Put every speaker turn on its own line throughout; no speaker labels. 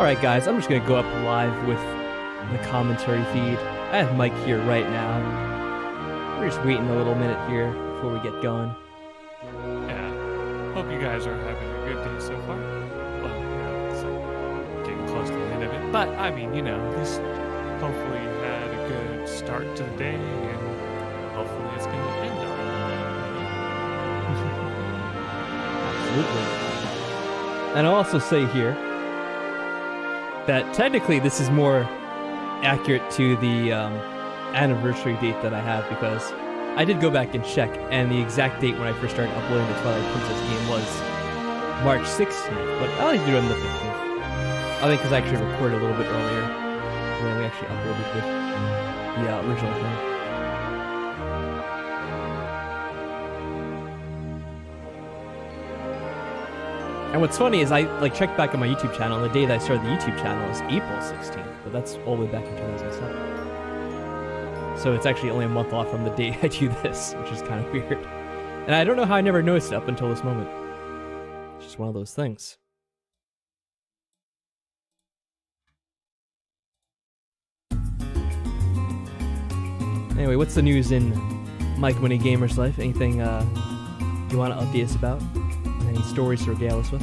Alright guys, I'm just gonna go up live with the commentary feed. I have Mike here right now. We're just waiting a little minute here before we get going.
Yeah. Hope you guys are having a good day so far. Well, it's like getting close to the end of it. But, I mean, at least hopefully you had a good start to the day, and hopefully it's going to end on
Absolutely. And I'll also say here that technically this is more accurate to the anniversary date that I have, because I did go back and check, and the exact date when I first started uploading the Twilight Princess game was March 16th, but I like to do it on the 15th. I think because I actually recorded a little bit earlier, and then we actually uploaded with the original thing. And what's funny is I checked back on my YouTube channel, and the day that I started the YouTube channel is April 16th, but that's all the way back in 2007. So it's actually only a month off from the date I do this, which is kind of weird. And I don't know how I never noticed it up until this moment. It's just one of those things. Anyway, what's the news in Mike Money Gamer's life? Anything you want to update us about? Any stories to regale us with?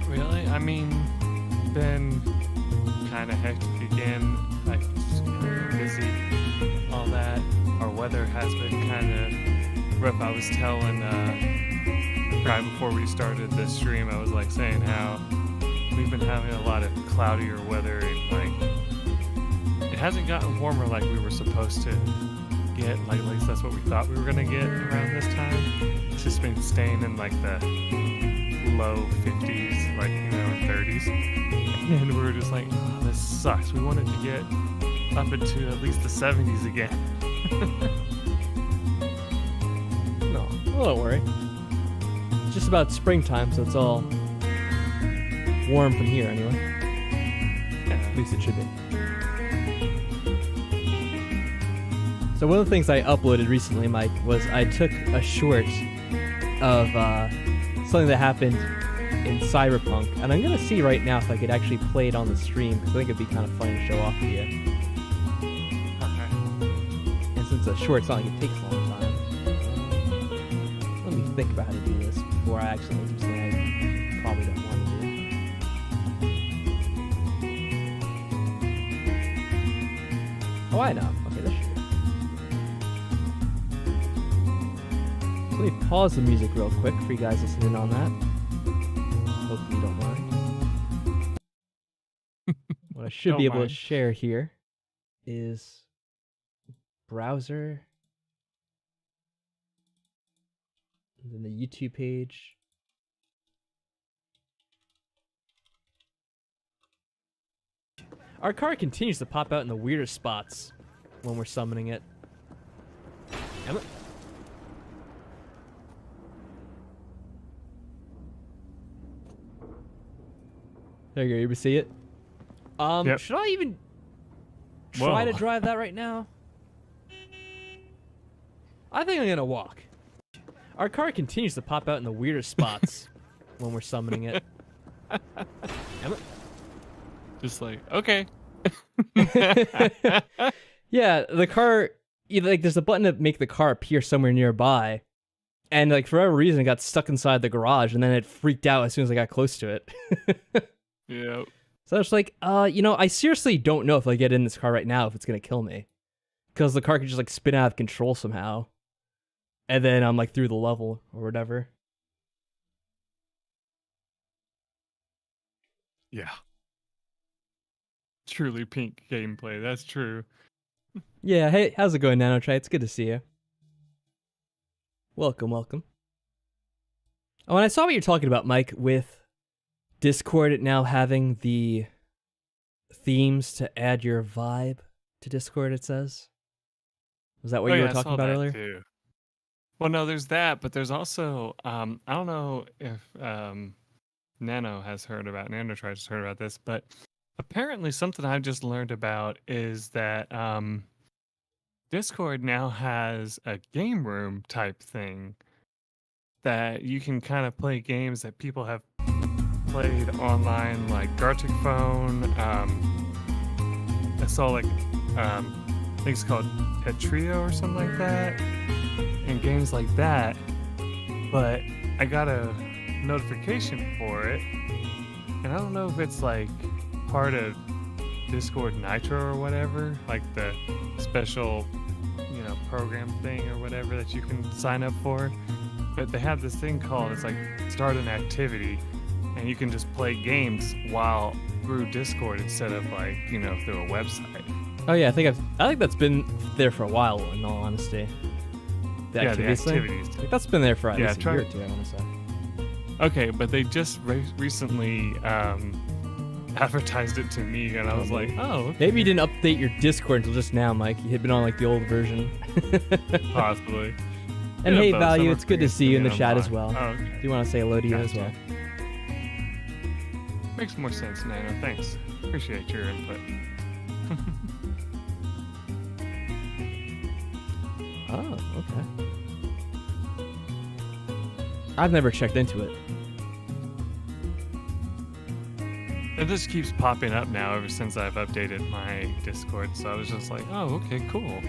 Really? I mean, been kind of hectic again. Like, just kind of busy, all that. Our weather has been kind of rough. I was telling, right before we started this stream, I was saying how we've been having a lot of cloudier weather, and it hasn't gotten warmer like we were supposed to get, at least that's what we thought we were gonna get around this time. It's just been staying in the low 50s, and 30s, and we were just oh, this sucks. We wanted to get up into at least the 70s again.
No, well, don't worry. It's just about springtime, so it's all warm from here anyway.
Yeah.
At least it should be. So one of the things I uploaded recently, Mike, was I took a short of something that happened in Cyberpunk, and I'm going to see right now if I could actually play it on the stream, because I think it'd be kind of funny to show off to you.
Okay.
And since it's a short, it's not like it takes a long time. Let me think about how to do this before I accidentally do something I probably don't want to do. Oh, I know. Okay, this should be. Let me pause the music real quick for you guys listening on that. Hopefully you don't mind. What I should be able to share here is browser, and then the YouTube page. Our car continues to pop out in the weirdest spots when we're summoning it. Damn it. There you go, you able to see it?
Yep.
Should I even try to drive that right now? I think I'm gonna walk. Our car continues to pop out in the weirdest spots when we're summoning it. Damn it.
Just okay.
Yeah, the car, there's a button to make the car appear somewhere nearby, and for whatever reason it got stuck inside the garage, and then it freaked out as soon as I got close to it.
Yeah.
So I was I seriously don't know if I get in this car right now if it's gonna kill me, because the car could just spin out of control somehow, and then I'm through the level or whatever.
Yeah. Truly pink gameplay. That's true.
Yeah, hey, how's it going, Nanotry? It's good to see you. Welcome, welcome. Oh, and I saw what you're talking about, Mike, with Discord now having the themes to add your vibe to Discord, it says. Was that what you were talking about earlier?
Too. Well, no, there's that, but there's also, I don't know if Nanotry has heard about this, but apparently something I've just learned about is that Discord now has a game room type thing that you can kind of play games that people have played online like Gartic Phone. I saw like I think it's called Tetrio or something like that, and games like that. But I got a notification for it, and I don't know if it's like part of Discord Nitro or whatever, like the special, program thing or whatever that you can sign up for. But they have this thing called, it's like start an activity, and you can just play games while through Discord instead of like, through a website.
Oh yeah, I think that's been there for a while. In all honesty, the activities. I think that's been there for at least a year or two. I want to say.
Okay, but they just recently advertised it to me, and I was like, oh, okay.
Maybe you didn't update your Discord until just now, Mike. You had been on like the old version.
Possibly.
And hey, Value, it's good to see you in the chat as well.
Oh, okay.
Do you want to say hello to you as well?
Makes more sense, Nano. Thanks. Appreciate your input.
Oh, okay. I've never checked into it.
It just keeps popping up now ever since I've updated my Discord, so I was just like, oh, okay, cool.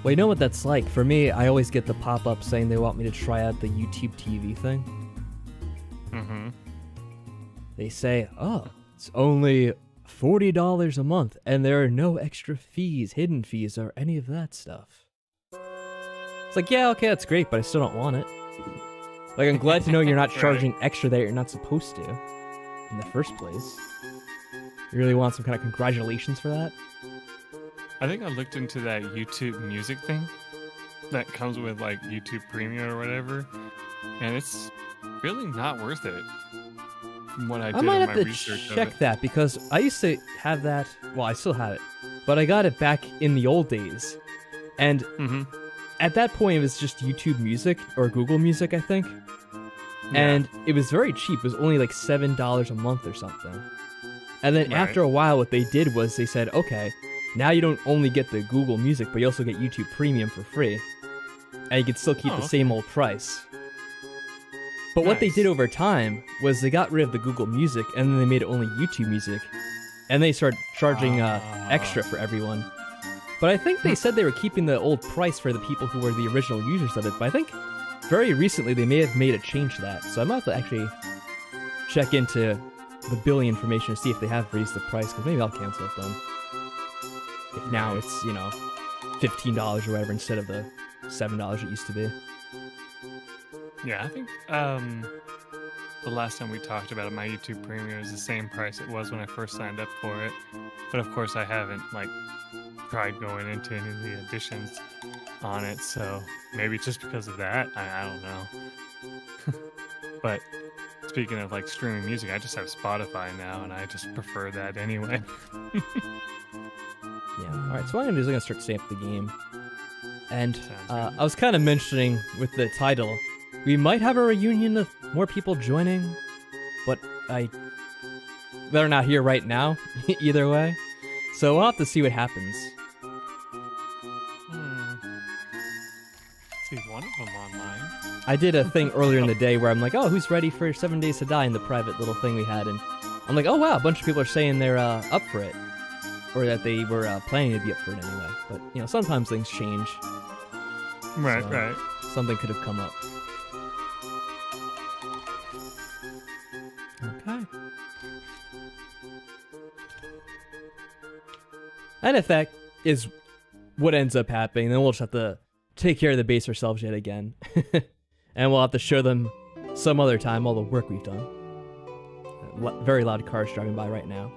Well, you know what that's like? For me, I always get the pop-up saying they want me to try out the YouTube TV thing.
Mm-hmm.
They say, oh, it's only $40 a month, and there are no extra fees, hidden fees, or any of that stuff. It's like, yeah, okay, that's great, but I still don't want it. Like, I'm glad to know you're not charging extra that you're not supposed to in the first place. You really want some kind of congratulations for that?
I think I looked into that YouTube music thing that comes with like YouTube Premium or whatever, and it's really not worth it. From what I did
I might
in
have
my
to
research
check that, because I used to have that. Well, I still have it, but I got it back in the old days, and at that point it was just YouTube Music or Google Music, I think, and it was very cheap. It was only like $7 a month or something. And then after a while, what they did was they said, okay, now you don't only get the Google Music, but you also get YouTube Premium for free, and you can still keep the same old price. But what they did over time was they got rid of the Google Music, and then they made it only YouTube Music, and they started charging extra for everyone. But I think they said they were keeping the old price for the people who were the original users of it, but I think very recently they may have made a change to that, so I might have to actually check into the billing information to see if they have raised the price, because maybe I'll cancel it then. If now it's, $15 or whatever instead of the $7 it used to be.
Yeah, I think the last time we talked about it, my YouTube Premium is the same price it was when I first signed up for it. But of course I haven't tried going into any of the additions on it, so maybe just because of that, I don't know. But speaking of streaming music, I just have Spotify now, and I just prefer that anyway.
Yeah. All right. So what I'm gonna do is I'm gonna start setting up the game, and I was kind of mentioning with the title, we might have a reunion of more people joining, but they're not here right now. Either way, so we'll have to see what happens.
See one of them online.
I did a thing earlier in the day where I'm like, oh, who's ready for 7 Days to Die in the private little thing we had, and I'm like, oh wow, a bunch of people are saying they're up for it. Or that they were planning to be up for it anyway. But, sometimes things change.
Right,
so
right.
Something could have come up. Okay. And if that is what ends up happening, then we'll just have to take care of the base ourselves yet again. And we'll have to show them some other time all the work we've done. Very loud cars driving by right now.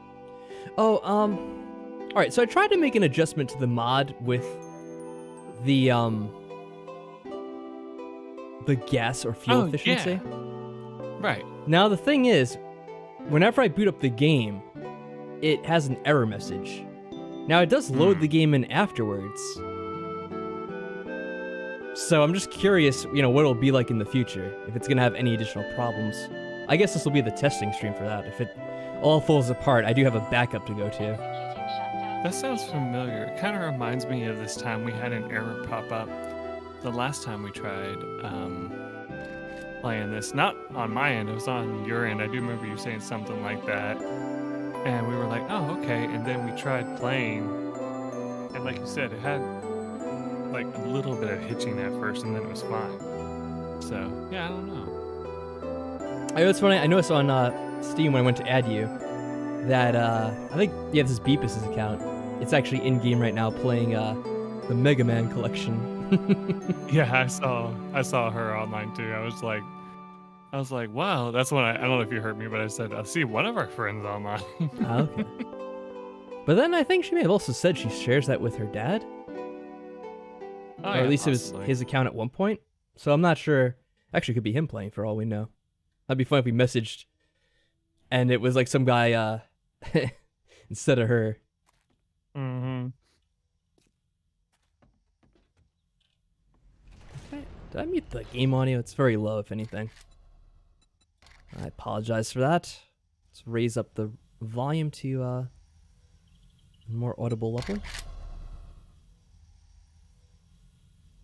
Oh, alright, so I tried to make an adjustment to the mod with the gas or fuel efficiency.
Yeah. Right.
Now the thing is, whenever I boot up the game, it has an error message. Now it does load the game in afterwards. So I'm just curious, what it'll be like in the future, if it's gonna have any additional problems. I guess this will be the testing stream for that. If it all falls apart, I do have a backup to go to.
That sounds familiar. It kind of reminds me of this time we had an error pop up the last time we tried playing this. Not on my end, it was on your end. I do remember you saying something like that. And we were like, oh, okay. And then we tried playing. And like you said, it had like a little bit of hitching at first, and then it was fine. So, yeah, I don't know.
I know it's funny. I noticed on Steam when I went to add you that I think you have this Beepus' account. It's actually in game right now playing the Mega Man collection.
Yeah, I saw her online too. I was like, wow. That's when I don't know if you heard me, but I said, I see one of our friends online.
Okay. But then I think she may have also said she shares that with her dad.
Oh,
or at least possibly. It was his account at one point. So I'm not sure. Actually, it could be him playing for all we know. That'd be fun if we messaged and it was like some guy instead of her.
Mm-hmm.
Did I mute the game audio? It's very low, if anything. I apologize for that. Let's raise up the volume to a more audible level.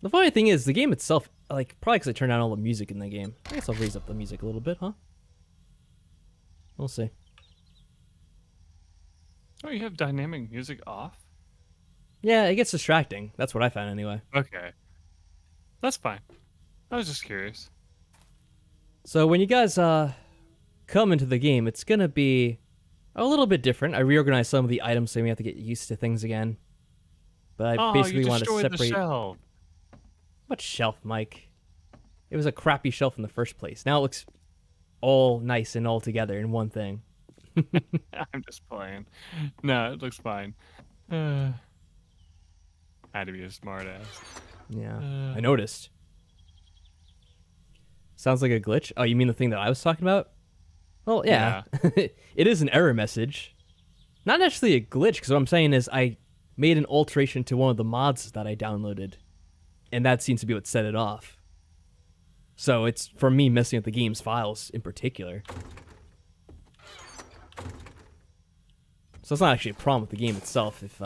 The funny thing is, the game itself, like, probably because I turned down all the music in the game. I guess I'll raise up the music a little bit, huh? We'll see.
Oh, you have dynamic music off?
Yeah, it gets distracting. That's what I found anyway.
Okay. That's fine. I was just curious.
So when you guys come into the game, it's going to be a little bit different. I reorganized some of the items so we have to get used to things again. But I basically want to separate...
the shelf.
What shelf, Mike? It was a crappy shelf in the first place. Now it looks all nice and all together in one thing.
I'm just playing. No, it looks fine. Had to be a smartass.
Yeah, I noticed. Sounds like a glitch. Oh, you mean the thing that I was talking about? Well, yeah. It is an error message. Not actually a glitch, because what I'm saying is I made an alteration to one of the mods that I downloaded. And that seems to be what set it off. So it's for me messing with the game's files in particular. So it's not actually a problem with the game itself, if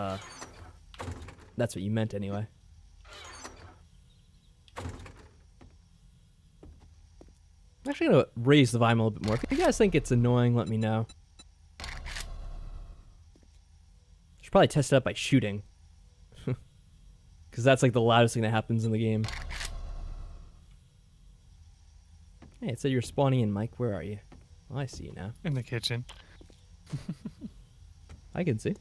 that's what you meant anyway. I'm actually going to raise the volume a little bit more. If you guys think it's annoying, let me know. Should probably test it out by shooting. Because that's like the loudest thing that happens in the game. Hey, it said you're spawning in, Mike. Where are you? Oh, I see you now.
In the kitchen.
I can see.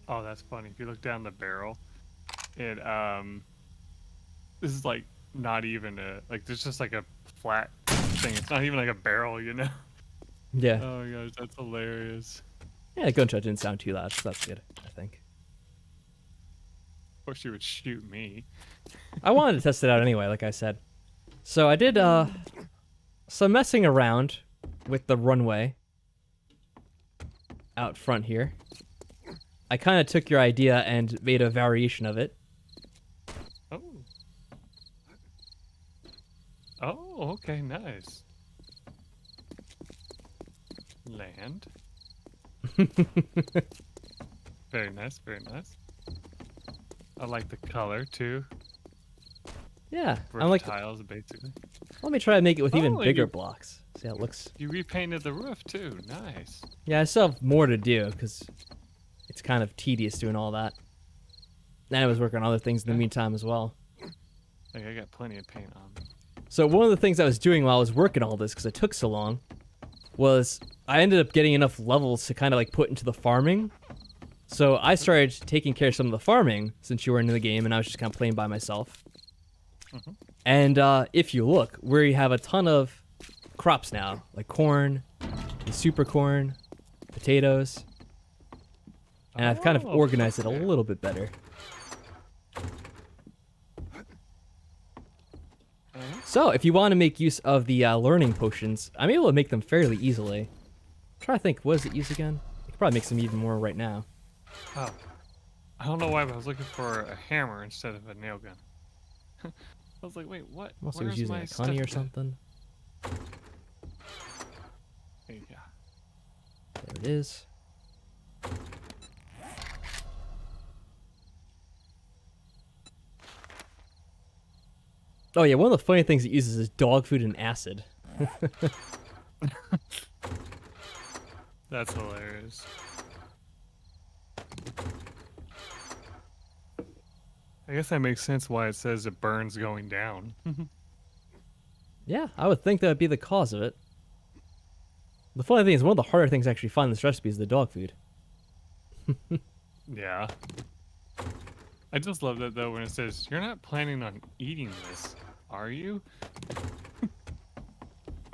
Oh, that's funny. If you look down the barrel, it this is like not even like there's just like a flat thing. It's not even like a barrel, you know?
Yeah.
Oh my gosh, that's hilarious.
Yeah, the gunshot didn't sound too loud, so that's good, I think.
Of course you would shoot me.
I wanted to test it out anyway, like I said. So I did some messing around with the runway out front here. I kind of took your idea and made a variation of it.
Oh. Oh, okay, nice. Land. Very nice, very nice. I like the color too.
Yeah,
Brick
I'm like
tiles basically.
Let me try to make it with even bigger
you,
blocks. See how it looks.
You repainted the roof too. Nice.
Yeah, I still have more to do because it's kind of tedious doing all that. And I was working on other things in the meantime as well.
Like I got plenty of paint on.
So one of the things I was doing while I was working all this, because it took so long, was I ended up getting enough levels to kind of like put into the farming. So I started taking care of some of the farming since you were into the game, and I was just kind of playing by myself.
Mm-hmm.
And if you look, we have a ton of crops now, like corn, and super corn, potatoes, and I've kind of organized it a little bit better. So if you want to make use of the learning potions, I'm able to make them fairly easily. I'm trying to think, what does it use again? I could probably make some even more right now.
Oh. I don't know why, but I was looking for a hammer instead of a nail gun. I was like, wait, what?
Unless I was using a honey or something.
There you go.
There it is. Oh yeah, one of the funny things it uses is dog food and acid.
That's hilarious. I guess that makes sense why it says it burns going down.
Yeah, I would think that would be the cause of it. The funny thing is, one of the harder things to actually find in this recipe is the dog food.
Yeah. I just love that though when it says, you're not planning on eating this, are you?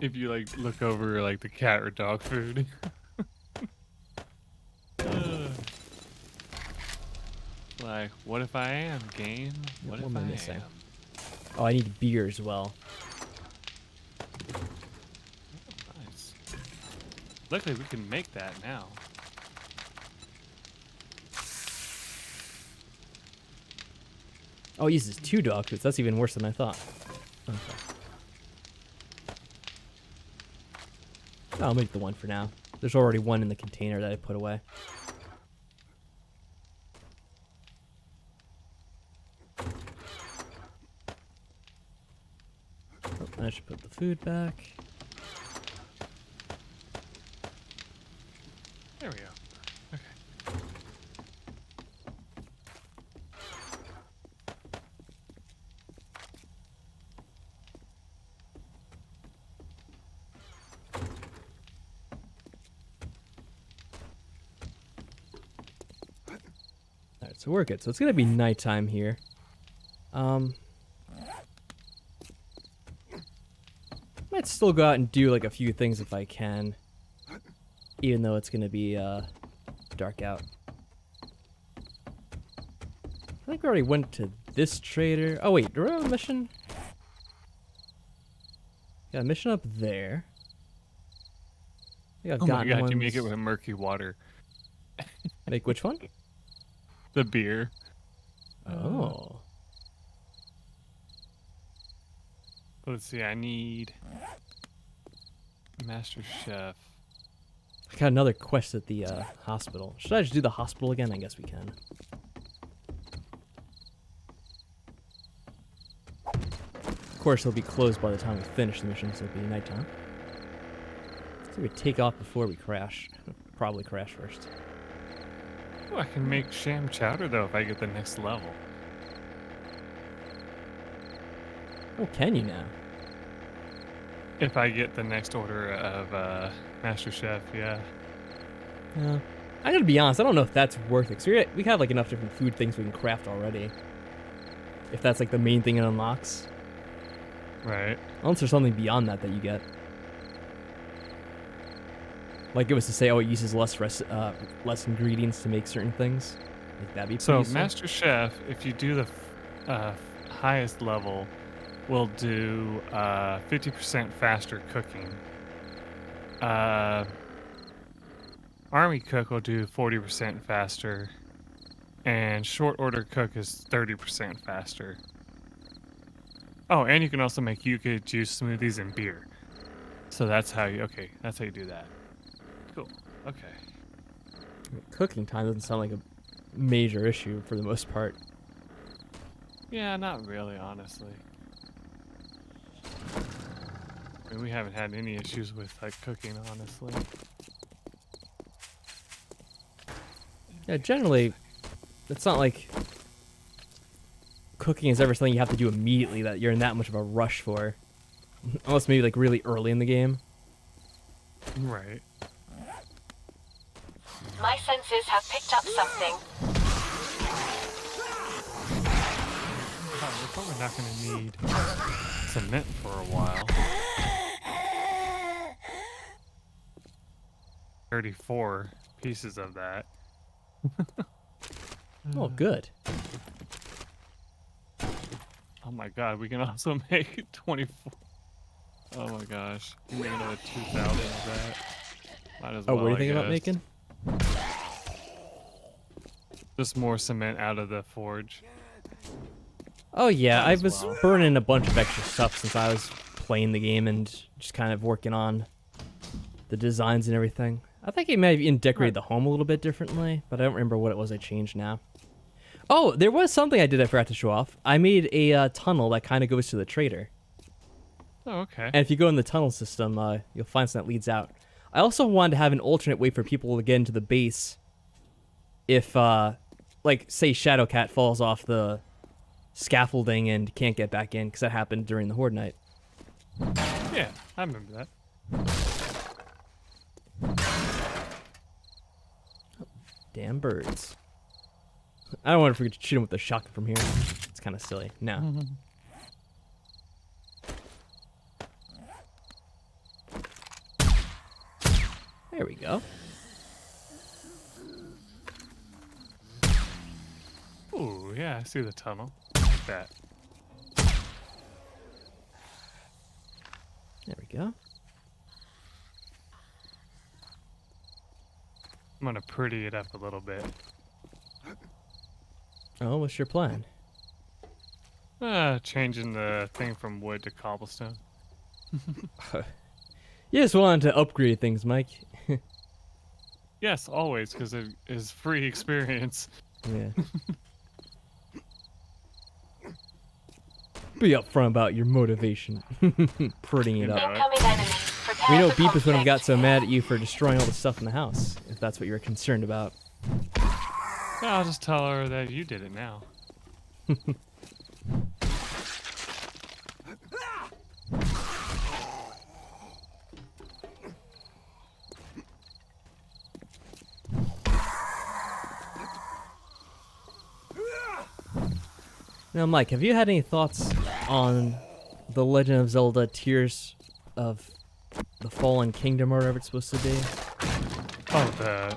If you like look over like the cat or dog food. Like, what if I am, game? What if I am?
Oh, I need beer as well.
Nice. Luckily, we can make that now.
Oh, it uses 2 dog foods. That's even worse than I thought. Okay. I'll make the one for now. There's already one in the container that I put away. Oh, I should put the food back.
There we go. Okay.
Alright, so we're good. So it's gonna be nighttime here. Might still go out and do like a few things if I can. Even though it's gonna be dark out. I think we already went to this trader. Oh wait, do we have a mission? Got a mission up there. I think I've
Oh my
gotten
god,
ones...
you make it with murky water.
Make which one?
The beer.
Oh.
Let's see, I need Master Chef.
I got another quest at the hospital. Should I just do the hospital again? I guess we can. Of course, it'll be closed by the time we finish the mission, so it'll be nighttime. So we take off before we crash. Probably crash first.
Oh, I can make sham chowder though if I get the next level.
Oh, can you now?
If I get the next order of Master Chef, yeah.
Yeah. I gotta be honest, I don't know if that's worth it. So we have like enough different food things we can craft already. If that's like the main thing it unlocks.
Right.
Unless there's something beyond that that you get. Like it was to say, oh, it uses less ingredients to make certain things. Like that'd be pretty
So
useful.
Master Chef, if you do the highest level, will do 50% faster cooking. Army Cook will do 40% faster, and Short Order Cook is 30% faster. Oh, and you can also make yucca juice smoothies and beer. So that's how you do that. Cool. Okay.
Cooking time doesn't sound like a major issue for the most part.
Yeah, not really, honestly. I mean, we haven't had any issues with like cooking, honestly.
Yeah, generally, it's not like cooking is ever something you have to do immediately that you're in that much of a rush for. Unless maybe like really early in the game.
Right.
My senses have picked up something.
Oh, we're probably not going to need cement for a while. 34 pieces of that.
Oh, good.
Oh my god, we can also make 24. Oh my gosh. We can make another 2,000 of that. Might as
Oh,
well,
what are you
I
thinking about
guess.
making?
Just more cement out of the forge.
Oh yeah,
Might
I
as
was
well.
burning a bunch of extra stuff since I was playing the game and just kind of working on the designs and everything. I think I may have even decorated the home a little bit differently, but I don't remember what it was I changed now. Oh, there was something I did I forgot to show off. I made a tunnel that kind of goes to the trader.
Oh, okay.
And if you go in the tunnel system, you'll find something that leads out. I also wanted to have an alternate way for people to get into the base if, like, say Shadowcat falls off the scaffolding and can't get back in, because that happened during the Horde Night.
Yeah, I remember that.
Damn birds. I don't want to forget to shoot him with the shotgun from here. It's kind of silly. No. There we go.
Ooh, yeah, I see the tunnel. I like that.
There we go.
I'm gonna pretty it up a little bit.
Oh, what's your plan?
Changing the thing from wood to cobblestone.
You just wanted to upgrade things, Mike.
Yes, always, because it is free experience.
Yeah. Be upfront about your motivation. Prettying it up.
Incoming enemy. Prepare
We know
for
Beepus would have got
conflict.
so mad at you for destroying all the stuff in the house, if that's what you were concerned about.
Yeah, I'll just tell her that you did it now.
Now, Mike, have you had any thoughts on The Legend of Zelda Tears of the Fallen Kingdom, or whatever it's supposed to be?
Oh,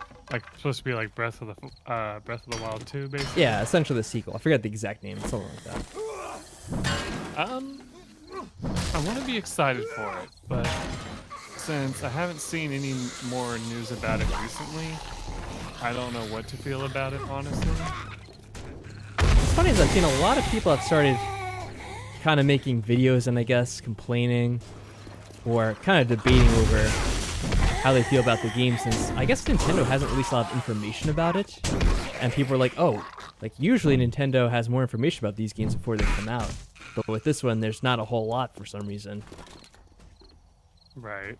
supposed to be like Breath of the Wild 2, basically.
Yeah, essentially the sequel. I forget the exact name, something like that.
I want to be excited for it, but since I haven't seen any more news about it recently, I don't know what to feel about it, honestly.
What's funny is I've seen a lot of people have started kind of making videos and I guess complaining or kind of debating over how they feel about the game, since I guess Nintendo hasn't released a lot of information about it. And people are like, oh, like usually Nintendo has more information about these games before they come out. But with this one, there's not a whole lot for some reason.
Right.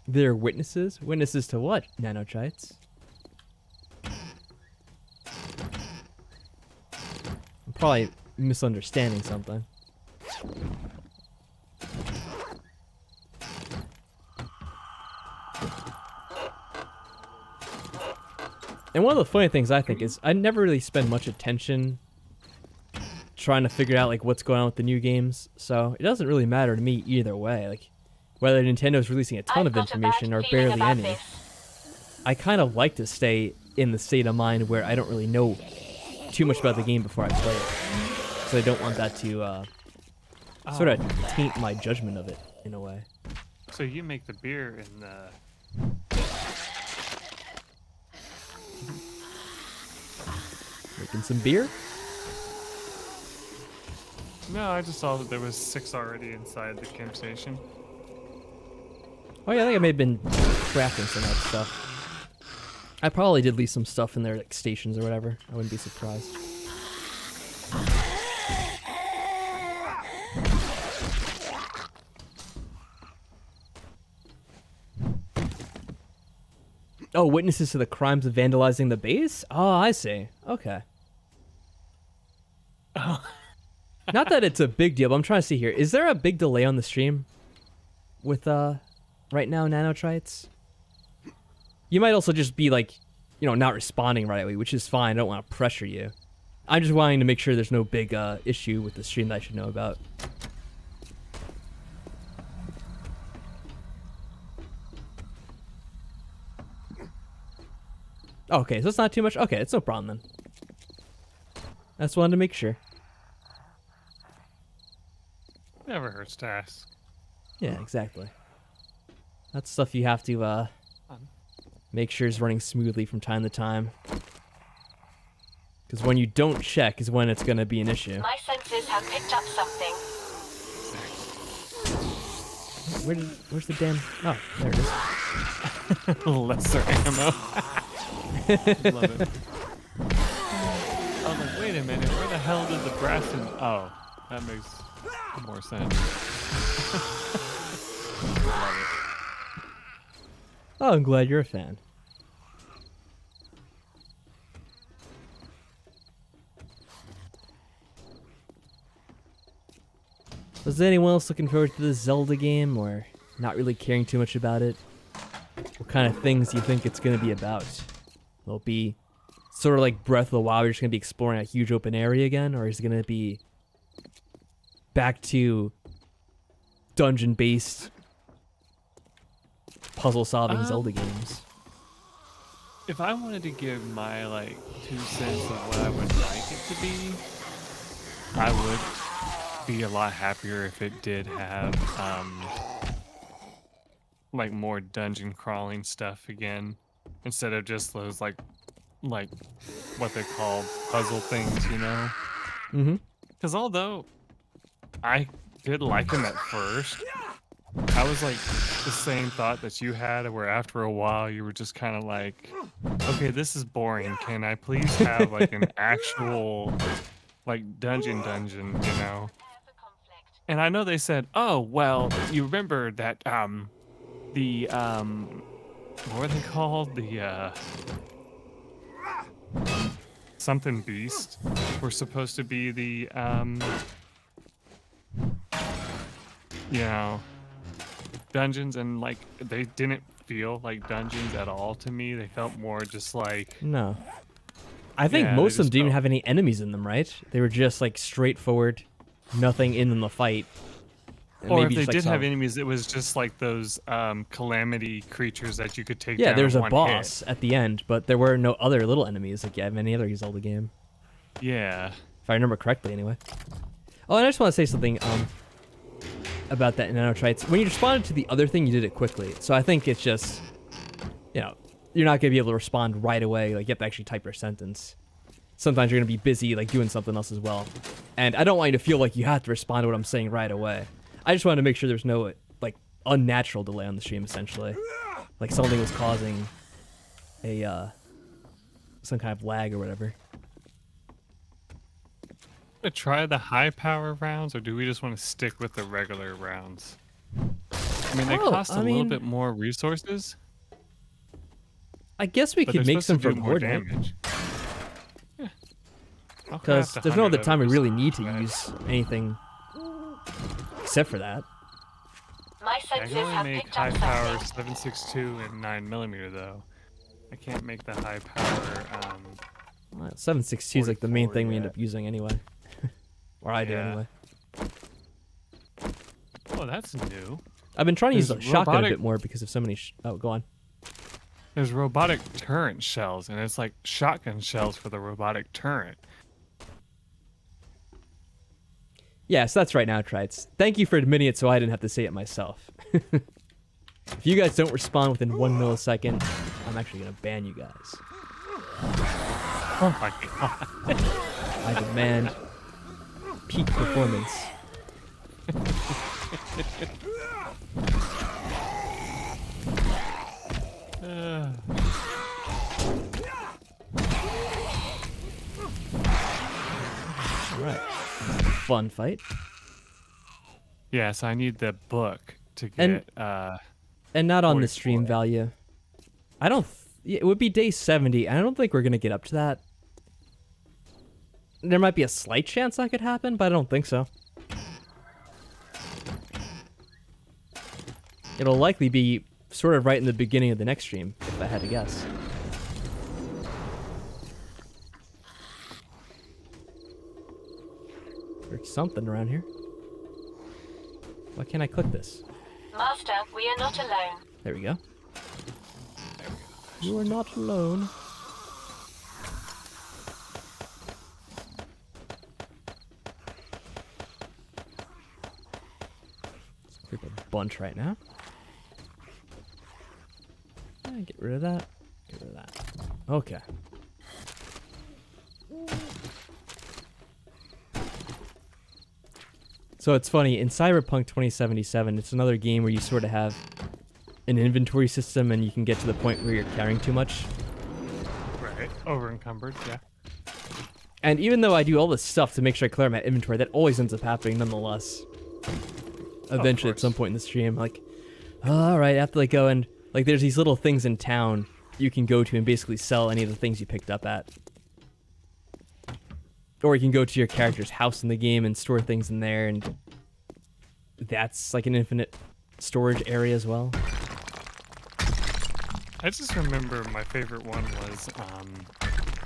They're witnesses? Witnesses to what, Nanochites? I'm probably misunderstanding something. And one of the funny things I think is I never really spend much attention trying to figure out like what's going on with the new games, so it doesn't really matter to me either way. Like whether Nintendo's releasing a ton
I've
of
got a bad
information or
feeling
barely
about
any.
this.
I kind of like to stay in the state of mind where I don't really know too much about the game before I play it, so I don't want that to sort of taint my judgment of it in a way.
So you make the beer in the...
Making some beer?
No, I just saw that there was 6 already inside the camp station.
Oh yeah, I think I may have been crafting some of that stuff. I probably did leave some stuff in there, like stations or whatever. I wouldn't be surprised. Oh, witnesses to the crimes of vandalizing the base? Oh, I see. Okay.
Oh.
Not that it's a big deal, but I'm trying to see here. Is there a big delay on the stream with right now Nanotrites? You might also just be like, you know, not responding right away, which is fine. I don't want to pressure you. I'm just wanting to make sure there's no big issue with the stream that I should know about. Okay, so it's not too much. Okay, it's no problem then. I just wanted to make sure.
Never hurts to ask.
Yeah, exactly. That's stuff you have to make sure is running smoothly from time to time. Because when you don't check is when it's going to be an issue.
My senses have picked up something.
Where's the damn... Oh, there it is.
Lesser ammo. Love it. I was like, wait a minute, where the hell did the brass and... Oh, that makes more sense. Love it.
Oh, I'm glad you're a fan. Was anyone else looking forward to the Zelda game, or not really caring too much about it? What kind of things do you think it's going to be about? Will it be sort of like Breath of the Wild, you're just going to be exploring a huge open area again, or is it going to be back to dungeon-based puzzle-solving Zelda games?
If I wanted to give my, like, 2 cents of what I would like it to be, I would be a lot happier if it did have, like, more dungeon crawling stuff again, instead of just those, like what they call puzzle things, you know?
Mm-hmm.
Because although I did like them at first, I was like the same thought that you had, where after a while you were just kind of like, okay, this is boring. Can I please have like an actual like dungeon, you know? And I know they said, oh, well, you remember that the what were they called? The something beast were supposed to be the you know, dungeons, and like they didn't feel like dungeons at all to me. They felt more just like...
No. I think
Yeah,
most
they
of them
just
didn't even
felt-
have any enemies in them, right? They were just like straightforward, nothing in them to fight. And
Or if
maybe
they
just, like,
did have
some-
enemies, it was just like those calamity creatures that you could take
Yeah,
down
there's
in
a
one
boss
hit.
at the end, but there were no other little enemies like you have in any other Zelda game.
Yeah.
If I remember correctly, anyway. Oh, and I just want to say something about that nanotrites. When you responded to the other thing, you did it quickly. So I think it's just, you know, you're not going to be able to respond right away. Like, you have to actually type your sentence. Sometimes you're going to be busy, like, doing something else as well. And I don't want you to feel like you have to respond to what I'm saying right away. I just wanted to make sure there's no, like, unnatural delay on the stream, essentially. Like, something was causing a, some kind of lag or whatever.
To try the high power rounds, or do we just want to stick with the regular rounds? I mean, they cost a little bit more resources,
I guess we
but
could
they're
make
supposed
some
to
for
do more
coordinate.
damage. Yeah. I'll
Because
craft
there's no
100
other time we
of
really
those.
need to
Right.
use anything except for that.
My
I
senses
can only
have
make
picked
high
up
power
something.
762 and 9mm though. I can't make the high power.
762 is like the main
44
thing we end
yet.
up using anyway. Or I do
Yeah.
anyway.
Oh, that's new.
I've been trying to use the
There's
shotgun a
robotic-
bit more because of so many... oh, go on.
There's robotic turret shells, and it's like shotgun shells for the robotic turret.
Yes, that's right now, Trites. Thank you for admitting it so I didn't have to say it myself. If you guys don't respond within 1 millisecond, I'm actually going to ban you guys.
Oh my god.
I demand peak performance. Alright. Fun fight.
Yes, I need the book to
And-
get
And not on the
44.
stream value. I don't... it would be day 70, and I don't think we're going to get up to that. There might be a slight chance that could happen, but I don't think so. It'll likely be sort of right in the beginning of the next stream, if I had to guess. There's something around here. Why can't I click this?
Master, we are not alone.
There we go. You are not alone. Let's creep a bunch right now. Get rid of that. Get rid of that. Okay. So it's funny, in Cyberpunk 2077, it's another game where you sort of have an inventory system and you can get to the point where you're carrying too much.
over encumbered. Yeah.
And even though I do all this stuff to make sure I clear my inventory, that always ends up happening nonetheless. Eventually, at some point in the stream, like, all right, I have to like go and like, there's these little things in town you can go to and basically sell any of the things you picked up at. Or you can go to your character's house in the game and store things in there, and that's like an infinite storage area as well.
I just remember my favorite one was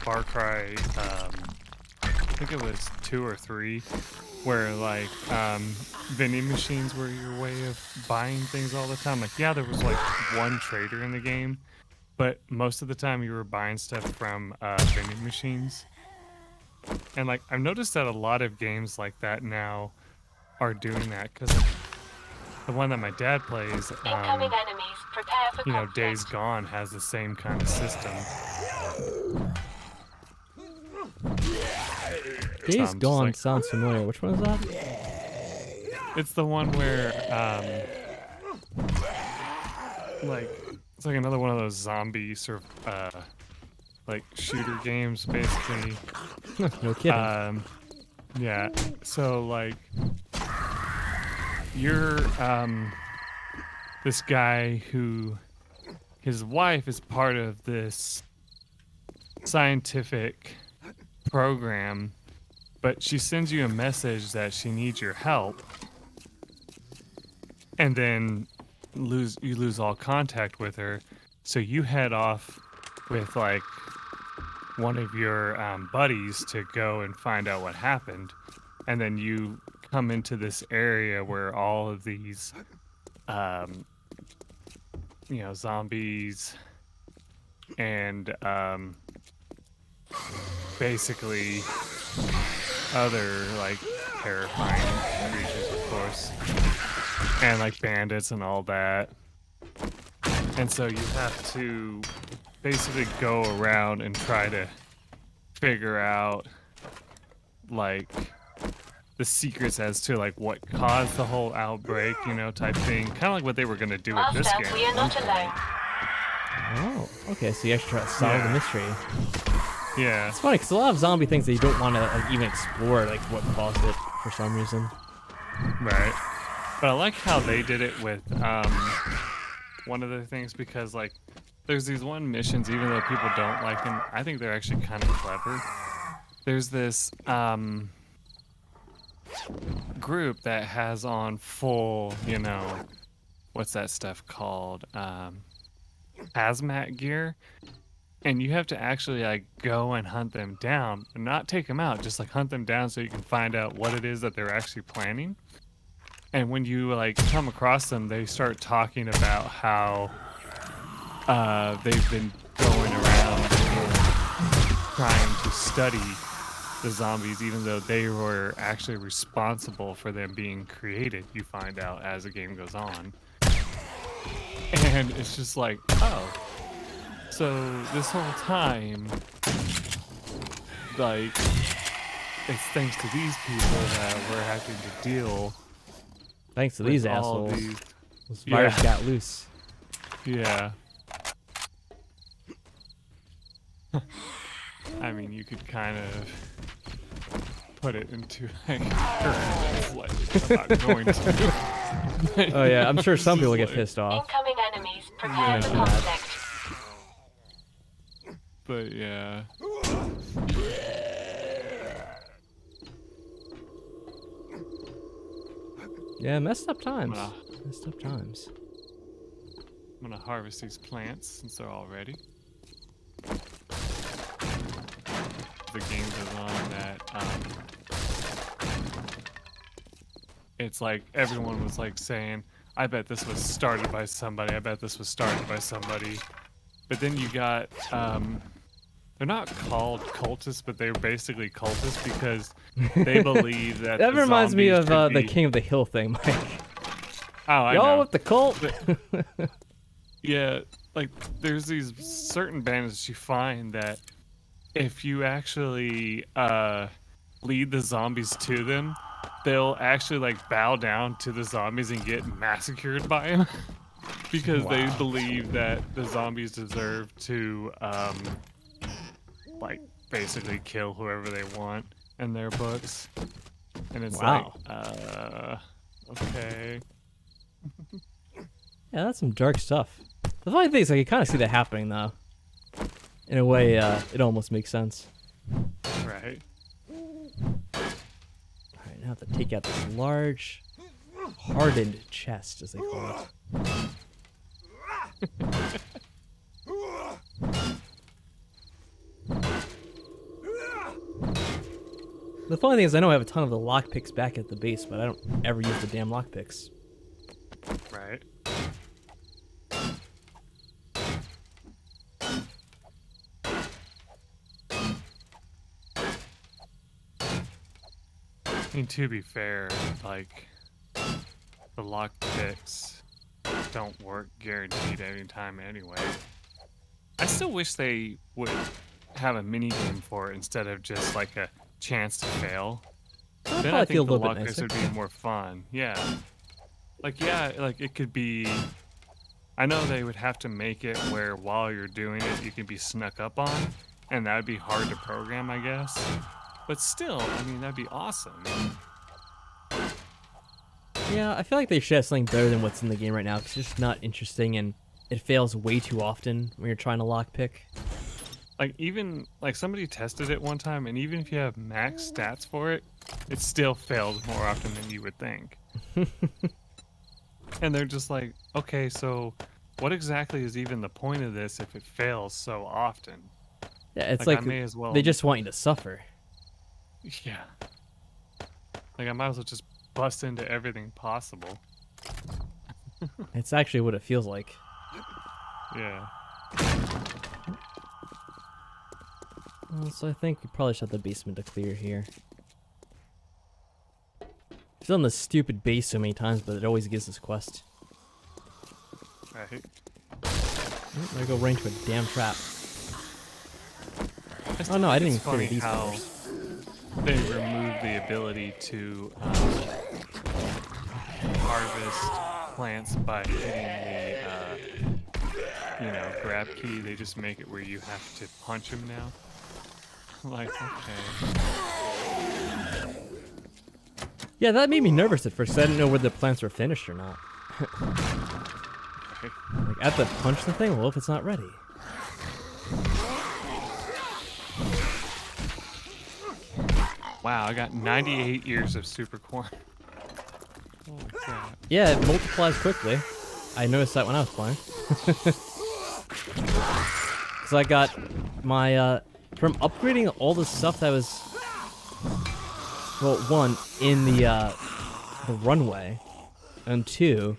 Far Cry, I think it was 2 or 3, where like vending machines were your way of buying things all the time. Like, yeah, there was like one trader in the game, but most of the time you were buying stuff from vending machines. And like, I've noticed that a lot of games like that now are doing that, because the one that my dad plays,
Incoming enemies. Prepare for
you know,
conflict.
Days Gone has the same kind of system.
Days
just
Gone
like-
sounds familiar. Which one is that?
It's the one where, like, it's like another one of those zombie sort of, like shooter games, basically.
No kidding.
Yeah. So like, you're this guy who, his wife is part of this scientific program, but she sends you a message that she needs your help, and then you lose all contact with her. So you head off with like one of your buddies to go and find out what happened, and then you come into this area where all of these you know, zombies and basically other like terrifying creatures, of course, and like bandits and all that. And so you have to basically go around and try to figure out like the secrets as to like what caused the whole outbreak, you know, type thing. Kind of like what they were gonna do with this
Master,
game.
we are not alone.
Oh, okay. So you actually try to solve the
Yeah.
mystery.
Yeah.
It's funny because a lot of zombie things that you don't want to like, even explore, like what caused it for some reason.
Right. But I like how they did it with one of the things, because like there's these one missions, even though people don't like them, I think they're actually kind of clever. There's this group that has on full, you know, what's that stuff called? Hazmat gear. And you have to actually like go and hunt them down, and not take them out, just like hunt them down so you can find out what it is that they're actually planning. And when you like come across them, they start talking about how they've been going around and trying to study the zombies, even though they were actually responsible for them being created, you find out as the game goes on. And it's just like, oh, so this whole time, like, it's thanks to these people that we're having to deal
Thanks to
with
these
all
assholes,
these.
this virus
Yeah.
got loose.
Yeah. I mean, you could kind of put it into like I'm not going to.
Oh yeah, I'm sure some
It's
people
just
get
like-
pissed off.
Incoming enemies. Prepare
Yeah.
for conflict.
But yeah.
Yeah, messed up times.
Wow.
Messed up times.
I'm gonna harvest these plants since they're all ready. The game goes on that it's like everyone was like saying, I bet this was started by somebody, I bet this was started by somebody. But then you got they're not called cultists, but they're basically cultists because they believe that
That
the
reminds me
zombies
of
could
the
be-
King of the Hill thing, Mike.
Oh, I
Y'all
know.
with the cult.
Yeah, like there's these certain bandits you find that if you actually lead the zombies to them, they'll actually like bow down to the zombies and get massacred by them because they believe that the zombies deserve to like basically kill whoever they want in their books. And it's
Wow.
like, okay.
Yeah, that's some dark stuff. The funny thing is, I can kind of see that happening, though. In a way, it almost makes sense.
Right.
Alright, now I have to take out this large, hardened chest, as they call it. The funny thing is, I know I have a ton of the lockpicks back at the base, but I don't ever use the damn lockpicks.
Right. I mean, to be fair, like, the lockpicks don't work guaranteed any time anyway. I still wish they would have a mini game for it instead of just like a chance to fail.
That'd
Then I
probably feel
think
a
the
little bit
lockpicks
nicer.
would be more fun. Yeah. Like, yeah, like it could be. I know they would have to make it where while you're doing it, you can be snuck up on, and that would be hard to program, I guess. But still, I mean, that'd be awesome.
Yeah, I feel like they should have something better than what's in the game right now, because it's just not interesting, and it fails way too often when you're trying to lockpick.
Like, even, like, somebody tested it one time, and even if you have max stats for it, it still fails more often than you would think. And they're just like, okay, so what exactly is even the point of this if it fails so often?
Yeah, it's
Like,
like
I may as well.
they just want you to suffer.
Yeah. Like, I might as well just bust into everything possible.
It's actually what it feels like.
Yeah.
Well, so I think we probably should have the basement to clear here. I've done this stupid base so many times, but it always gives us quest.
Right.
Oh, I go right into a damn trap. Oh no, I didn't even clear these
how
doors.
they remove the ability to harvest plants by hitting the grab key. They just make it where you have to punch them now. Like, okay.
Yeah, that made me nervous at first, 'cause I didn't know whether the plants were finished or not. Like, I have to punch the thing? Well, if it's not ready.
Wow, I got 98 years of super corn. Holy crap.
Yeah, it multiplies quickly. I noticed that when I was playing. Because I got my, from upgrading all the stuff that was, well, one, in the runway, and two,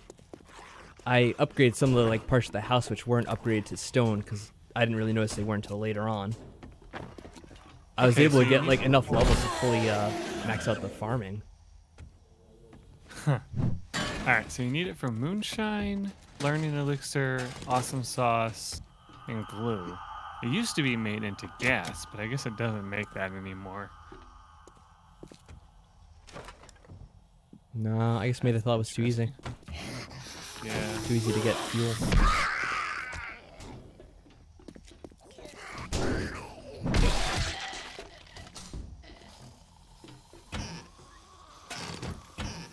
I upgraded some of the, like, parts of the house which weren't upgraded to stone, because I didn't really notice they weren't until later on. I was
Okay,
able
so
to get,
you-
like, enough levels to fully, max out the farming.
Alright, so you need it for moonshine, learning elixir, awesome sauce, and glue. It used to be made into gas, but I guess it doesn't make that anymore.
No, I guess maybe they thought it was too easy.
Yeah.
Too easy to get fuel.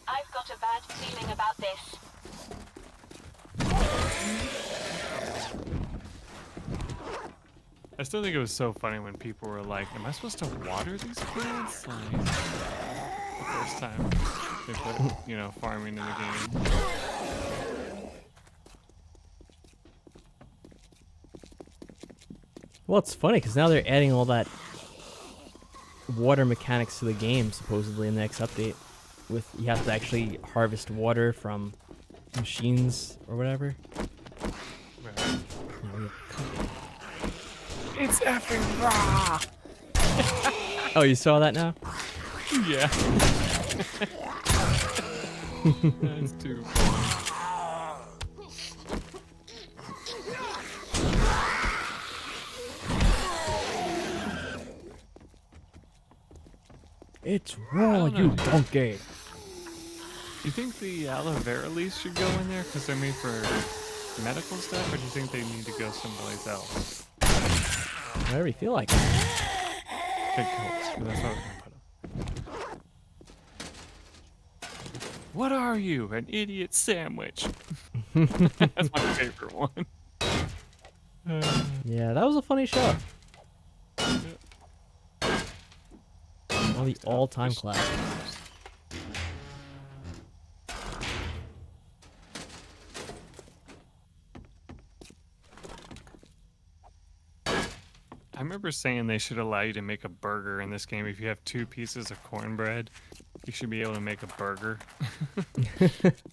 I've got a bad feeling about this.
I still think it was so funny when people were like, am I supposed to water these plants? Like, the first time they put, farming in the game.
Well, it's funny because now they're adding all that water mechanics to the game, supposedly in the next update. With you have to actually harvest water from machines or whatever.
Right.
You know,
It's effing raw!
oh, you saw that now?
Yeah. That's too funny.
It's raw,
don't
you
know.
donkey.
Do you think the aloe vera leaves should go in there because they're made for medical stuff, or do you think they need to go someplace else?
Whatever you feel like.
Big holes. That's what we're gonna put them. What are you? An idiot sandwich. That's my favorite one.
Yeah, that was a funny show. One of the all-time classics.
I remember saying they should allow you to make a burger in this game. If you have 2 pieces of cornbread, you should be able to make a burger.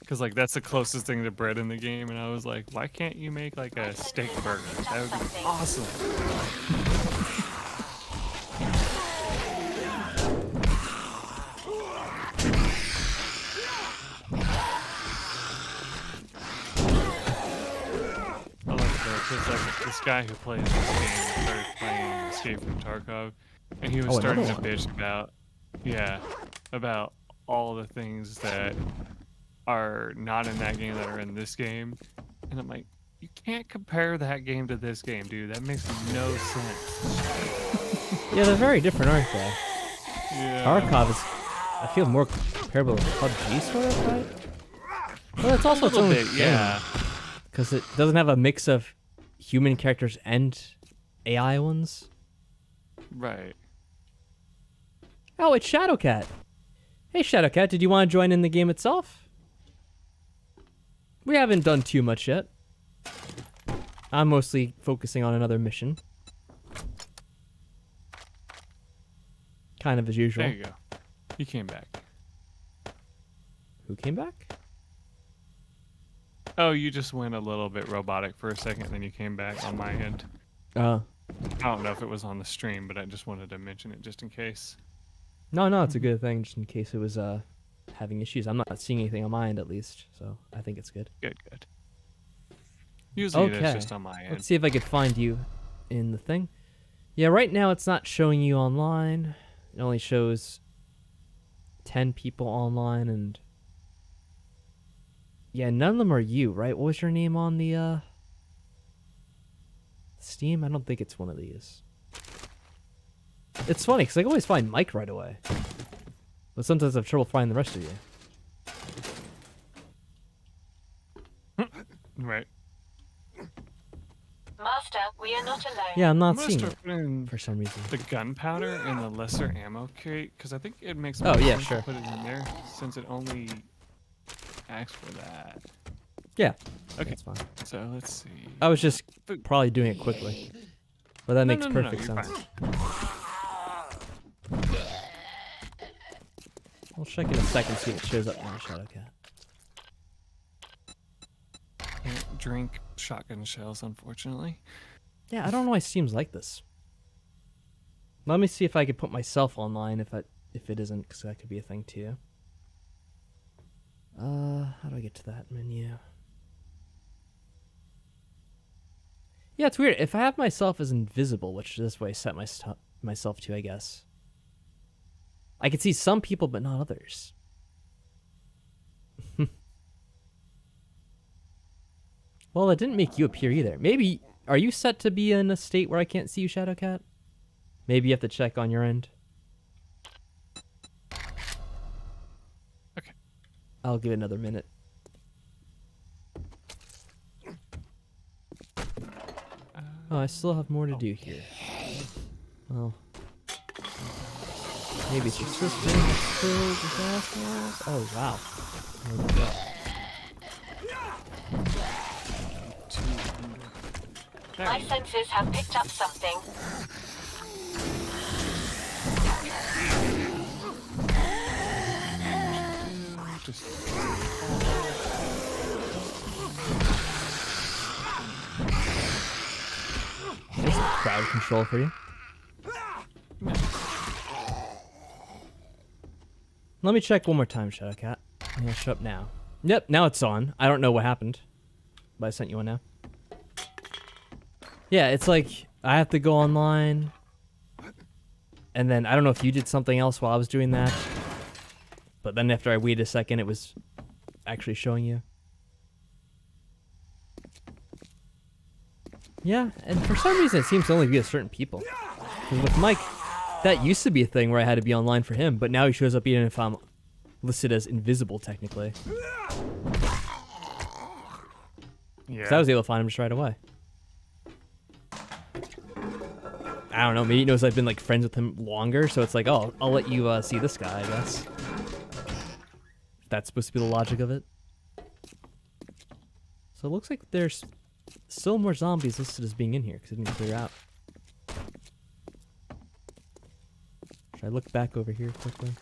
Because like that's the closest thing to bread in the game. And I was like, why can't you make like a steak burger? That would be awesome. I like that because like this guy who plays this game started playing Escape from Tarkov, and he was starting to bitch about all the things that are not in that game that are in this game, and I'm like, you can't compare that game to this game, dude. That makes no sense.
Yeah, they're very different, aren't they?
Yeah.
Tarkov is, I feel, more comparable to PUBG, sort of, right? Well, it's also
A little bit, yeah.
Because it doesn't have a mix of human characters and AI ones.
Right.
Oh, it's Shadowcat. Hey, Shadowcat, did you want to join in the game itself? We haven't done too much yet. I'm mostly focusing on another mission. Kind of as usual.
There you go. He came back.
Who came back?
Oh, you just went a little bit robotic for a second, then you came back on my end. I don't know if it was on the stream, but I just wanted to mention it just in case.
No, it's a good thing, just in case it was having issues. I'm not seeing anything on my end, at least, so I think it's good.
Good. Usually it's just on my end.
Let's see if I could find you in the thing. Yeah, right now it's not showing you online. It only shows 10 people online, and yeah, none of them are you, right? What was your name on the Steam? I don't think it's one of these. It's funny because I can always find Mike right away, but sometimes I have trouble finding the rest of you.
Right.
Master, we are not alone.
Yeah, I'm not
I'm gonna
seeing
start
it
putting
for some reason.
the gunpowder in the lesser ammo crate because I think it makes
Oh,
more
yeah,
sense
sure.
to put it in there since it only asks for that.
Yeah,
Okay.
that's fine.
So let's see.
I was just probably doing it quickly, but that makes
No,
perfect
you're
sense.
fine.
We'll check in a second, see if it shows up now, Shadowcat.
Can't drink shotgun shells, unfortunately.
Yeah, I don't know why Steam's like this. Let me see if I could put myself online if it isn't, because that could be a thing too. How do I get to that menu? Yeah, it's weird. If I have myself as invisible, which this way I set myself to, I guess, I can see some people but not others. Well, it didn't make you appear either. Maybe, are you set to be in a state where I can't see you, Shadowcat? Maybe you have to check on your end.
Okay.
I'll give it another minute. Oh, I still have more to do here. Well, maybe it's your sister that's killed his assholes. Oh, wow. Where'd it go?
My senses have picked up something.
This is crowd control for you. Let me check one more time, Shadowcat. It'll show up now. Yep, now it's on. I don't know what happened, but I sent you one now. Yeah, it's like I have to go online, and then I don't know if you did something else while I was doing that, but then after I waited a second, it was actually showing you. Yeah, and for some reason it seems to only be with certain people. 'Cause with Mike, that used to be a thing where I had to be online for him, but now he shows up even if I'm listed as invisible, technically.
Yeah.
'Cause I was able to find him just right away. I don't know, maybe he knows I've been like friends with him longer, so it's like, oh, I'll let you see this guy, I guess. That's supposed to be the logic of it. So it looks like there's still more zombies listed as being in here, because it didn't clear out. Should I look back over here quickly?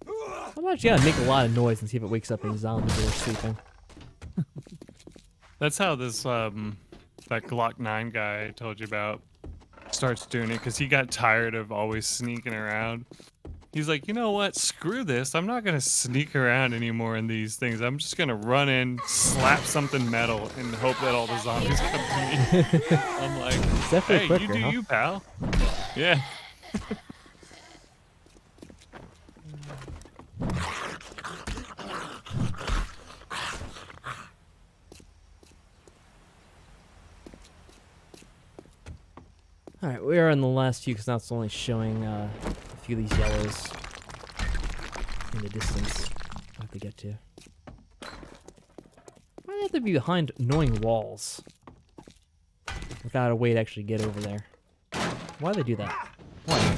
How about you gotta make a lot of noise and see if it wakes up any zombies that are sleeping?
That's how this that Glock 9 guy I told you about starts doing it, because he got tired of always sneaking around. He's like, you know what? Screw this. I'm not gonna sneak around anymore in these things. I'm just gonna run in, slap something metal, and hope that all the zombies come to me. I'm like,
It's definitely
hey,
quicker,
you do
huh?
you, pal. Yeah.
Alright, we are in the last few because now it's only showing a few of these yellows in the distance I have to get to. Why do they have to be behind annoying walls without a way to actually get over there? Why do they do that? Why?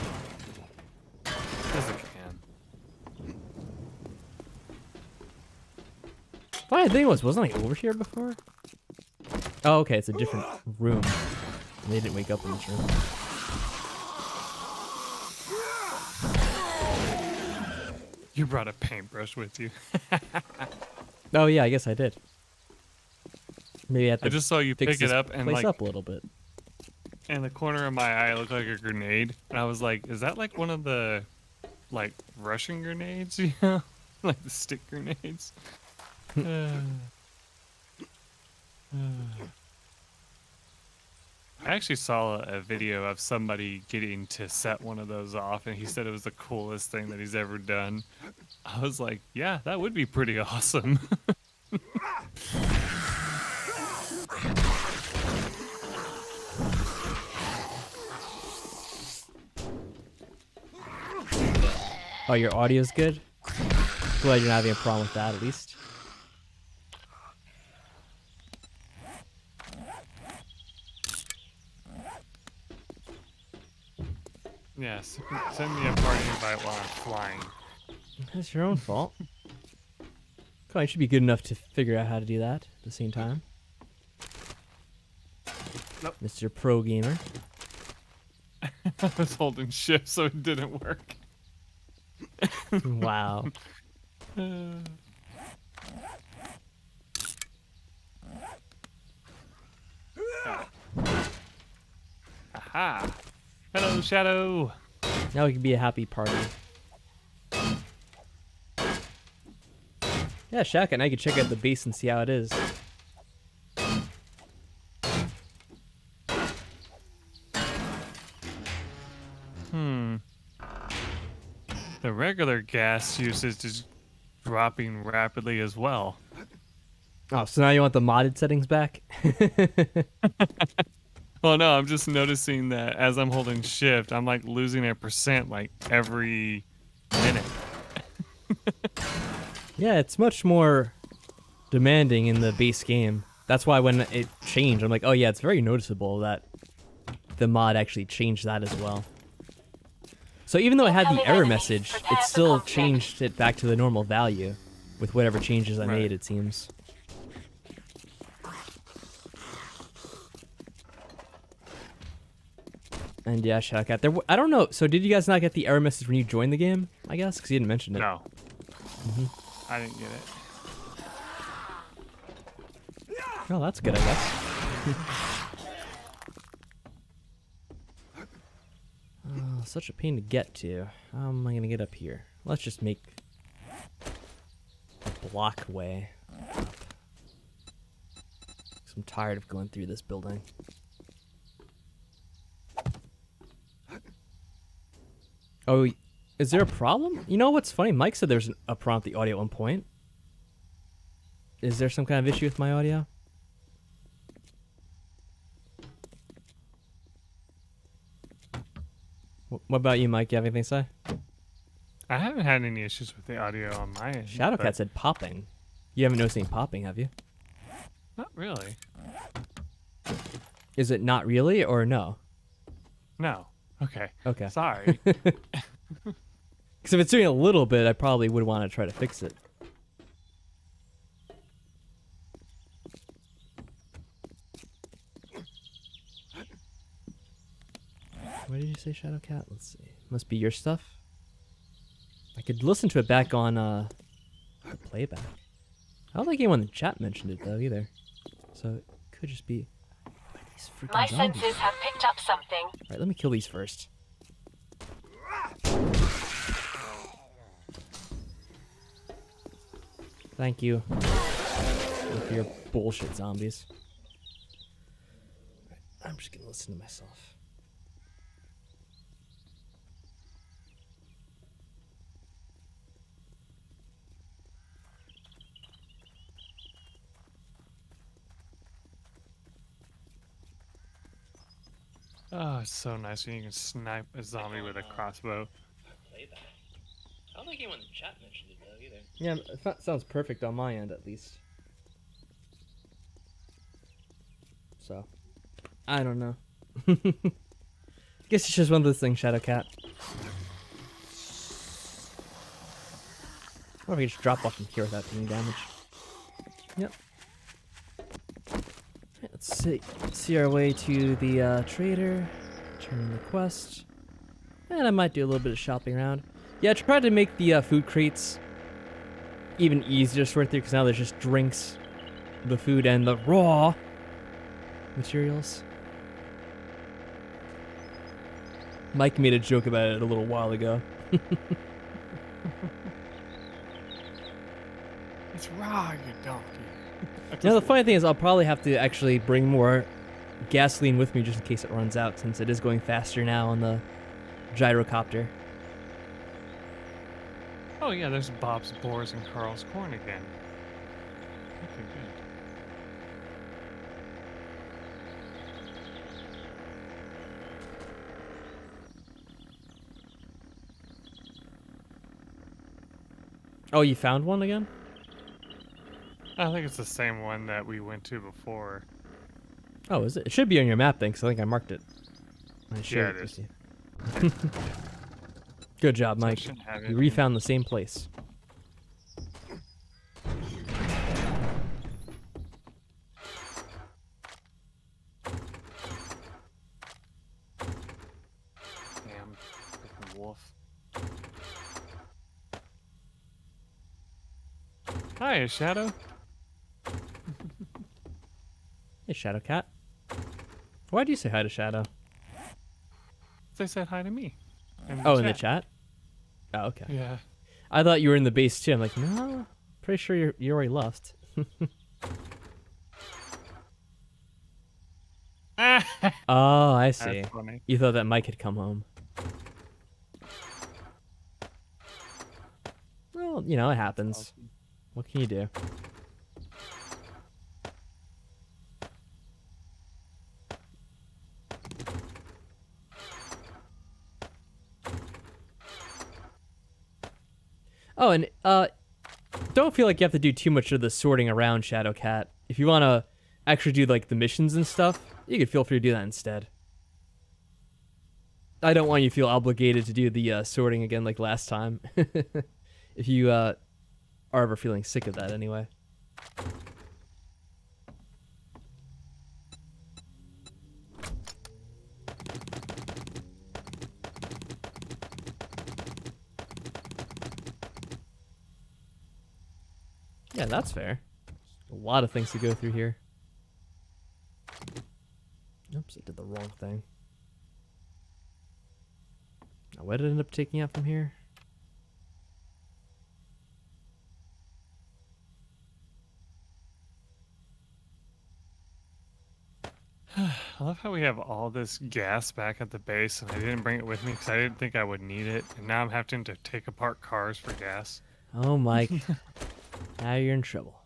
Because it can.
Funny thing wasn't I over here before? Oh, okay, it's a different room. They didn't wake up in this room.
You brought a paintbrush with you.
Oh yeah, I guess I did. Maybe I have to
I just saw you
fix
pick
this
it up and
place
like
up a little bit.
in the corner of my eye it looked like a grenade. And I was like, is that like one of the like Russian grenades, you know? Like the stick grenades. I actually saw a video of somebody getting to set one of those off, and he said it was the coolest thing that he's ever done. I was like, yeah, that would be pretty awesome.
Oh, your audio's good? Glad you're not having a problem with that, at least.
Yes, send me a party invite while I'm flying.
That's your own fault. Come on, you should be good enough to figure out how to do that at the same time.
Nope.
Mr. Pro Gamer.
I was holding shift, so it didn't work.
Wow.
Aha! Hello, Shadow!
Now we can be a happy party. Yeah, Shaq, and I can check out the base and see how it is.
The regular gas usage is dropping rapidly as well.
Oh, so now you want the modded settings back?
Well, no, I'm just noticing that as I'm holding shift, I'm like losing a percent like every minute.
Yeah, it's much more demanding in the base game. That's why when it changed, I'm like, oh yeah, it's very noticeable that the mod actually changed that as well. So even though I had the error message, it still changed it back to the normal value with whatever changes I made, it seems. And yeah, Shadowcat, I don't know, so did you guys not get the error message when you joined the game, I guess? Because you didn't mention it.
No. I didn't get it.
Oh, that's good, I guess. Oh, such a pain to get to. How am I going to get up here? Let's just make a block way up. 'Cause I'm tired of going through this building. Oh, is there a problem? You know what's funny? Mike said there's a problem with the audio at one point. Is there some kind of issue with my audio? What about you, Mike? You have anything to say?
I haven't had any issues with the audio on my end.
Shadowcat
but
said popping. You haven't noticed any popping, have you?
Not really.
Is it not really or no?
No. Okay.
Okay.
Sorry.
Because if it's doing a little bit, I probably would want to try to fix it. What did you say, Shadowcat? Let's see. Must be your stuff. I could listen to it back on playback. I don't think anyone in the chat mentioned it though either. So it could just be these freaking
My
zombies.
senses have picked up something.
Alright, let me kill these first. Thank you. With your bullshit zombies. I'm just gonna listen to myself.
Oh, it's so nice when you can snipe a zombie with a crossbow.
Playback. I don't think anyone in the chat mentioned it though either. Yeah, that sounds perfect on my end at least. So, I don't know. Guess it's just one of those things, Shadowcat. Or if we just drop off from here without taking damage. Yep. Okay, let's see our way to the trader. Turn in the quest. And I might do a little bit of shopping around. Yeah, I tried to make the food crates even easier to sort through because now there's just drinks, the food, and the raw materials. Mike made a joke about it a little while ago.
It's raw, you donkey.
Now the funny thing is I'll probably have to actually bring more gasoline with me just in case it runs out since it is going faster now on the gyrocopter.
Oh yeah, there's Bob's Boars and Carl's Corn again. Okay, good.
Oh, you found one again?
I think it's the same one that we went to before.
Oh, is it? It should be on your map then, because I think I marked it. I shared
it
with
is.
you. Good job,
So I
Mike.
shouldn't have
You
it.
refound the same place.
Damn, freaking wolf. Hi, Shadow.
Hey, Shadowcat. Why do you say hi to Shadow?
They said hi to me.
Oh, in the chat? Oh, okay.
Yeah.
I thought you were in the base too. I'm like, no, pretty sure you already left. Oh, I see.
That's funny.
You thought that Mike had come home. Well, you know, it happens. What can you do? Oh, and don't feel like you have to do too much of the sorting around, Shadowcat. If you want to actually do like the missions and stuff, you can feel free to do that instead. I don't want you to feel obligated to do the sorting again like last time. If you are ever feeling sick of that anyway. Yeah, that's fair. A lot of things to go through here. Oops, I did the wrong thing. Now, what did I end up taking out from here?
I love how we have all this gas back at the base, and I didn't bring it with me because I didn't think I would need it, and now I'm having to take apart cars for gas.
Oh, Mike. Now you're in trouble.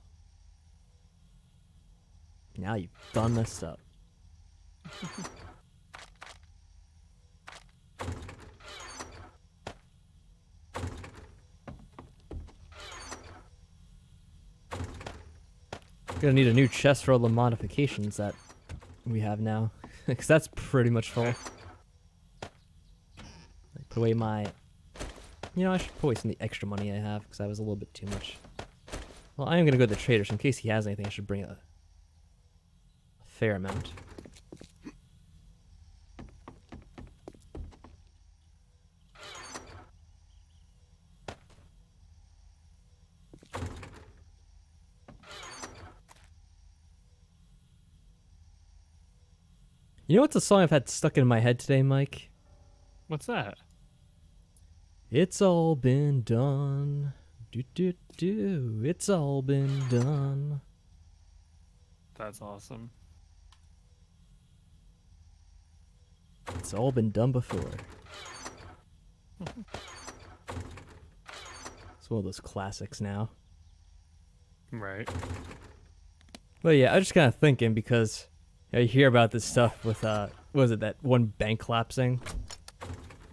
Now you've done this up. Gonna need a new chest for all the modifications that we have now. Because that's pretty much full.
Okay.
Put away my... You know, I should put away some of the extra money I have, because that was a little bit too much. Well, I am gonna go to the trader, so in case he has anything, I should bring a fair amount. You know what's a song I've had stuck in my head today, Mike?
What's that?
It's all been done. Do do do. It's all been done.
That's awesome.
It's all been done before. It's one of those classics now.
Right.
Well, yeah, I was just kind of thinking because you hear about this stuff with what was it, that one bank collapsing?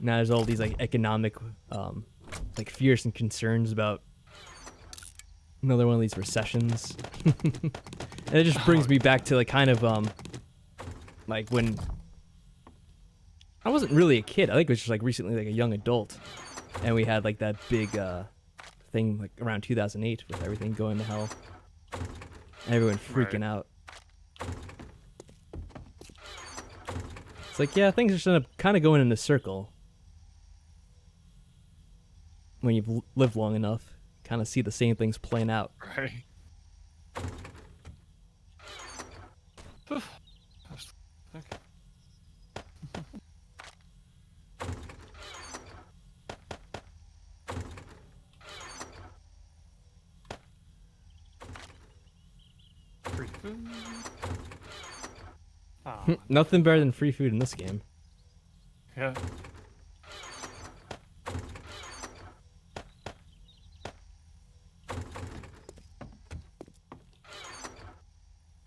Now there's all these like economic like fears and concerns about another one of these recessions. And it just brings me back to like kind of like when I wasn't really a kid. I think it was just like recently like a young adult, and we had like that big thing like around 2008 with everything going to hell, and everyone freaking out. It's like, yeah, things just end up kind of going in a circle when you've lived long enough. Kind of see the same things playing out.
Right. Okay. Free food. Oh,
Nothing better than free food in this game.
yeah.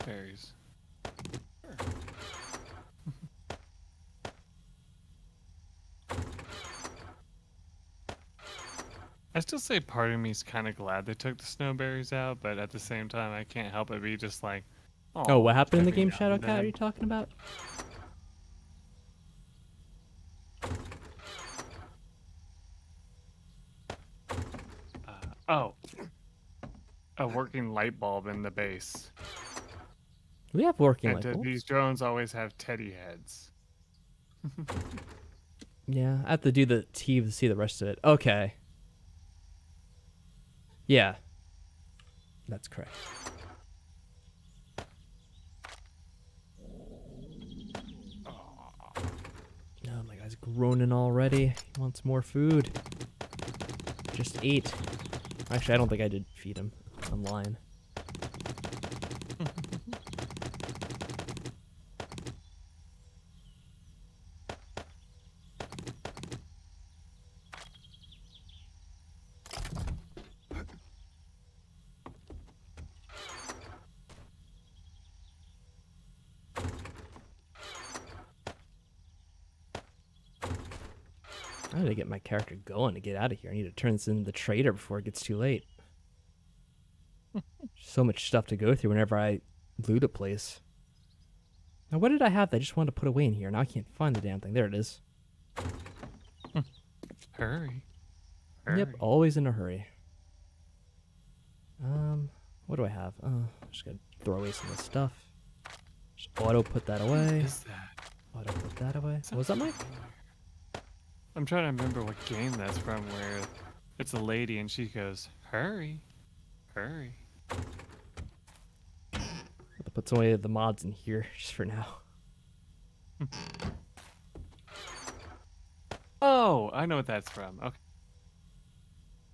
Berries. Sure. I still say part of me is kind of glad they took the snowberries out, but at the same time, I can't help but be just like,
Oh, what happened in the
every
game,
now
Shadow
and
Cat? Are
then.
you talking about?
Oh, a working light bulb in the base.
We have working
And
light bulbs.
these drones always have teddy heads.
Yeah, I have to do the T to see the rest of it. Okay. Yeah. That's correct. Oh, my guy's groaning already. He wants more food. Just ate. Actually, I don't think I did feed him. I'm lying. I need to get my character going to get out of here. I need to turn this into the trader before it gets too late. So much stuff to go through whenever I loot a place. Now, what did I have that I just wanted to put away in here? Now I can't find the damn thing. There it is.
Hurry.
Yep, always in a hurry. What do I have? Just gotta throw away some of the stuff. Just auto put that away.
What is that?
Auto put that away. What was that, Mike?
I'm trying to remember what game that's from where it's a lady and she goes, hurry, hurry.
I'll put some away the mods in here just for now.
Oh, I know what that's from. Okay.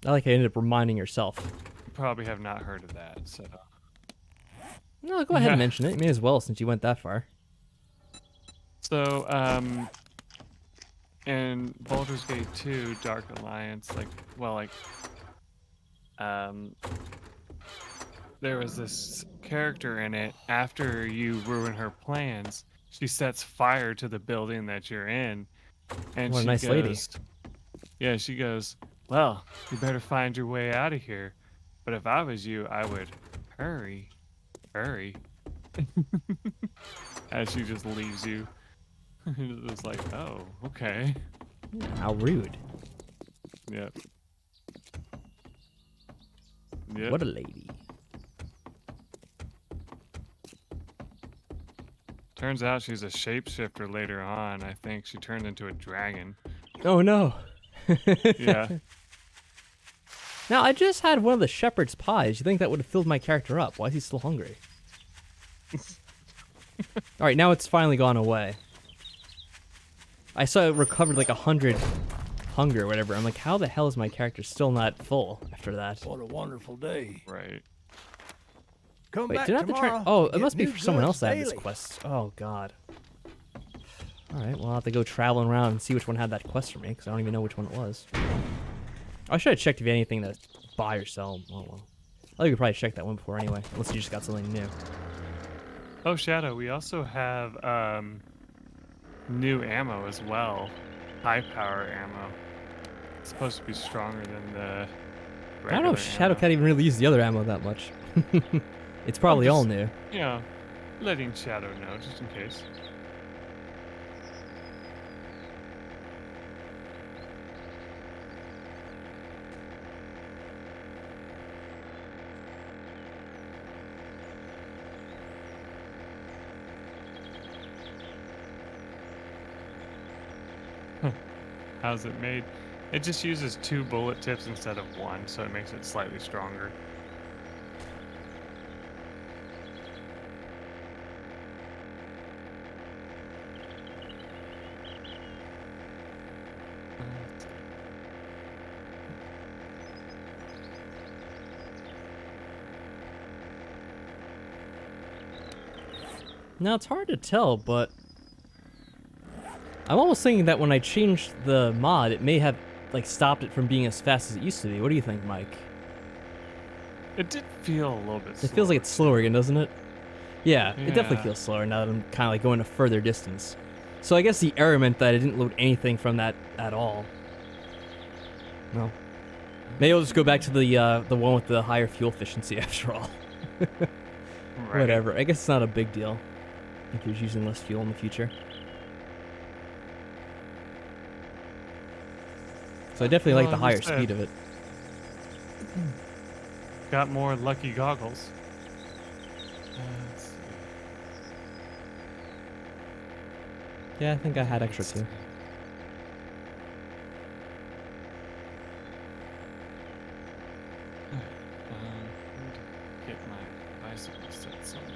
I like how you ended up reminding yourself.
You probably have not heard of that, so.
No, go ahead and mention it. You may as well since you went that far.
So, in Baldur's Gate 2, Dark Alliance, there was this character in it, after you ruin her plans, she sets fire to the building that you're in. And
What a
she
nice
goes,
lady.
Yeah, she goes, well, you better find your way out of here. But if I was you, I would hurry, furry. As she just leaves you. It's like, oh, okay.
How rude.
Yep. Yep.
What a lady.
Turns out she's a shapeshifter later on. I think she turned into a dragon.
Oh no.
Yeah.
Now, I just had one of the shepherd's pies. You think that would have filled my character up? Why is he still hungry? Alright, now it's finally gone away. I saw it recovered like 100 hunger or whatever. I'm like, how the hell is my character still not full after that?
What a wonderful day.
Right.
Come
Wait,
back
did I have to
tomorrow.
try? Oh,
and
it
get
must be
new
for someone
goods
else that had this
daily.
quest. Oh, God. Alright, well, I'll have to go traveling around and see which one had that quest for me, because I don't even know which one it was. I should have checked if you had anything to buy or sell. Oh, well. I think we probably checked that one before anyway, unless you just got something new.
Oh, Shadow, we also have new ammo as well. High power ammo. It's supposed to be stronger than the regular
I don't know if Shadow
ammo.
can't even really use the other ammo that much. It's probably all new.
You know, letting Shadow know, just in case. How's it made? It just uses 2 bullet tips instead of 1, so it makes it slightly stronger.
Now, it's hard to tell, but I'm almost thinking that when I changed the mod, it may have like stopped it from being as fast as it used to be. What do you think, Mike?
It did feel a little bit
It
slower.
feels like it's slower again, doesn't it? Yeah, it definitely
Yeah.
feels slower now that I'm kind of like going a further distance. So I guess the error meant that I didn't load anything from that at all. No. Maybe I'll just go back to the one with the higher fuel efficiency after all.
Right.
Whatever. I guess it's not a big deal if you're using less fuel in the future. So I definitely like the
Well,
higher
you said-
speed of it.
Got more lucky goggles. Let's see.
Yeah, I think I had extra too.
Need to get my bicycle set somewhere.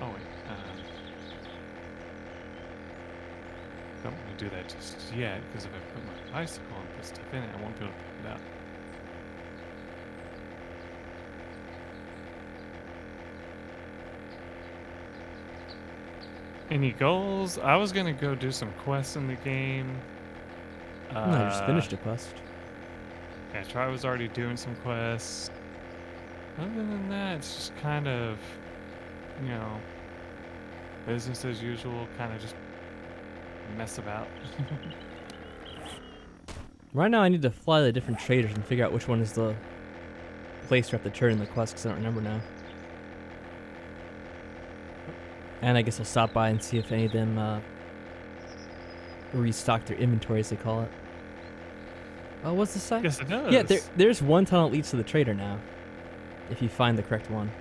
Oh wait, don't want to do that just yet, because if I put my bicycle and put stuff in it, I won't be able to pick it up. Any goals? I was gonna go do some quests in the game.
No, I just finished a quest.
Yeah, Try was already doing some quests. Other than that, it's just kind of, you know, business as usual, kind of just mess about.
Right now I need to fly the different traders and figure out which one is the place where I have to turn in the quest, because I don't remember now. And I guess I'll stop by and see if any of them restock their inventory, as they call it. Oh, what's the site?
Yes, it does.
Yeah, there's one tunnel that leads to the trader now, if you find the correct one.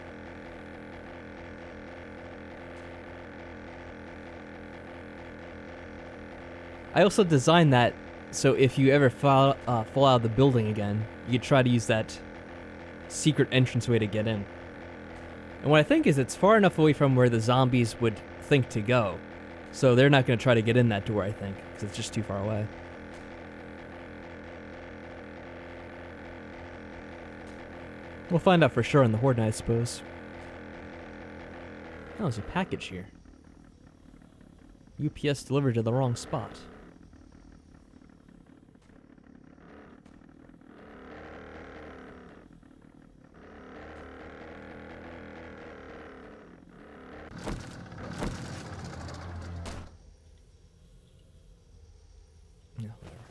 I also designed that so if you ever fall out of the building again, you could try to use that secret entranceway to get in. And what I think is it's far enough away from where the zombies would think to go. So they're not going to try to get in that door, I think, because it's just too far away. We'll find out for sure in the Horde night, I suppose. Oh, there's a package here. UPS delivered to the wrong spot. Yeah, whatever.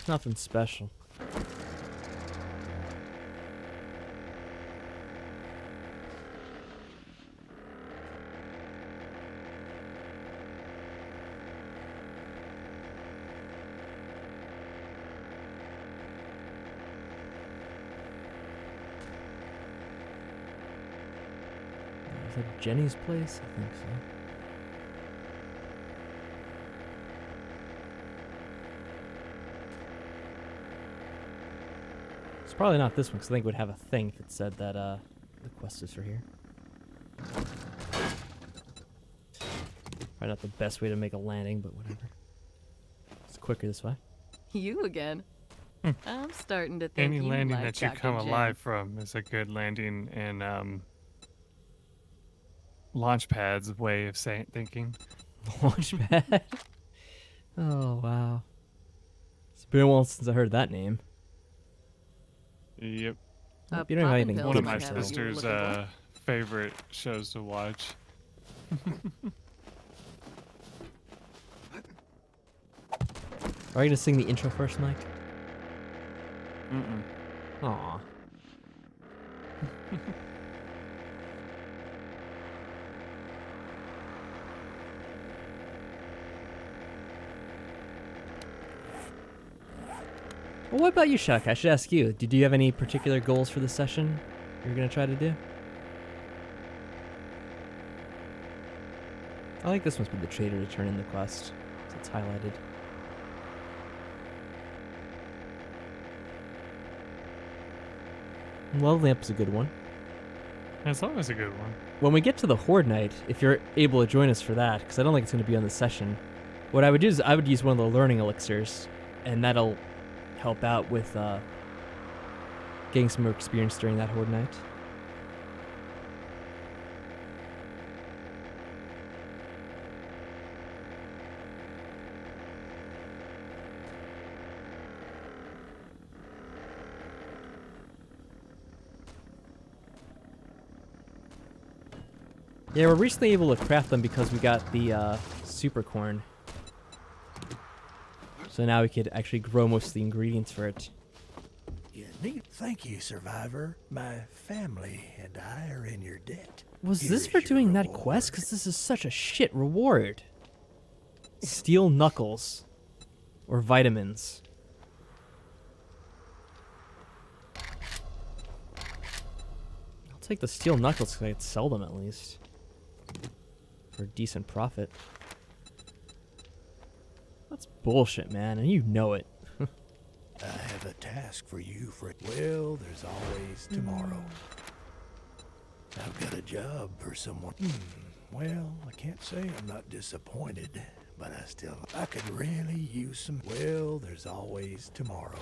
Nothing special. Is that Jenny's place? I think so. It's probably not this one, because I think it would have a thing if it said that the questers are here. Probably not the best way to make a landing, but whatever. It's quicker this way.
You again. I'm starting to think
Any
you
landing
like
that you
Dr.
come
Jen.
alive from is a good landing in Launchpad's way of thinking.
Launchpad? Oh, wow. It's been a while since I heard that name.
Yep.
A
You don't have
poppin'
anything
pill
One of
good
my
might have what you were
sister's
looking for.
favorite shows to watch.
Are you gonna sing the intro first, Mike?
Mm-mm.
Aw. Well, what about you, Shaq? I should ask you. Do you have any particular goals for this session you're gonna try to do? I like this must be the trader to turn in the quest. 'Cause it's highlighted. Leveling up is a good one.
That's always a good one.
When we get to the Horde Night, if you're able to join us for that, because I don't think it's going to be on the session, what I would do is I would use one of the learning elixirs, and that'll help out with getting some more experience during that Horde Night. Yeah, we're recently able to craft them because we got the super corn. So now we could actually grow most of the ingredients for it.
Yeah, neat. Thank you, Survivor. My family and I are in your debt.
Was
Here
this
is
for
your
doing that
reward.
quest? Because this is such a shit reward. Steel knuckles. Or vitamins. I'll take the steel knuckles because I could sell them at least. For a decent profit. That's bullshit, man, and you know it.
I have a task for you for well, there's always tomorrow. I've got a job for someone. Well, I can't say I'm not disappointed, but I could really use some. Well, there's always tomorrow.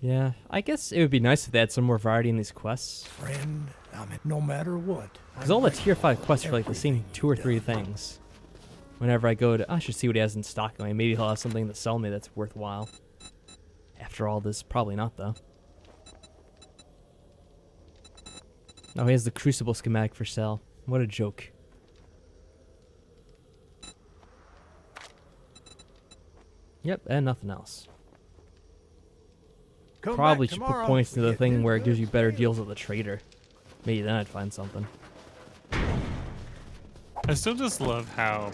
Yeah, I guess it would be nice if they had some more variety in these quests.
Friend, no matter what.
Because all the tier 5 quests are like the same 2 or 3 things. Whenever I go to, I should see what he has in stock. I mean, maybe he'll have something to sell me that's worthwhile. After all this, probably not though. Oh, he has the Crucible schematic for sale. What a joke. Yep, and nothing else.
Come
Probably
back
should put
tomorrow.
points to
We
the
get
thing
new
where it gives you
goods
better
for
deals with the trader. Maybe then I'd find something.
I still just love how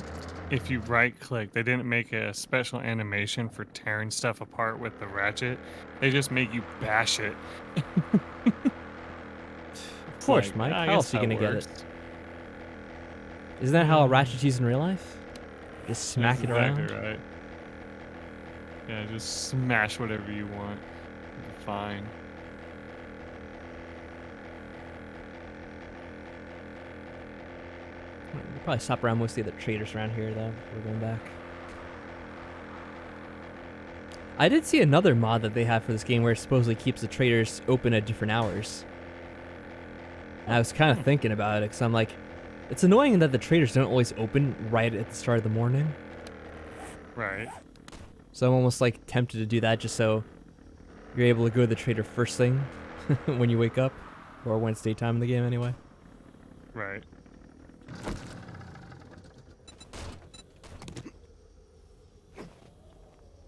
if you right click, they didn't make a special animation for tearing stuff apart with the ratchet. They just make you bash it.
Of course, Mike. How else are you gonna get it? Isn't that how a ratchet's used in real life? Just smack it around?
Exactly right. Yeah, just smash whatever you want. You'll be fine.
We'll probably stop around most of the other traders around here, though, before we're going back. I did see another mod that they have for this game where it supposedly keeps the traders open at different hours. And I was kind of thinking about it, because I'm like, it's annoying that the traders don't always open right at the start of the morning.
Right.
So I'm almost like tempted to do that just so you're able to go to the trader first thing when you wake up. Or when it's daytime in the game anyway.
Right.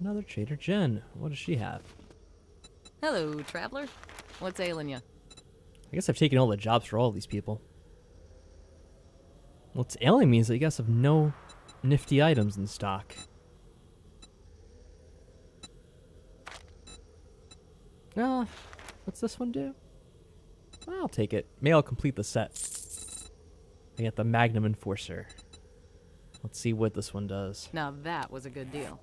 Another Trader Jen. What does she have?
Hello, traveler. What's ailing you?
I guess I've taken all the jobs for all these people. What's ailing me is that you guys have no nifty items in stock. What's this one do? I'll take it. Maybe I'll complete the set. I get the Magnum Enforcer. Let's see what this one does.
Now that was a good deal.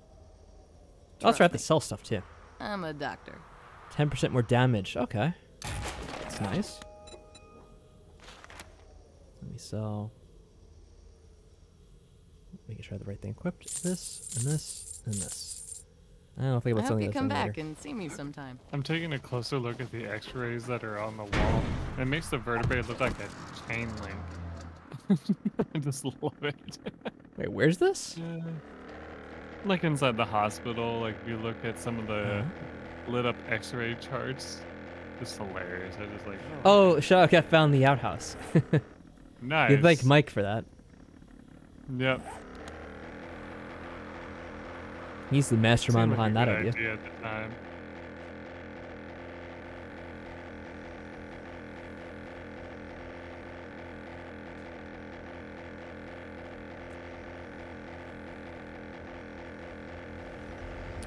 I also have to
me.
sell stuff too.
I'm a doctor.
10% more damage. Okay. That's nice. Let me sell. Making sure I have the right thing equipped. This, and this, and this. I don't know if I
I
about
hope
something
you
else
come
later.
back and see me sometime.
I'm taking a closer look at the x-rays that are on the wall. It makes the vertebrae look like a chain link. I just love it.
Wait, where's this?
Yeah. Like inside the hospital, like if you look at some of the lit up x-ray charts, just hilarious. I just like,
Oh, Shock, I found the outhouse.
nice.
You'd thank Mike for that.
Yep.
He's the mastermind
Seemed like
behind
a
that
good
idea.
at the time.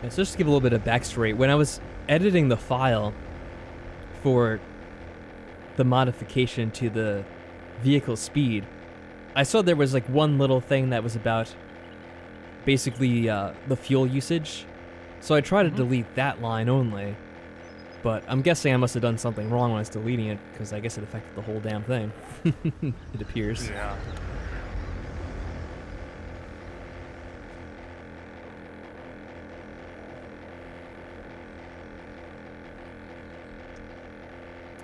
Yeah, so just to give a little bit of backstory, when I was editing the file for the modification to the vehicle speed, I saw there was like one little thing that was about basically the fuel usage. So I tried to delete that line only, but I'm guessing I must have done something wrong when I was deleting it, because I guess it affected the whole damn thing. It appears.
Yeah.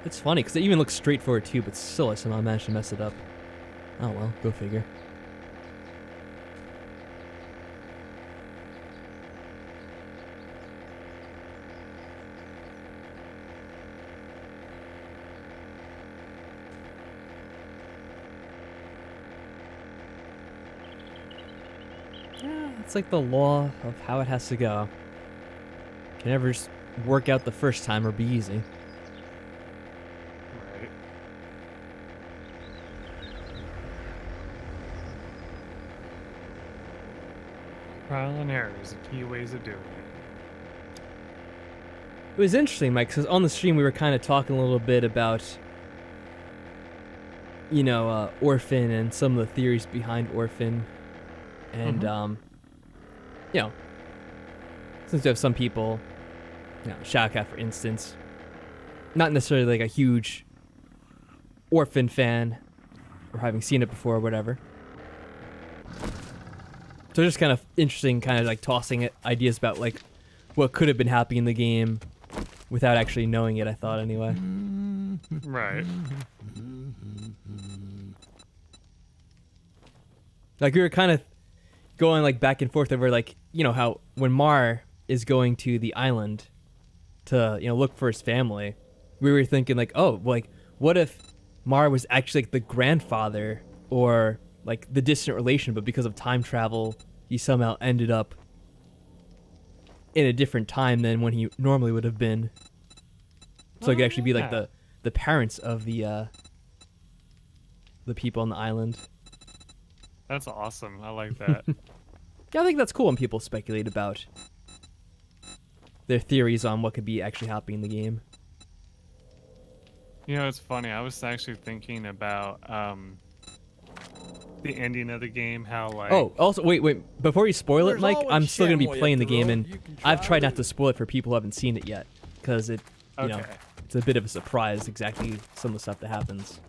It's funny, because it even looks straightforward too, but still I somehow managed to mess it up. Oh well, go figure. Yeah, it's like the law of how it has to go. Can never just work out the first time or be easy.
Right. Trial and error is the key ways of doing it.
It was interesting, Mike, because on the stream we were kind of talking a little bit about, you know, Orphan and some of the theories behind Orphan. And, you know, since we have some people, you know, Shaka, for instance, not necessarily like a huge Orphan fan or having seen it before or whatever. So just kind of interesting, kind of like tossing ideas about like what could have been happening in the game without actually knowing it, I thought anyway.
Right.
Like we were kind of going like back and forth over like, you know, how when Mar is going to the island to, you know, look for his family, we were thinking like, oh, like what if Mar was actually like the grandfather or like the distant relation, but because of time travel, he somehow ended up in a different time than when he normally would have been. So it could actually be like the parents of the people on the island.
That's awesome. I like that.
Yeah, I think that's cool when people speculate about their theories on what could be actually happening in the game.
You know, it's funny. I was actually thinking about the ending of the game, how like...
Oh, also, wait. Before you spoil it,
There's
Mike,
always
I'm still going to be
Shamway
playing the
up the
game,
road.
and
You can
I've
try
tried not
it.
to spoil it for people who haven't seen it yet, because it, you know,
Okay.
it's a bit of a surprise exactly some of the stuff that happens.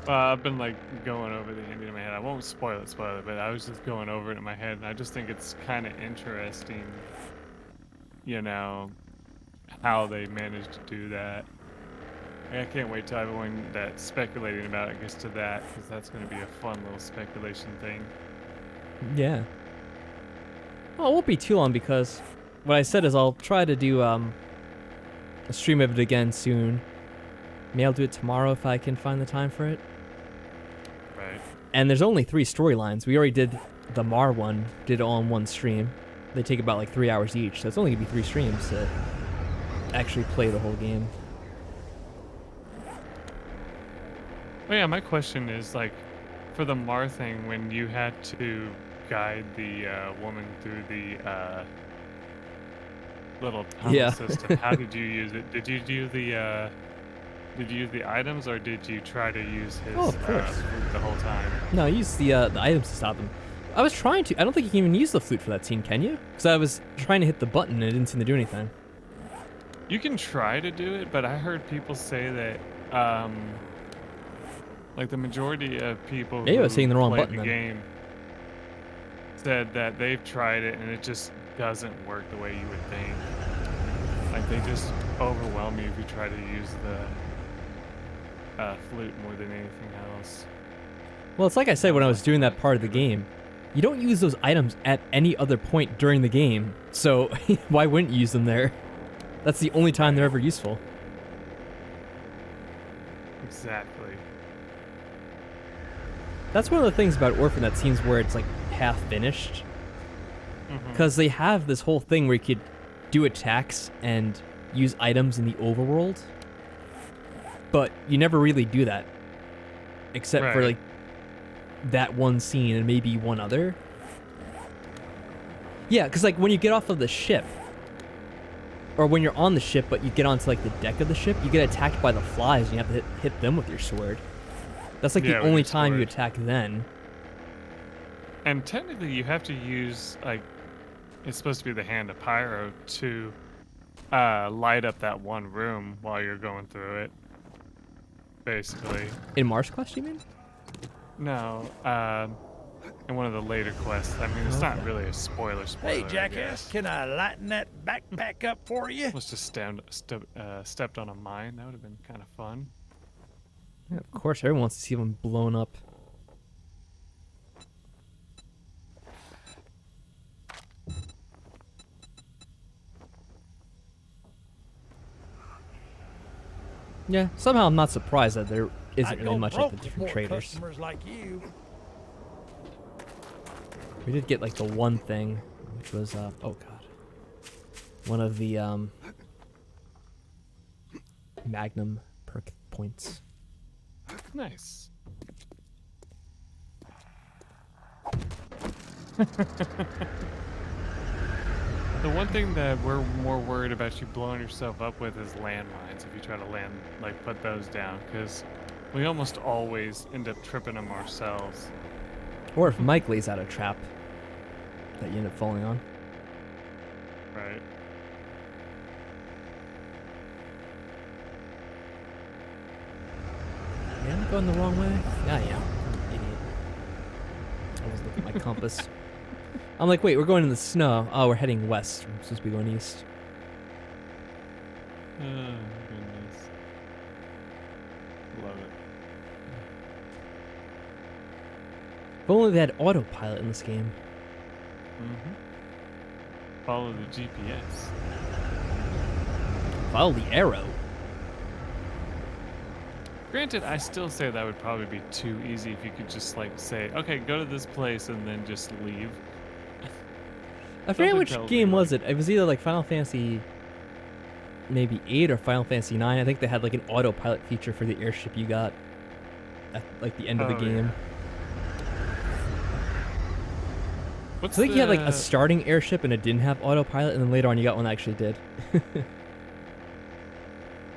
I've been like going over the ending in my head. I won't spoil it, but I was just going over it in my head, and I just think it's kind of interesting, you know, how they managed to do that. I can't wait till everyone that's speculating about it gets to that, because that's going to be a fun little speculation thing.
Yeah. Well, it won't be too long, because what I said is I'll try to do a stream of it again soon. Maybe I'll do it tomorrow if I can find the time for it.
Right.
And there's only 3 storylines. We already did the Mar one, did it all in one stream. they take about like 3 hours each, so it's only gonna be 3 streams to actually play the whole game.
Oh yeah, my question is like, for the Mar thing, when you had to guide the woman through the little tunnel
Yeah.
system, how did you use it? Did you do the did you use the items, or did you try to use his
Oh, of course.
flute the whole time?
No, use the items to stop them. I was trying to. I don't think you can even use the flute for that scene, can you? Because I was trying to hit the button and it didn't seem to do anything.
You can try to do it, but I heard people say that like the majority of people
Maybe I was
who
hitting the wrong
play
button
the
then.
game said that they've tried it and it just doesn't work the way you would think. Like they just overwhelm you if you try to use the flute more than anything else.
Well, it's like I said when I was doing that part of the game. You don't use those items at any other point during the game, so why wouldn't you use them there? That's the only time they're ever useful.
Exactly.
That's one of the things about Orphan that seems where it's like half finished. Because they have this whole thing where you could do attacks and use items in the overworld. But you never really do that. Except for
Right.
like that one scene and maybe one other. Yeah, because like when you get off of the ship, or when you're on the ship but you get onto like the deck of the ship, you get attacked by the flies and you have to hit them with your sword. That's like
Yeah,
the
with
only
your
time you
sword.
attack then.
And technically you have to use like it's supposed to be the hand of pyro to light up that one room while you're going through it. Basically.
In Mars Quest, you mean?
No, in one of the later quests. I mean, it's not really a spoiler.
Hey,
I
jackass,
guess.
can I lighten that backpack up for you?
Must have stepped on a mine. That would have been kind of fun.
Yeah, of course, everyone wants to see them blown up. Yeah, somehow I'm not surprised that there isn't
I'd
really
go
much
broke
of the
with
different
more
traders.
customers like you.
We did get like the one thing, which was oh god, one of the Magnum perk points.
Nice. The one thing that we're more worried about you blowing yourself up with is landmines. If you try to land, like put those down, because we almost always end up tripping them ourselves.
Or if Mike lays out a trap that you end up falling on.
Right.
Yeah, I'm going the wrong way. Yeah, I am. Idiot. I was looking at my compass. I'm like, wait, we're going in the snow. Oh, we're heading west. We're supposed to be going east.
Oh, goodness. Love it.
If only they had autopilot in this game.
Mm-hmm. Follow the GPS.
Follow the arrow.
Granted, I still say that would probably be too easy if you could just like say, okay, go to this place and then just leave.
I forget
Something
which
tells
game
me,
was it. It was either like Final Fantasy maybe 8 or Final Fantasy 9. I think they had like an autopilot feature for the airship you got at like the end of the
Oh,
game.
yeah. What's
I think you had like
the-
a starting airship and it didn't have autopilot, and then later on you got one that actually did.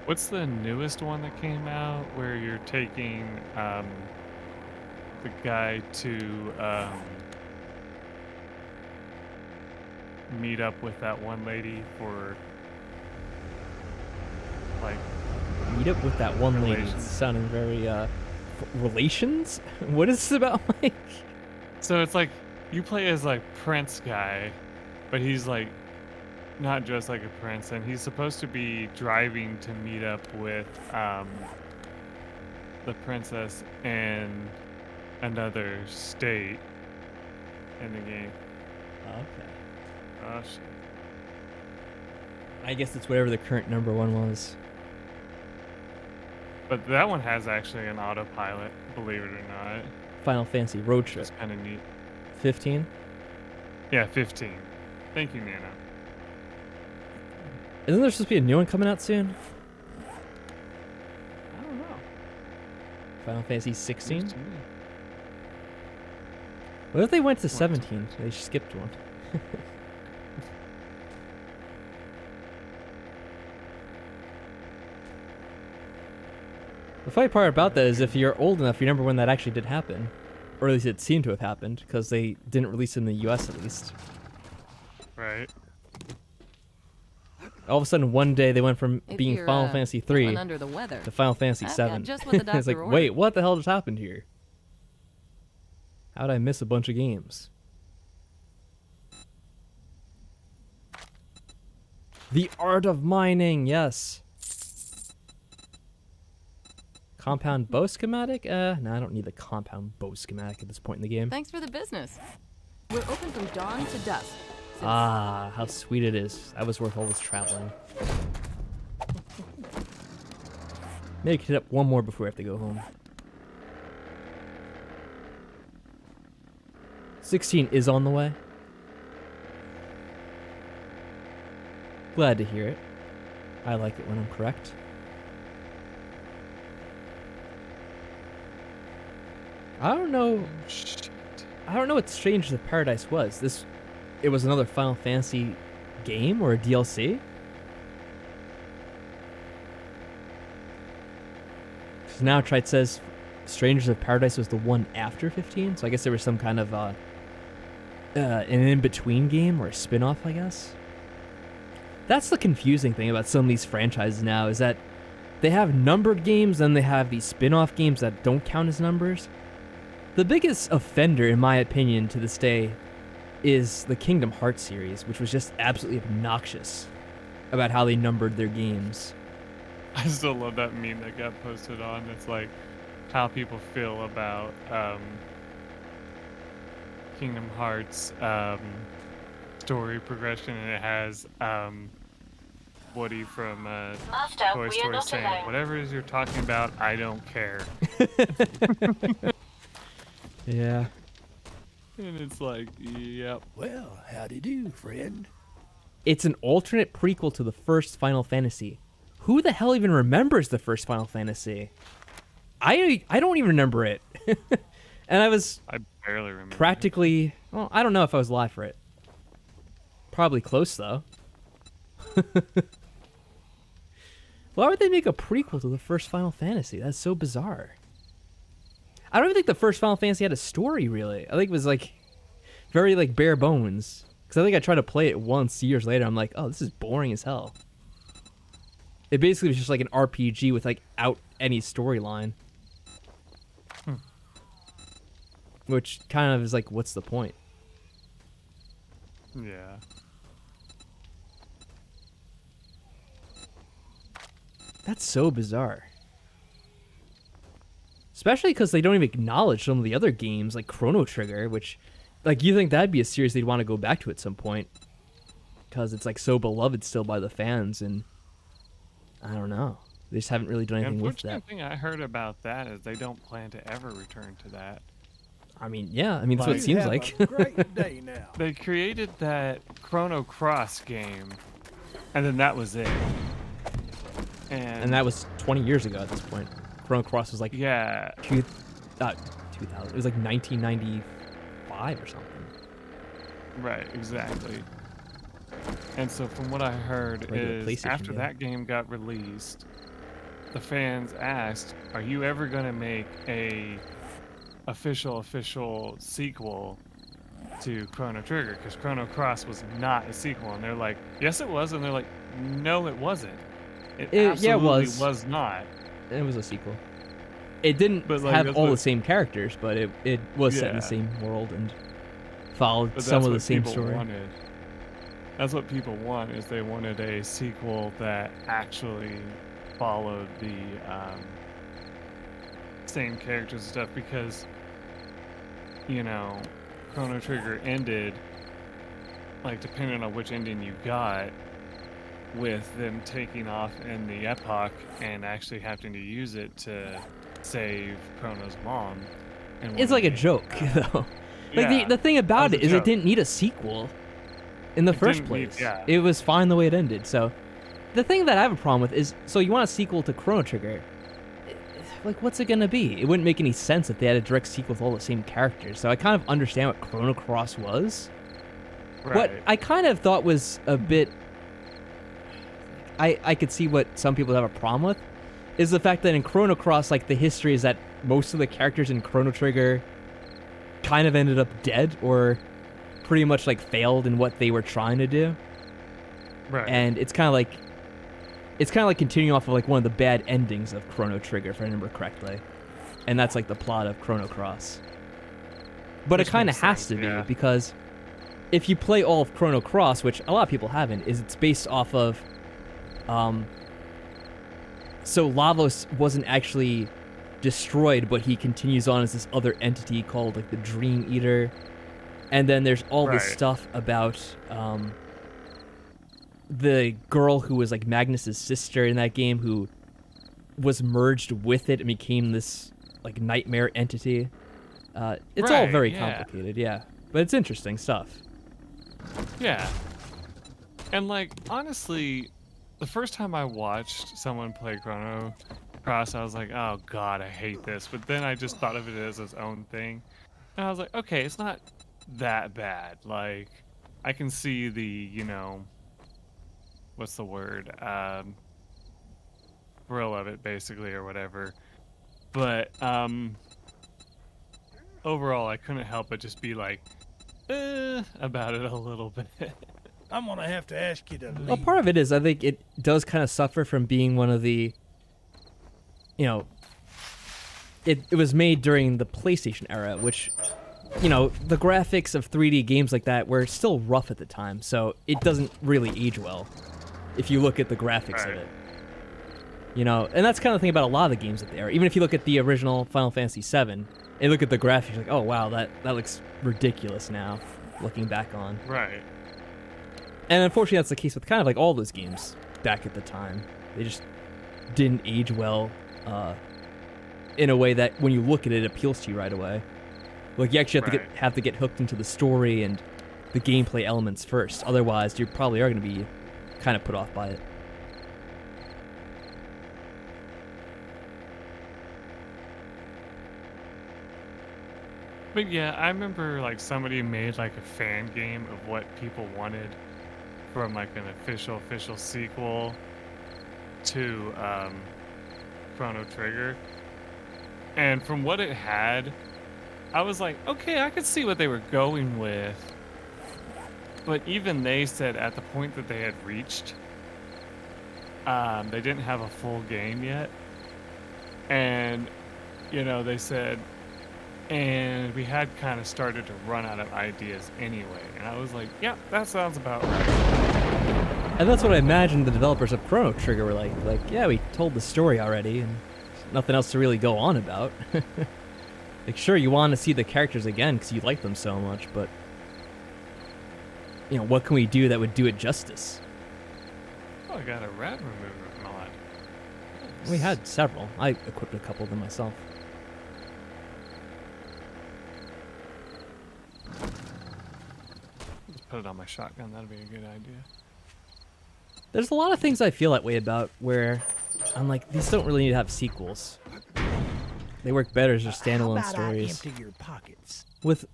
What's the newest one that came out where you're taking the guy to meet up with that one lady for like
Meet up with that one lady. It's
Relations.
sounding very relations? What is this about, Mike?
so it's like you play as like prince guy, but he's like not dressed like a prince, and he's supposed to be driving to meet up with the princess in another state in the game.
Okay.
Oh shit.
I guess it's whatever the current number one was.
But that one has actually an autopilot, believe it or not.
Final Fantasy Road Trip.
It's kind of neat.
15?
Yeah, 15. Thank you, Nana.
Isn't there supposed to be a new one coming out soon?
I don't know.
Final Fantasy 16?
Seems to me.
What if they went to 17? They skipped one. The funny part about that is if you're old enough, you remember when that actually did happen. Or at least it seemed to have happened, because they didn't release it in the US at least.
Right.
All of a sudden, one day they went from
If
being
you're,
Final Fantasy 3
feeling under the weather,
to Final Fantasy
I've
7.
got just what the
It's like,
doctor
wait,
ordered.
what the hell just happened here? How did I miss a bunch of games? The art of mining, yes. Compound bow schematic? No, I don't need the compound bow schematic at this point in the game.
Thanks for the business. We're open from dawn to dusk.
Ah, how sweet it is. That was worth all this traveling. Maybe hit up one more before we have to go home. 16 is on the way. Glad to hear it. I like it when I'm correct. I don't know.
Shit.
I don't know what Strangers of Paradise was. It was another Final Fantasy game or a DLC? Because now Trite says Strangers of Paradise was the one after 15, so I guess there was some kind of an in-between game or a spin-off, I guess. That's the confusing thing about some of these franchises now, is that they have numbered games, then they have these spin-off games that don't count as numbers. The biggest offender, in my opinion, to this day, is the Kingdom Hearts series, which was just absolutely obnoxious about how they numbered their games.
I still love that meme that got posted on. It's like how people feel about Kingdom Hearts story progression, and it has Woody from
Master,
Toy
we are
Story
not
saying,
alone.
"Whatever it is you're talking about, I don't care."
Yeah.
And it's like, yep.
Well, howdy do, friend.
It's an alternate prequel to the first Final Fantasy. Who the hell even remembers the first Final Fantasy? I don't even remember it. And I was
I barely remember.
practically... Well, I don't know if I was alive for it. Probably close, though. Why would they make a prequel to the first Final Fantasy? That's so bizarre. I don't even think the first Final Fantasy had a story, really. I think it was, like, very, like, bare bones. Because I think I tried to play it once years later. I'm like, oh, this is boring as hell. It basically was just like an RPG with, like, out any storyline. Which kind of is like, what's the point?
Yeah.
That's so bizarre. Especially because they don't even acknowledge some of the other games, like Chrono Trigger, which, like, you think that'd be a series they'd want to go back to at some point. Because it's, like, so beloved still by the fans, and I don't know. They just haven't really done
The
anything with that.
unfortunate thing I heard about that is they don't plan to ever return to that.
I mean, yeah, I mean, that's what it
You
seems
have
like.
a great day now.
They created that Chrono Cross game, and then that was it.
And that was 20 years ago at this point. Chrono Cross was like
yeah,
2000. It was like 1995 or something.
right, exactly. And so from what I heard
Regular
is
PlayStation
after
game.
that game got released, the fans asked, "Are you ever going to make a official sequel to Chrono Trigger?" Because Chrono Cross was not a sequel, and they're like, "Yes, it was," and they're like, "No, it wasn't. It
Yeah, it
absolutely
was.
not."
It was a sequel. It didn't
But, like,
have
that's
all
what-
the same characters, but it was set in the
Yeah.
same world and followed
But
some
that's
of the
what
same
people
story.
wanted. That's what people want, is they wanted a sequel that actually followed the same characters and stuff, because, you know, Chrono Trigger ended, like, depending on which ending you got, with them taking off in the epoch and actually having to use it to save Chrono's mom. And
It's
one
like a
of the,
joke, though. Like
yeah,
the thing about
as a
it is it
joke.
didn't need a sequel. in the
It
first
didn't need-
place.
yeah.
It was fine the way it ended. So the thing that I have a problem with is, so you want a sequel to Chrono Trigger. Like, what's it gonna be? It wouldn't make any sense if they had a direct sequel with all the same characters. So I kind of understand what Chrono Cross was.
Right.
What I kind of thought was a bit... I could see what some people have a problem with, is the fact that in Chrono Cross, like, the history is that most of the characters in Chrono Trigger kind of ended up dead or pretty much, like, failed in what they were trying to do.
Right.
And it's kind of like continuing off of like one of the bad endings of Chrono Trigger, if I remember correctly, and that's like the plot of Chrono Cross. But
Which
it kind of
makes
has
sense,
to be,
yeah.
because if you play all of Chrono Cross, which a lot of people haven't, is it's based off of, so Lavos wasn't actually destroyed, but he continues on as this other entity called like the Dream Eater, and then there's all this
Right.
stuff about the girl who was like Magnus's sister in that game, who was merged with it and became this like nightmare entity. It's all
Right,
very
yeah.
complicated, yeah, but it's interesting stuff.
Yeah. And like honestly, the first time I watched someone play Chrono Cross, I was like, oh god, I hate this. But then I just thought of it as its own thing. And I was like, okay, it's not that bad. Like, I can see the, you know, what's the word? Thrill of it basically or whatever. But overall I couldn't help but just be like about it a little bit.
I'm gonna have to ask you to leave.
Well, part of it is I think it does kind of suffer from being one of the, you know, it was made during the PlayStation era, which, you know, the graphics of 3D games like that were still rough at the time, so it doesn't really age well if you look at the graphics of
Right.
it. You know, and that's kind of the thing about a lot of the games at the era. Even if you look at the original Final Fantasy VII and look at the graphics, you're like, oh wow, that looks ridiculous now, looking back on.
Right.
And unfortunately, that's the case with kind of like all those games back at the time. They just didn't age well in a way that when you look at it, it appeals to you right away. Like, you actually have to get hooked into the story and the gameplay elements first. Otherwise, you probably are going to be kind of put off by it.
But yeah, I remember like somebody made like a fan game of what people wanted from like an official sequel to Chrono Trigger. And from what it had, I was like, okay, I could see what they were going with. But even they said at the point that they had reached, they didn't have a full game yet. And, you know, they said, and we had kind of started to run out of ideas anyway. And I was like, yeah, that sounds about right.
And that's what I imagined the developers of Chrono Trigger were like. Like, yeah, we told the story already, and nothing else to really go on about. Like, sure, you want to see the characters again because you like them so much, but, you know, what can we do that would do it justice?
Oh, I got a rat remover mod.
We had several. I equipped a couple of them myself.
Just put it on my shotgun. That'd be a good idea.
There's a lot of things I feel that way about where I'm like, these don't really need to have sequels. They work better as just standalone
How about
stories.
I empty your pockets?
With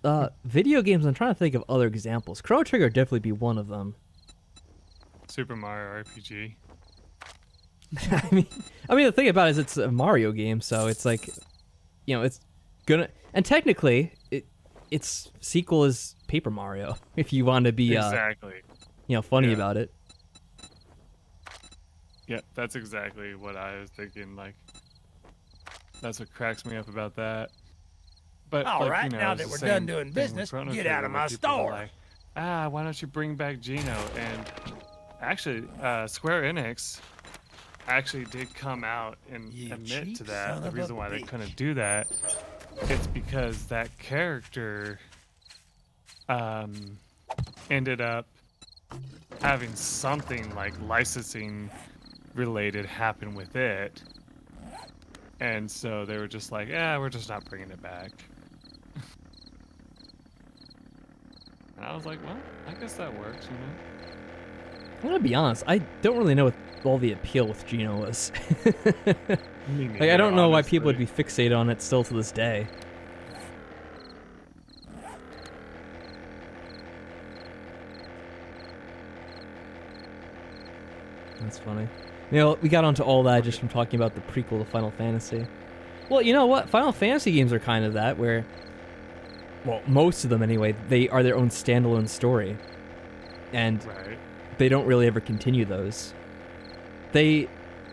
video games, I'm trying to think of other examples. Chrono Trigger would definitely be one of them.
Super Mario RPG.
I mean, the thing about it is it's a Mario game, so it's like, you know, it's gonna, and technically, its sequel is Paper Mario. If you want to be,
Exactly.
you know, funny
Yeah.
about it.
Yep, that's exactly what I was thinking. Like, that's what cracks me up about that. But
All
like,
right,
you know,
now
it's
that
the
we're
same
done doing
thing with
business,
Chrono
get
Trigger,
out of
where
my
people are
store.
like, why don't you bring back Gino? And actually, Square Enix actually did come out and
You
admit
cheap
to that.
son
The
of a
reason why they
bitch.
couldn't do that, it's because that character ended up having something like licensing related happen with it. And so they were just like, we're just not bringing it back. And I was like, well, I guess that works, you know?
I'm gonna be honest. I don't really know what all the appeal with Gino was.
Me
Like, I
neither,
don't know why people would
honestly.
be fixated on it still to this day. That's funny. You know, we got onto all that just from talking about the prequel to Final Fantasy. Well, you know what? Final Fantasy games are kind of that, where, well, most of them anyway, they are their own standalone story. And
Right.
they don't really ever continue those. They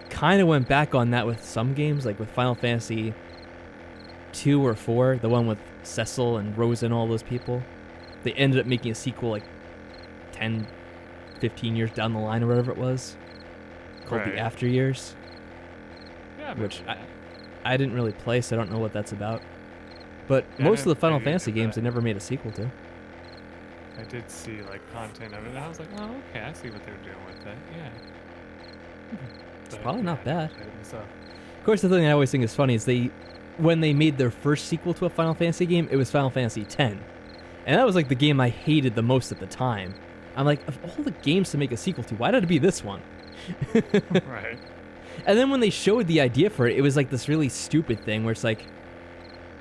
kind of went back on that with some games, like with Final Fantasy 2 or 4, the one with Cecil and Rosa and all those people. They ended up making a sequel like 10, 15 years down the line or whatever it was, called
Right.
The After Years,
Yeah, I
which
remember that.
I didn't really play, so I don't know what that's about. But
Yeah, I
most of the
didn't
Final
play any
Fantasy
of
games
that.
they never made a sequel to.
I did see like content of it, and I was like, oh, okay, I see what they're doing with that. Yeah.
It's
But,
probably
yeah,
not
I
bad.
didn't play it myself.
Of course, the thing I always think is funny is when they made their first sequel to a Final Fantasy game, it was Final Fantasy X. And that was like the game I hated the most at the time. I'm like, of all the games to make a sequel to, why did it be this one?
Right.
And then when they showed the idea for it, it was like this really stupid thing where it's like,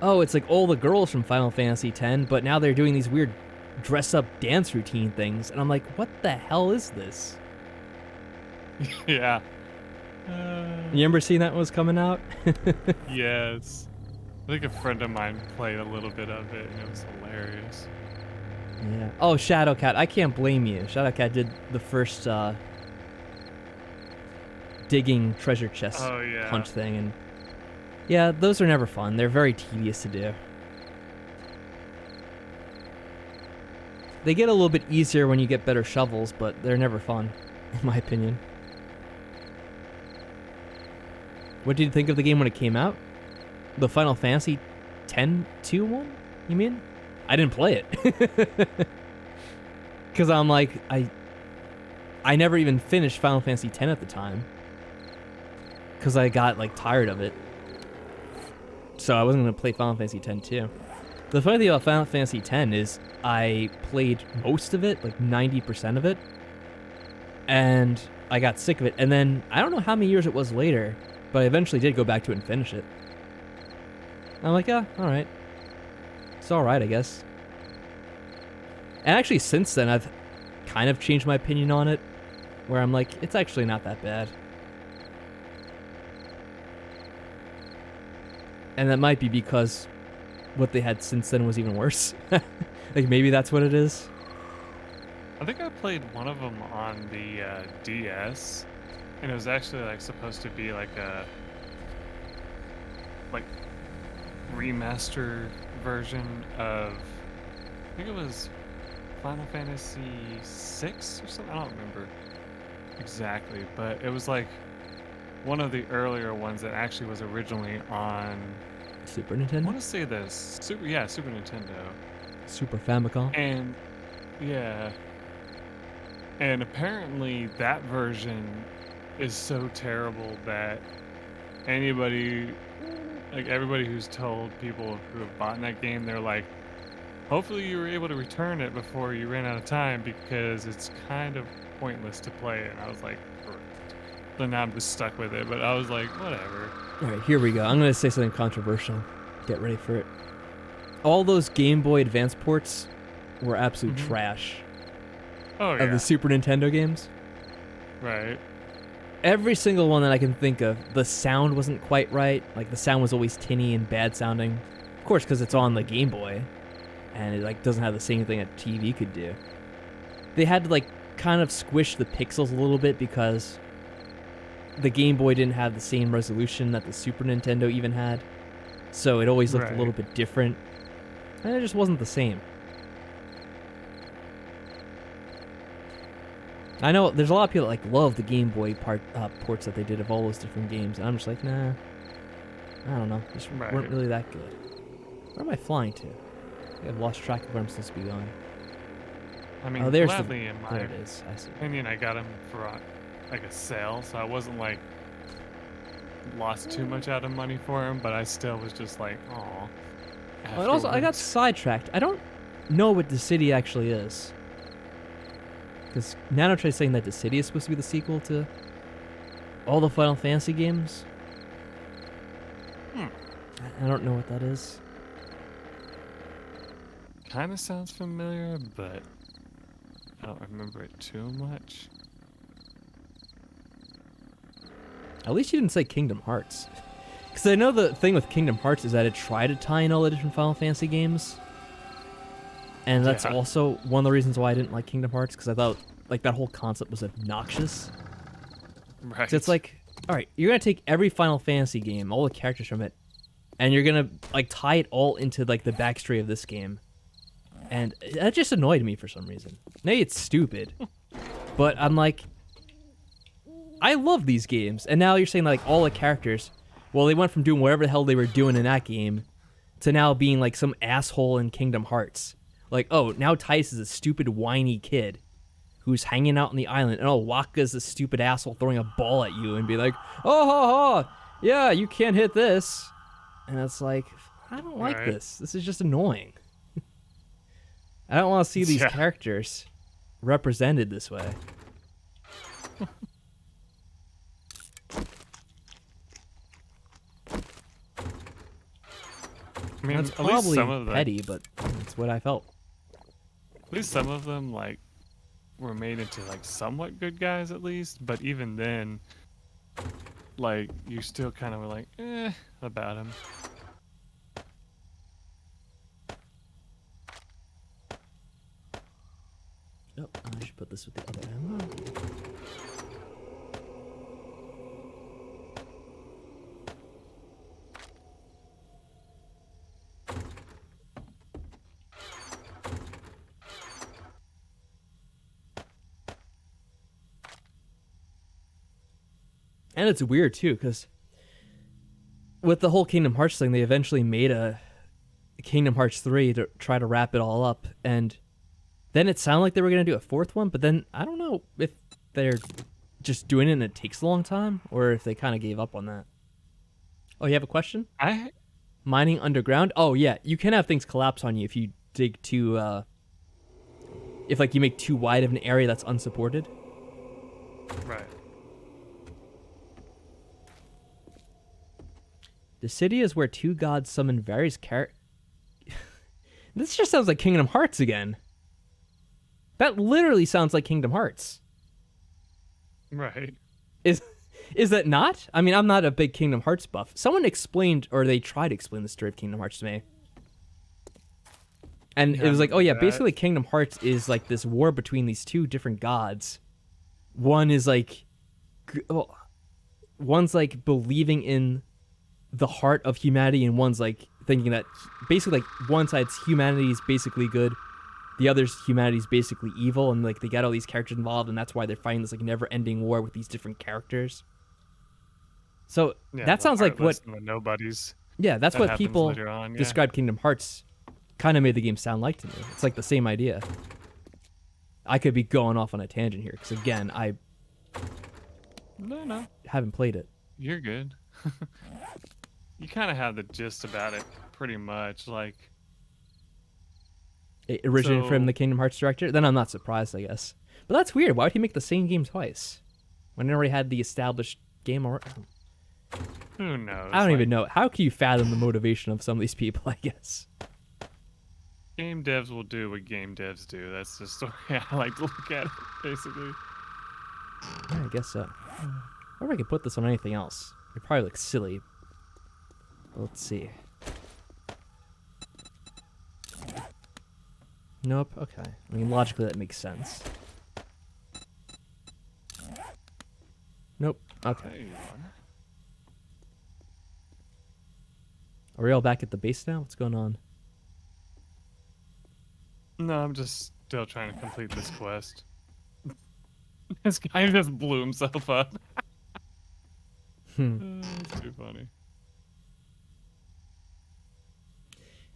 oh, it's like all the girls from Final Fantasy X, but now they're doing these weird dress-up dance routine things. And I'm like, what the hell is this?
Yeah.
You remember seeing that one was coming out?
Yes. I think a friend of mine played a little bit of it, and it was hilarious.
Yeah. Oh, Shadowcat. I can't blame you. Shadowcat did the first digging treasure chest
Oh, yeah.
punch thing, and yeah, those are never fun. They're very tedious to do. They get a little bit easier when you get better shovels, but they're never fun, in my opinion. What did you think of the game when it came out? The Final Fantasy X-2 one, you mean? I didn't play it. Because I'm like, I never even finished Final Fantasy X at the time. Because I got like tired of it. So I wasn't going to play Final Fantasy X too. The funny thing about Final Fantasy X is I played most of it, like 90% of it. And I got sick of it. And then I don't know how many years it was later, but I eventually did go back to it and finish it. I'm like, yeah, alright. It's alright, I guess. And actually, since then, I've kind of changed my opinion on it, where I'm like, it's actually not that bad. And that might be because what they had since then was even worse. Like, maybe that's what it is.
I think I played one of them on the DS, and it was actually like supposed to be like a remastered version of, I think it was Final Fantasy VI or something. I don't remember exactly, but it was like one of the earlier ones that actually was originally on,
Super
I
Nintendo?
want to say this, Super Nintendo.
Super Famicom?
And yeah, and apparently that version is so terrible that anybody, like everybody who's told people who have bought that game, they're like, hopefully you were able to return it before you ran out of time because it's kind of pointless to play it. And I was like, great. So now I'm just stuck with it, but I was like, whatever.
Alright, here we go. I'm going to say something controversial. Get ready for it. All those Game Boy Advance ports were absolute
Mhm.
trash
Oh
of
yeah,
the Super Nintendo games.
right.
Every single one that I can think of, the sound wasn't quite right. Like, the sound was always tinny and bad sounding. Of course, because it's on the Game Boy, and it like doesn't have the same thing a TV could do. They had to like kind of squish the pixels a little bit because the Game Boy didn't have the same resolution that the Super Nintendo even had, so it always looked a little
Right.
bit different, and it just wasn't the same. I know there's a lot of people that like love the Game Boy ports that they did of all those different games, and I'm just like, nah, I don't know, just
Right.
weren't really that good. Where am I flying to? I've lost track of where I'm supposed to be going.
I mean,
Oh, there's
gladly in
there
my
it is. I see.
opinion, I got them for like a sale, so I wasn't like lost too much out of money for them, but I still was just like, oh.
Oh, and also, I got sidetracked. I don't know what the city actually is. Because Nano tried saying that the city is supposed to be the sequel to all the Final Fantasy games. I don't know what that is.
Kind of sounds familiar, but I don't remember it too much.
At least you didn't say Kingdom Hearts. Because I know the thing with Kingdom Hearts is that it tried to tie in all the different Final Fantasy games. And that's
Yeah.
also one of the reasons why I didn't like Kingdom Hearts, because I thought like that whole concept was obnoxious.
Right.
So it's like, all right, you're going to take every Final Fantasy game, all the characters from it, and you're going to like tie it all into like the backstory of this game. And that just annoyed me for some reason. Maybe it's stupid, but I'm like, I love these games. And now you're saying like all the characters, well, they went from doing whatever the hell they were doing in that game to now being like some asshole in Kingdom Hearts. Like, oh, now Tice is a stupid, whiny kid who's hanging out on the island. And oh, Waka's a stupid asshole throwing a ball at you and be like, oh, ha, ha, yeah, you can't hit this. And it's like, I don't like
Right.
this. This is just annoying. I don't want to see these
Yeah.
characters represented this way.
I mean,
That's
at least
probably
some of them,
petty, but that's what I felt.
at least some of them like were made into like somewhat good guys at least. But even then, like you still kind of were like, about him.
Oh, I should put this with the other ammo. And it's weird too, because with the whole Kingdom Hearts thing, they eventually made a Kingdom Hearts 3 to try to wrap it all up, and then it sounded like they were going to do a fourth one, but then I don't know if they're just doing it and it takes a long time, or if they kind of gave up on that. Oh, you have a question? Mining underground? Oh, yeah, you can have things collapse on you if you dig too, if like you make too wide of an area that's unsupported.
Right.
The city is where two gods summon various This just sounds like Kingdom Hearts again. That literally sounds like Kingdom Hearts.
Right.
Is that not? I mean, I'm not a big Kingdom Hearts buff. Someone explained, or they tried to explain the story of Kingdom Hearts to me. And it was like, oh yeah, basically Kingdom Hearts is like this war between these two different gods. One is like, one's like believing in the heart of humanity, and one's like thinking that basically like one side's humanity is basically good, the other's humanity is basically evil, and like they got all these characters involved, and that's why they're fighting this like never-ending war with these different characters. So
Yeah,
that
the
sounds like what
heartless and the nobodies.
yeah, that's
that
what
happens
people
later on, yeah.
describe Kingdom Hearts kind of made the game sound like to me. It's like the same idea. I could be going off on a tangent here because again, I
No,
haven't played it.
you're good. You kind of have the gist about it, pretty much. Like,
It originated from
So-
the Kingdom Hearts director. Then I'm not surprised, I guess. But that's weird. Why would he make the same game twice when he already had the established game already?
who knows?
I don't
Like,
even know. How can you fathom the motivation of some of these people, I guess?
Game devs will do what game devs do. That's the story I like to look at it, basically.
Yeah, I guess so. I wonder if I could put this on anything else. It probably looks silly. Let's see. Nope. Okay. I mean, logically that makes sense. Nope. Okay.
There you are.
Are we all back at the base now? What's going on?
No, I'm just still trying to complete this quest. This guy just blew himself up. It's too funny.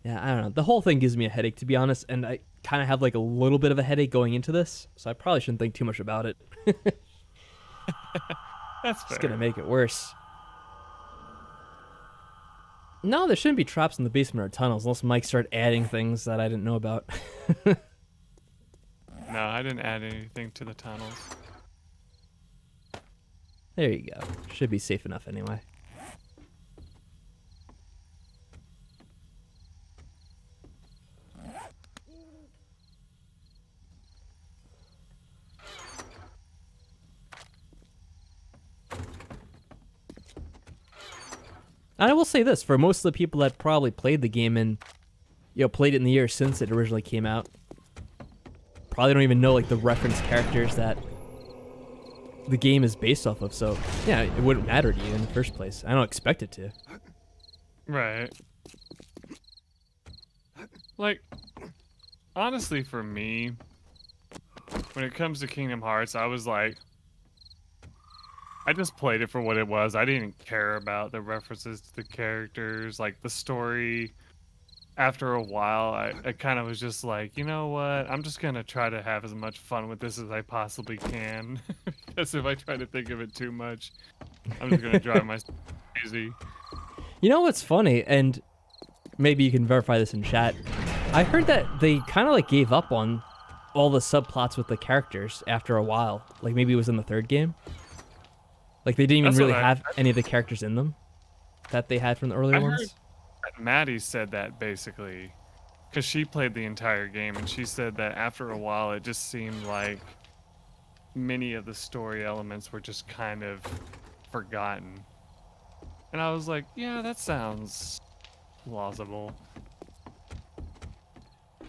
Yeah, I don't know. The whole thing gives me a headache, to be honest, and I kind of have like a little bit of a headache going into this, so I probably shouldn't think too much about it.
That's fair.
It's gonna make it worse. No, there shouldn't be traps in the basement or tunnels unless Mike started adding things that I didn't know about.
No, I didn't add anything to the tunnels.
There you go. Should be safe enough anyway. And I will say this, for most of the people that probably played the game and, played it in the year since it originally came out, probably don't even know, like, the reference characters that the game is based off of, so, yeah, it wouldn't matter to you in the first place. I don't expect it to.
Right. Like, honestly, for me, when it comes to Kingdom Hearts, I was like, I just played it for what it was. I didn't care about the references to the characters, like the story. After a while, I kind of was just like, you know what? I'm just going to try to have as much fun with this as I possibly can. Because if I try to think of it too much, I'm just going to drive myself crazy.
You know what's funny, and maybe you can verify this in chat, I heard that they kind of like gave up on all the subplots with the characters after a while. Like maybe it was in the third game. Like they didn't even
That's
really
what I
have
heard.
any of the characters in them that they had from the earlier
I heard
ones.
that Maddie said that basically, because she played the entire game, and she said that after a while it just seemed like many of the story elements were just kind of forgotten. And I was like, yeah, that sounds plausible.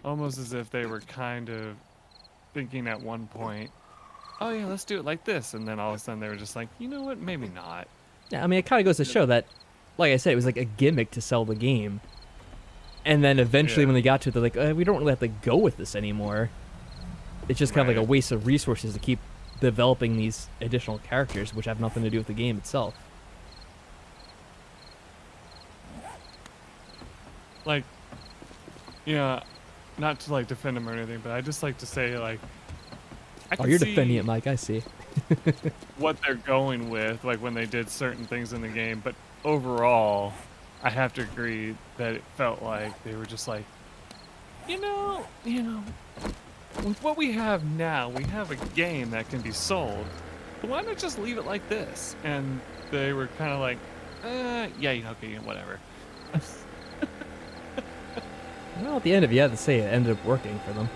Almost as if they were kind of thinking at one point, oh yeah, let's do it like this. And then all of a sudden they were just like, you know what, maybe not.
Yeah, I mean, it kind of goes to show that, like I said, it was like a gimmick to sell the game. And then eventually when they got to it, they're like, we don't really have to go with this anymore. It's just kind of like a
Right.
waste of resources to keep developing these additional characters, which have nothing to do with the game itself.
Like, yeah, not to like defend them or anything, but I just like to say like, I
Oh,
can
you're
see
defending it, Mike, I see.
what they're going with, like when they did certain things in the game, but overall, I have to agree that it felt like they were just like, you know, with what we have now, we have a game that can be sold, but why not just leave it like this? And they were kind of like, yeah, okay, whatever.
Well, at the end of it, you have to say it ended up working for them.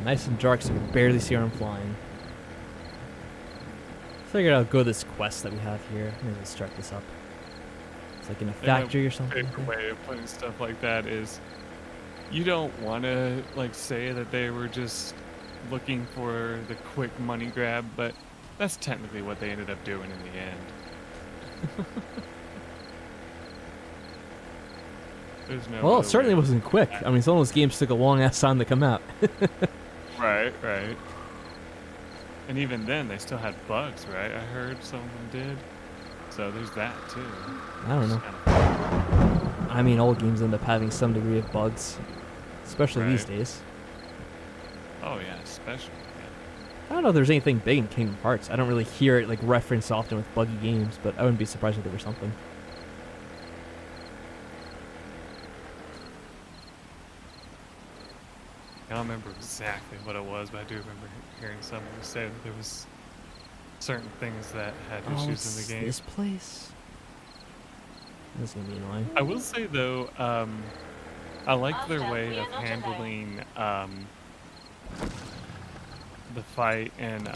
Nice and dark, so we can barely see them flying. Figured I'll go this quest that we have here. Maybe we'll start this up. It's like in a factory or something.
Favorite way of putting stuff like that is, you don't want to like say that they were just looking for the quick money grab, but that's technically what they ended up doing in the end. There's no
Well, it
other
certainly
way.
wasn't quick. I mean, some of those games took a long ass time to come out.
Right. And even then, they still had bugs, right? I heard some of them did. So there's that too.
I don't know. I mean, all games end up having some degree of bugs, especially these
Right.
days.
Oh yeah, especially.
I don't know if there's anything big in Kingdom Hearts. I don't really hear it like referenced often with buggy games, but I wouldn't be surprised if there was something.
I don't remember exactly what it was, but I do remember hearing someone say that there was certain things that had
Oh,
issues
it's
in the game.
this place? That's gonna be annoying.
I will say though, I like their
Master,
way
we
of
are not
handling the fight in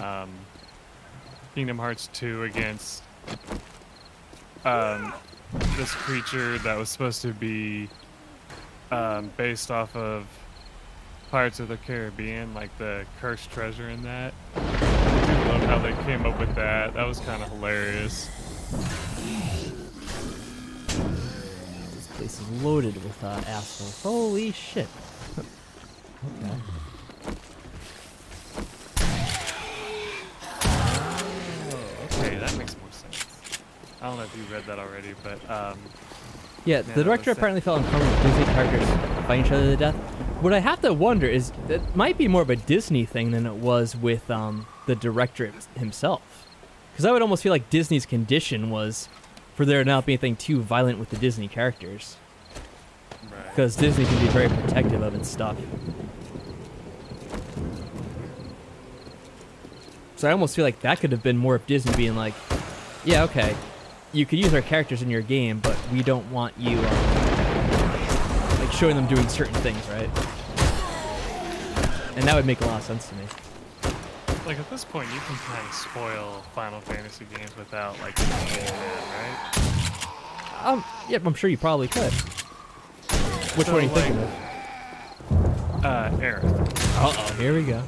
Kingdom Hearts 2 against this creature that was supposed to be based off of Pirates of the Caribbean, like the cursed treasure in that. I do love how they came up with that. That was kind of hilarious.
This place is loaded with assholes. Holy shit. Okay.
Okay, that makes more sense. I don't know if you read that already, but
Yeah,
that
the director
was-
apparently felt uncomfortable with Disney characters fighting each other to death. What I have to wonder is, it might be more of a Disney thing than it was with the director himself. Because I would almost feel like Disney's condition was for there not be anything too violent with the Disney characters.
Right.
Because Disney can be very protective of its stuff. So I almost feel like that could have been more of Disney being like, yeah, okay, you could use our characters in your game, but we don't want you like showing them doing certain things, right? And that would make a lot of sense to me.
Like at this point, you can kind of spoil Final Fantasy games without like saying that, right?
Yeah, I'm sure you probably could. Which one are you thinking of?
Aerith.
Uh-oh, here we go.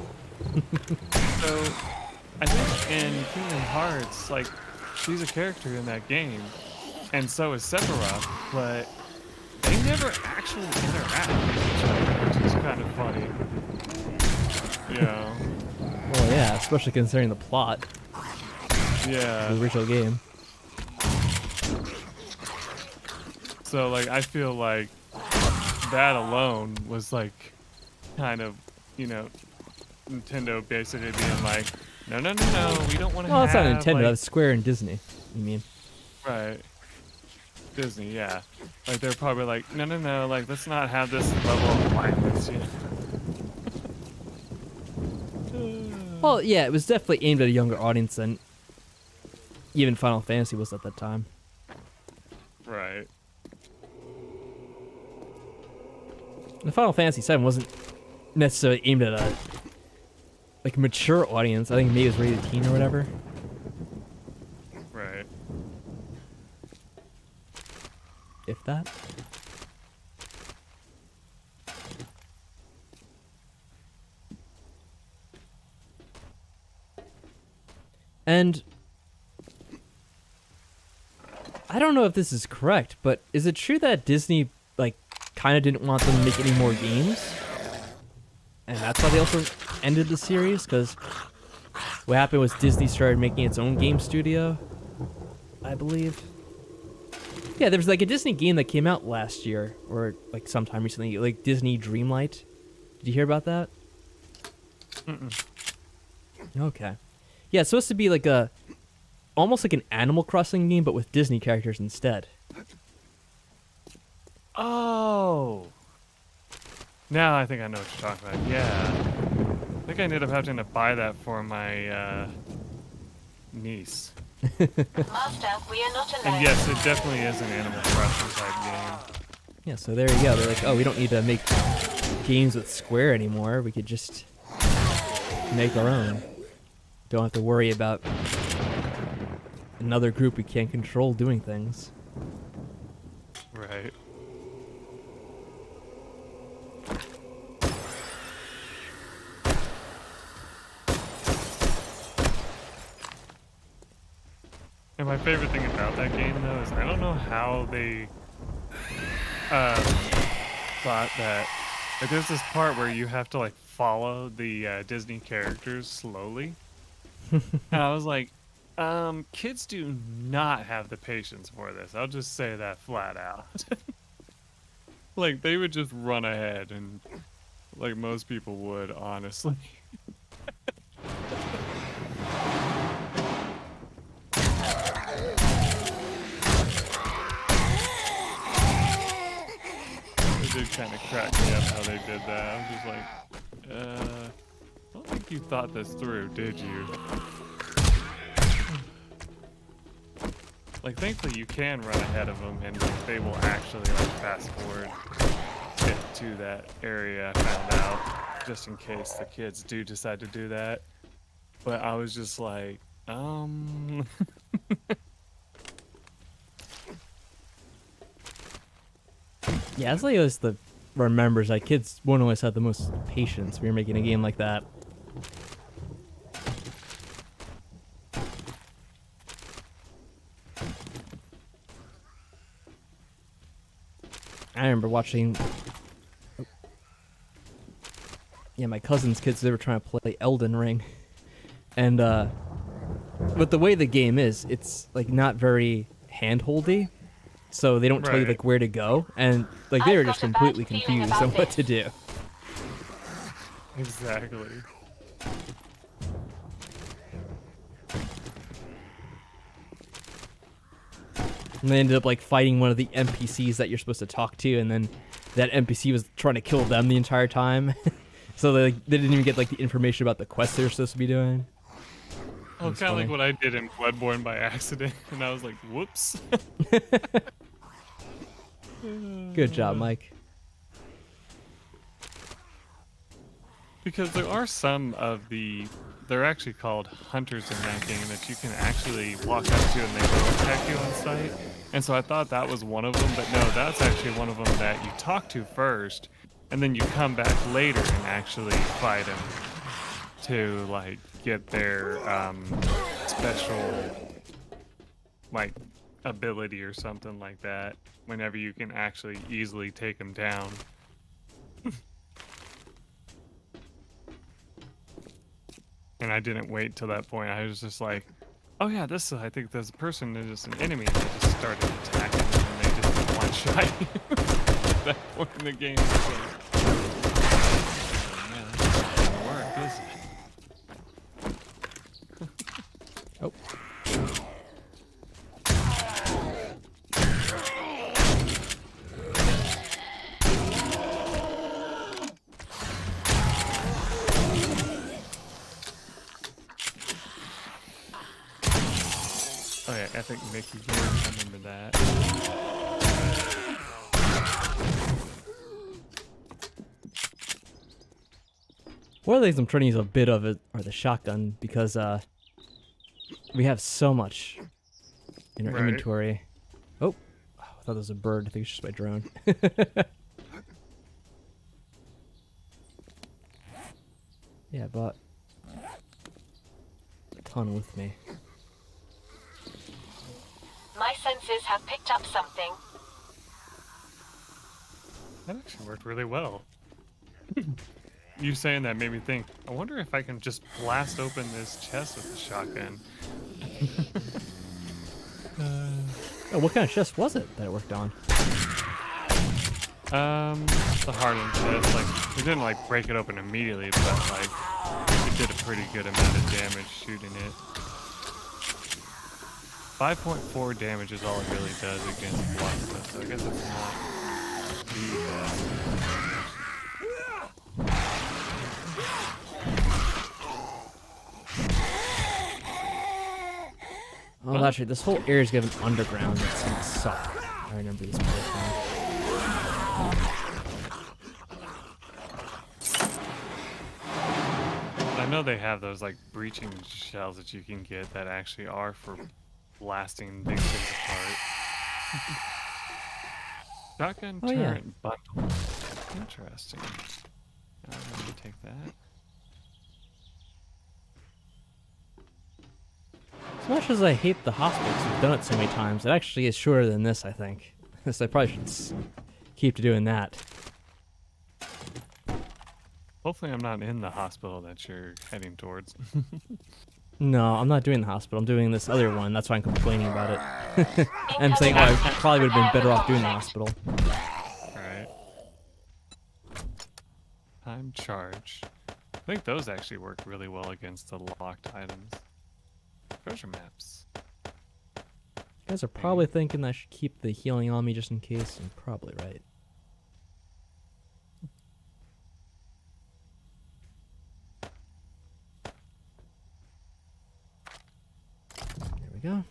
So, I think in Kingdom Hearts, like, she's a character in that game, and so is Sephiroth, but they never actually interact with each other, which is kind of funny. You know?
Well, yeah, especially considering the plot
Yeah.
of the original game.
So, like, I feel like that alone was, like, kind of, you know, Nintendo basically being like, no, we don't want to
Well,
have,
it's not Nintendo,
like,
that's Square and Disney, you mean?
right. Disney, yeah. Like, they're probably like, no, like, let's not have this level of violence, you know?
Well, yeah, it was definitely aimed at a younger audience than even Final Fantasy was at that time.
Right.
And Final Fantasy VII wasn't necessarily aimed at a like mature audience. I think maybe it was rated teen or whatever.
Right.
If that. And I don't know if this is correct, but is it true that Disney like kind of didn't want them to make any more games? And that's why they also ended the series? Because what happened was Disney started making its own game studio, I believe. Yeah, there was like a Disney game that came out last year, or like sometime recently, like Disney Dreamlight. Did you hear about that?
Mm-mm.
Okay. Yeah, it's supposed to be like a, almost like an Animal Crossing game, but with Disney characters instead.
Oh. Now I think I know what you're talking about. Yeah. I think I ended up having to buy that for my niece.
Master, we are not alone.
And yes, it definitely is an Animal Crossing type game.
Yeah, so there you go. They're like, oh, we don't need to make games with Square anymore. We could just make our own. Don't have to worry about another group we can't control doing things.
Right. And my favorite thing about that game, though, is I don't know how they thought that. Like, there's this part where you have to like follow the Disney characters slowly, and I was like, kids do not have the patience for this. I'll just say that flat out. Like, they would just run ahead, and like most people would, honestly. It did kind of crack me up how they did that. I was just like, I don't think you thought this through, did you? Like, thankfully you can run ahead of them, and like, they will actually like fast forward it to that area. I found out, just in case the kids do decide to do that. But I was just like,
Yeah, it's like it's the remembers like kids won't always have the most patience when you're making a game like that. I remember watching. Yeah, my cousin's kids, they were trying to play Elden Ring, and but the way the game is, it's like not very hand-holdy. So they don't tell you
Right.
like where to go, and like they were just completely confused on what to do.
exactly.
And they ended up like fighting one of the NPCs that you're supposed to talk to, and then that NPC was trying to kill them the entire time. So they didn't even get like the information about the quest they were supposed to be doing.
Oh, kind of like what I did in Bloodborne by accident, and I was like, whoops.
Good job, Mike.
Because there are some of they're actually called hunters in that game that you can actually walk up to and they will attack you on sight. And so I thought that was one of them, but no, that's actually one of them that you talk to first, and then you come back later and actually fight them to like get their special like ability or something like that. Whenever you can actually easily take them down. And I didn't wait till that point. I was just like, oh yeah, I think this person is just an enemy. And I just started attacking them and they just one-shot you. At that point in the game, it's like, oh, man, this is gonna work, is it?
Oh.
Oh yeah, epic Mickey game. I remember that.
One of the things I'm trying to use a bit of it are the shotgun because we have so much in our inventory. Oh, I thought that was a bird. I think it's just my drone. Yeah, I bought a ton with me.
My senses have picked up something.
That actually worked really well. You saying that made me think, I wonder if I can just blast open this chest with the shotgun.
Oh, what kind of chest was it that it worked on?
The hardened chest. Like, it didn't like break it open immediately, but like, it did a pretty good amount of damage shooting it. 5.4 damage is all it really does against block stuff, so I guess it's not the best.
Oh, that's right. This whole area is given underground. That's gonna suck. I remember this part now.
I know they have those like breaching shells that you can get that actually are for blasting big things apart. Shotgun turret bundle. Interesting. I'm going to take that.
As much as I hate the hospital, 'cause we've done it so many times, it actually is shorter than this, I think. So I probably should keep doing that.
Hopefully I'm not in the hospital that you're heading towards.
No, I'm not doing the hospital. I'm doing this other one. That's why I'm complaining about it. I'm saying, oh, I probably would have been better off doing the hospital.
Alright. Time charge. I think those actually work really well against the locked items. Treasure maps.
You guys are probably thinking I should keep the healing on me just in case. I'm probably right. There we go.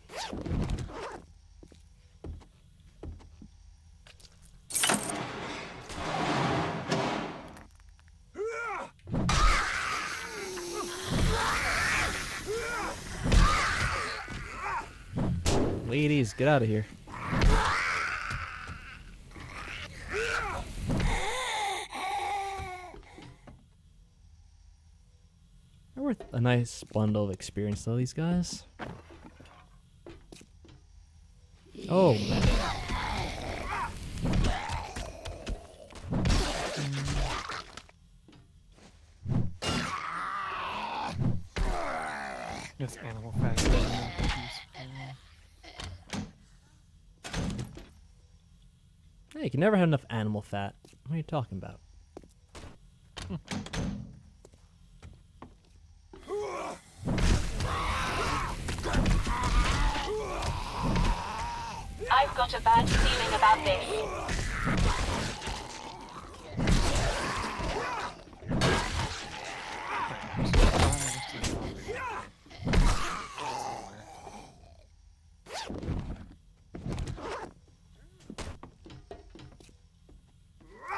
Ladies, get out of here. They're worth a nice bundle of experience though, these guys. Oh, man.
Yes, animal fat. Is
Hey, you can never have enough animal fat. What are you talking about?
I I've got a bad feeling about this.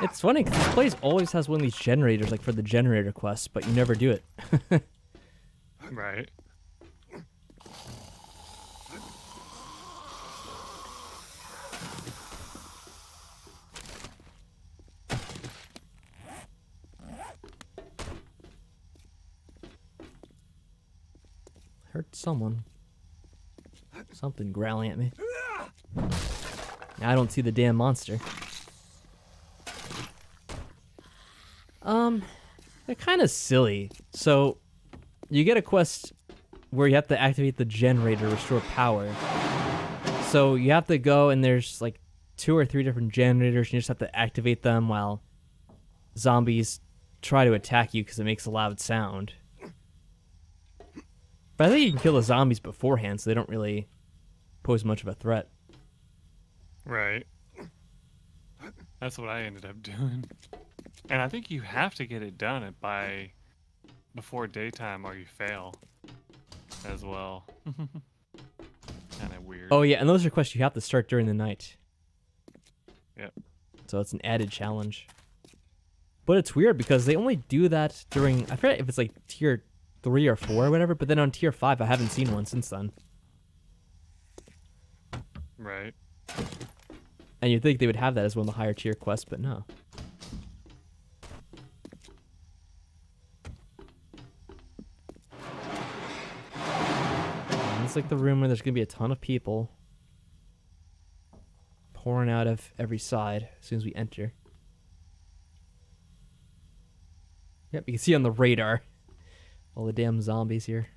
It's funny because this place always has one of these generators, like for the generator quests, but you never do it.
Right.
Heard someone. Something growling at me. I don't see the damn monster. They're kind of silly. So, you get a quest where you have to activate the generator to restore power. So, you have to go and there's like 2 or 3 different generators and you just have to activate them while zombies try to attack you because it makes a loud sound. But I think you can kill the zombies beforehand so they don't really pose much of a threat.
Right. That's what I ended up doing. And I think you have to get it done by before daytime or you fail as well. Kind of weird.
Oh yeah, and those are quests you have to start during the night.
Yep.
So it's an added challenge. But it's weird because they only do that during, I forget if it's like tier 3 or 4 or whatever, but then on tier 5 I haven't seen one since then.
Right.
And you'd think they would have that as one of the higher tier quests, but no. And it's like the room where there's going to be a ton of people pouring out of every side as soon as we enter. Yep, you can see on the radar all the damn zombies here.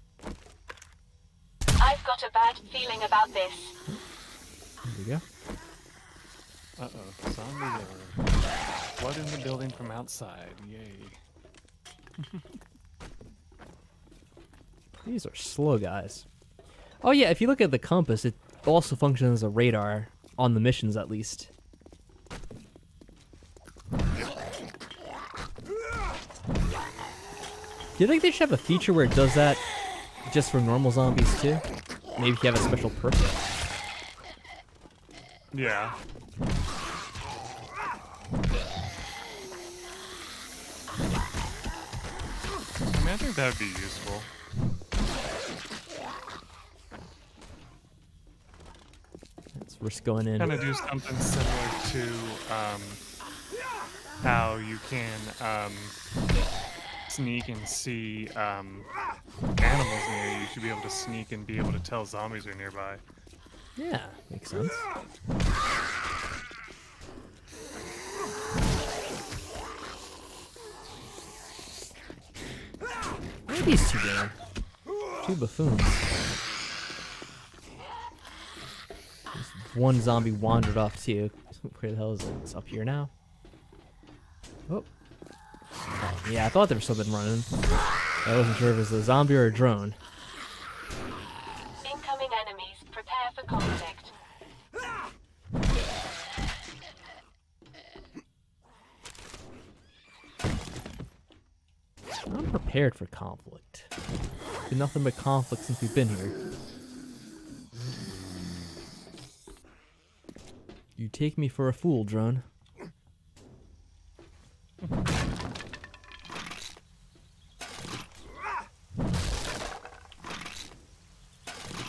I've got a bad feeling about this.
There we go.
Uh-oh. Zombie there. Flood in the building from outside. Yay.
These are slow guys. Oh yeah, if you look at the compass, it also functions as a radar on the missions at least. Do you think they should have a feature where it does that just for normal zombies too? Maybe if you have a special perk.
Yeah. I mean, I think that would be useful.
Let's risk going in.
Kind of do something similar to how you can sneak and see animals near you. You should be able to sneak and be able to tell zombies are nearby.
Yeah, makes sense. What are these two doing? 2 buffoons. One zombie wandered off too. Where the hell is it? It's up here now. Oh. Yeah, I thought there was something running. I wasn't sure if it was a zombie or a drone.
Incoming enemies. Prepare for conflict.
I'm prepared for conflict. Been nothing but conflict since we've been here. You take me for a fool, drone.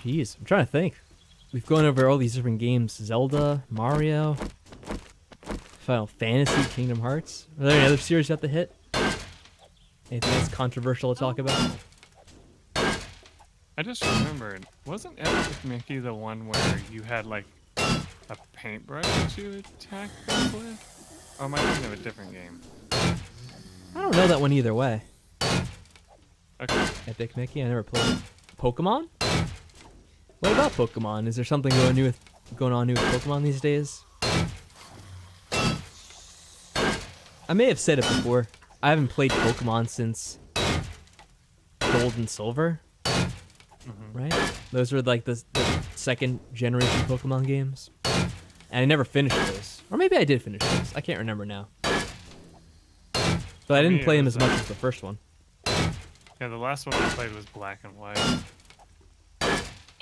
Jeez, I'm trying to think. We've gone over all these different games. Zelda, Mario, Final Fantasy, Kingdom Hearts. Are there any other series you have to hit? Anything else controversial to talk about?
I just remembered, wasn't Epic Mickey the one where you had like a paintbrush that you attack them with? Or am I thinking of a different game?
I don't know that one either way.
Okay.
Epic Mickey, I never played. Pokemon? What about Pokemon? Is there something going on new with Pokemon these days? I may have said it before. I haven't played Pokemon since Gold and Silver. Right? Those were like the second generation Pokemon games. and I never finished those. Or maybe I did finish those. I can't remember now. But I didn't play them as much as the first one.
Yeah, the last one I played was black and white.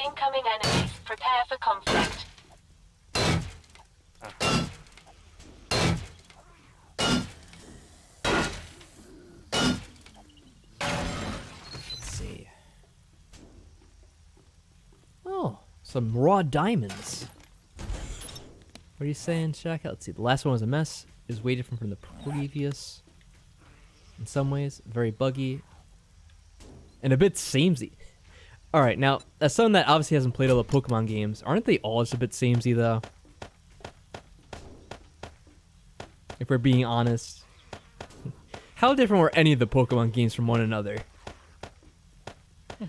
Incoming enemies. Prepare for conflict.
Let's see. Oh, some raw diamonds. What are you saying, Shaq? Let's see. The last one was a mess. Is way different from the previous. In some ways, very buggy. And a bit samey. Alright, now, as someone that obviously hasn't played all the Pokemon games, aren't they all just a bit samey, though? If we're being honest. How different were any of the Pokemon games from one another?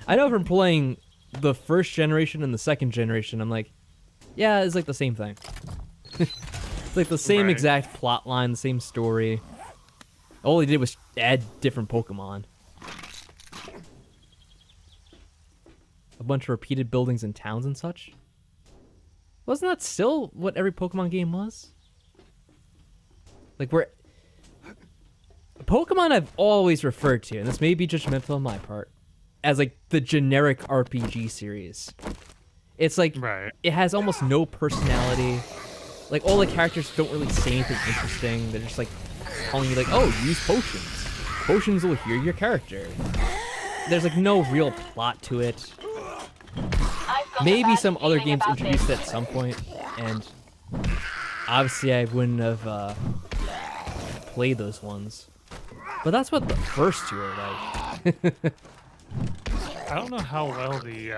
I know from playing the first generation and the second generation, I'm like, yeah, it's like the same thing. It's like the same
Right.
exact plot line, the same story. All they did was add different Pokemon. A bunch of repeated buildings and towns and such. Wasn't that still what every Pokemon game was? Like, Pokemon I've always referred to, and this may be judgmental on my part, as like the generic RPG series. It's like,
Right.
it has almost no personality. Like, all the characters don't really say anything interesting. They're just like telling you like, oh, use potions. Potions will heal your character. There's like no real plot to it.
I've got a
Maybe
bad
some other
feeling
games
about
introduced
this.
it at some point, and obviously I wouldn't have played those ones. But that's what the first two are like.
I don't know how well the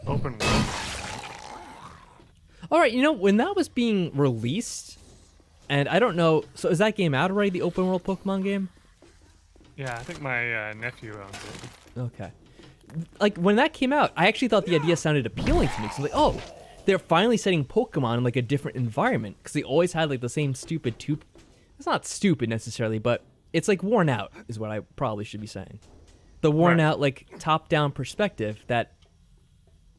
open world.
Alright, you know, when that was being released, and I don't know, so is that game out already, the open world Pokemon game?
Yeah, I think my nephew owns it.
Okay. Like, when that came out, I actually thought the idea sounded appealing to me. So I was like, oh, they're finally setting Pokemon in like a different environment. Because they always had like the same stupid It's not stupid necessarily, but it's like worn out, is what I probably should be saying. The worn out, like, top-down perspective that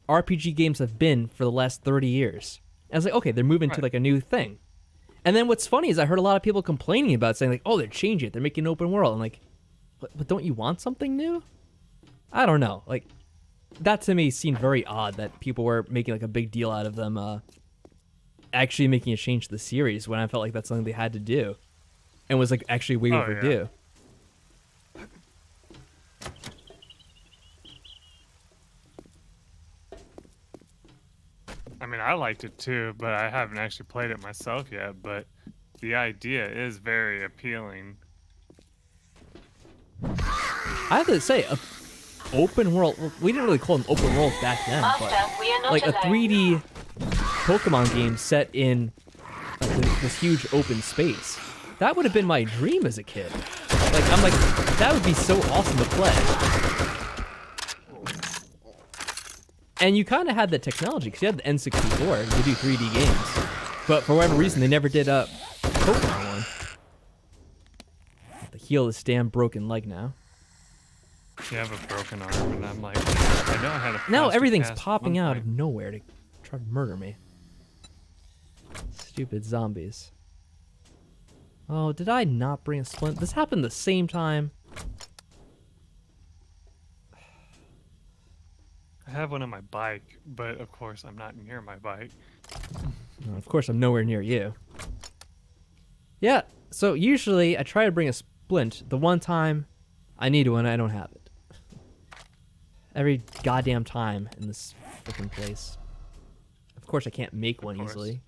RPG games have been for the last 30 years. And I was like, okay, they're moving to like a new thing. And then what's funny is I heard a lot of people complaining about it, saying like, oh, they're changing it. They're making an open world. I'm like, but don't you want something new? I don't know. Like, that to me seemed very odd that people were making like a big deal out of them actually making a change to the series when I felt like that's something they had to do. And was like actually way overdue.
I mean, I liked it too, but I haven't actually played it myself yet. But the idea is very appealing.
I have to say, open world. Well, we didn't really call them open world back then,
Master,
but
we are not
like a
alone.
3D Pokemon game set in like this huge open space. That would have been my dream as a kid. Like, I'm like, that would be so awesome to play. And you kind of had the technology, because you had the N64 to do 3D games. But for whatever reason, they never did a Pokemon one. Have to heal this damn broken leg now.
You have a broken arm, and I'm like, I know how to.
Now
plastic
everything's
cast
popping
one
out of
thing.
nowhere to try to murder me. Stupid zombies. Oh, did I not bring a splint? This happened the same time.
I have one on my bike, but of course I'm not near my bike.
Oh, of course, I'm nowhere near you. Yeah, so usually I try to bring a splint. The one time I need one, I don't have it. Every goddamn time in this freaking place. Of course, I can't make one easily.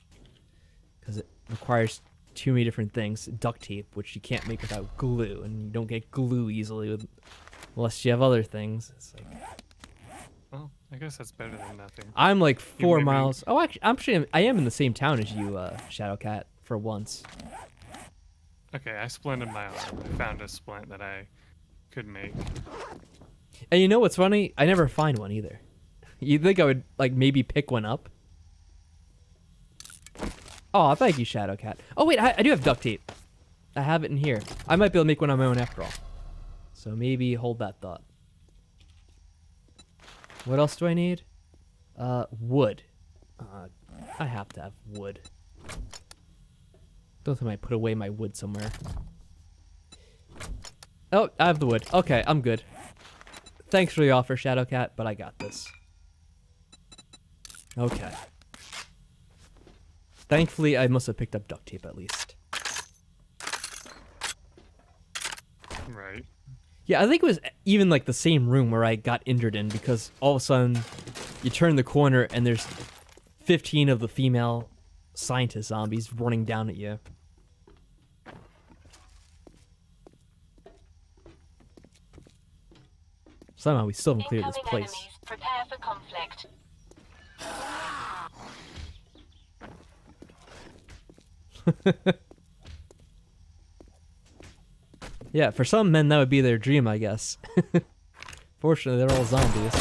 Because it requires too many different things. Duct tape, which you can't make without glue. And you don't get glue easily unless you have other things. It's like...
Well, I guess that's better than nothing.
I'm like 4
maybe-
miles. Oh, actually, I am in the same town as you, Shadowcat, for once.
Okay, I splinted my arm. I found a splint that I could make.
And you know what's funny? I never find one either. You think I would, like, maybe pick one up? Oh, thank you, Shadowcat. Oh, wait, I do have duct tape. I have it in here. I might be able to make one on my own after all. So maybe hold that thought. What else do I need? Wood. I have to have wood. Don't think I might put away my wood somewhere. Oh, I have the wood. Okay, I'm good. Thanks for the offer, Shadowcat, but I got this. Okay. Thankfully, I must have picked up duct tape at least.
Right.
Yeah, I think it was even like the same room where I got injured in, because all of a sudden you turn the corner and there's 15 of the female scientist zombies running down at you. Somehow we still haven't cleared this
Incoming
place.
enemies. Prepare for conflict.
Yeah, for some men that would be their dream, I guess. Fortunately, they're all zombies.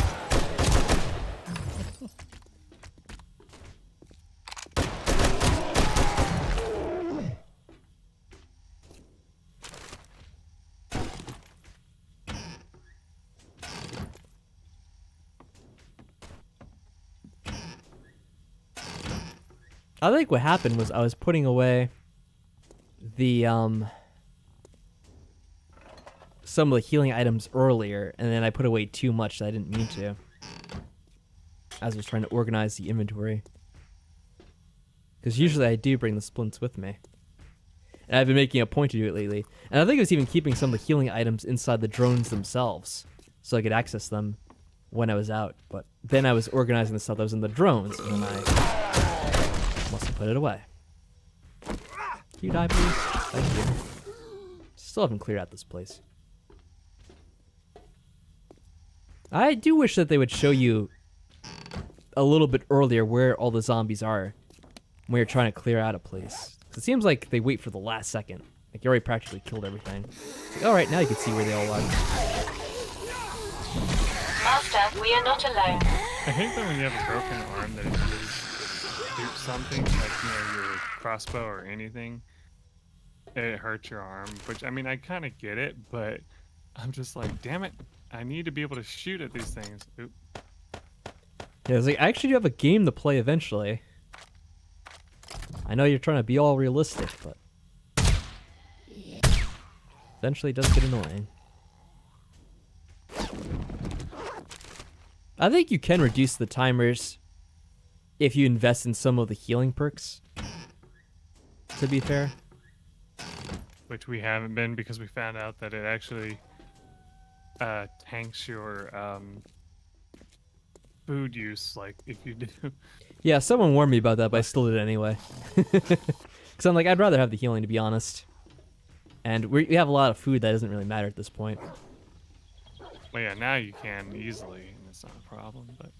I think what happened was I was putting away the some of the healing items earlier, and then I put away too much that I didn't mean to, as I was trying to organize the inventory. Because usually I do bring the splints with me. And I've been making a point to do it lately. And I think I was even keeping some of the healing items inside the drones themselves, so I could access them when I was out. But then I was organizing the stuff that was in the drones, and then I must have put it away. Can you die, please? Thank you. Still haven't cleared out this place. I do wish that they would show you a little bit earlier where all the zombies are when you're trying to clear out a place. 'Cause it seems like they wait for the last second. Like, you already practically killed everything. Like, all right, now you can see where they all are.
Master, we are not alone.
I hate that when you have a broken arm that if you shoot something, like, your crossbow or anything, it hurts your arm. Which, I mean, I kind of get it, but I'm just like, damn it, I need to be able to shoot at these things. Oop.
Yeah, it's like, I actually do have a game to play eventually. I know you're trying to be all realistic, but eventually it does get annoying. I think you can reduce the timers if you invest in some of the healing perks, to be fair.
Which we haven't been, because we found out that it actually tanks your food use, like, if you do.
Yeah, someone warned me about that, but I still did it anyway. Because I'm like, I'd rather have the healing, to be honest. And we have a lot of food that doesn't really matter at this point.
Well, yeah, now you can easily, and it's not a problem, but...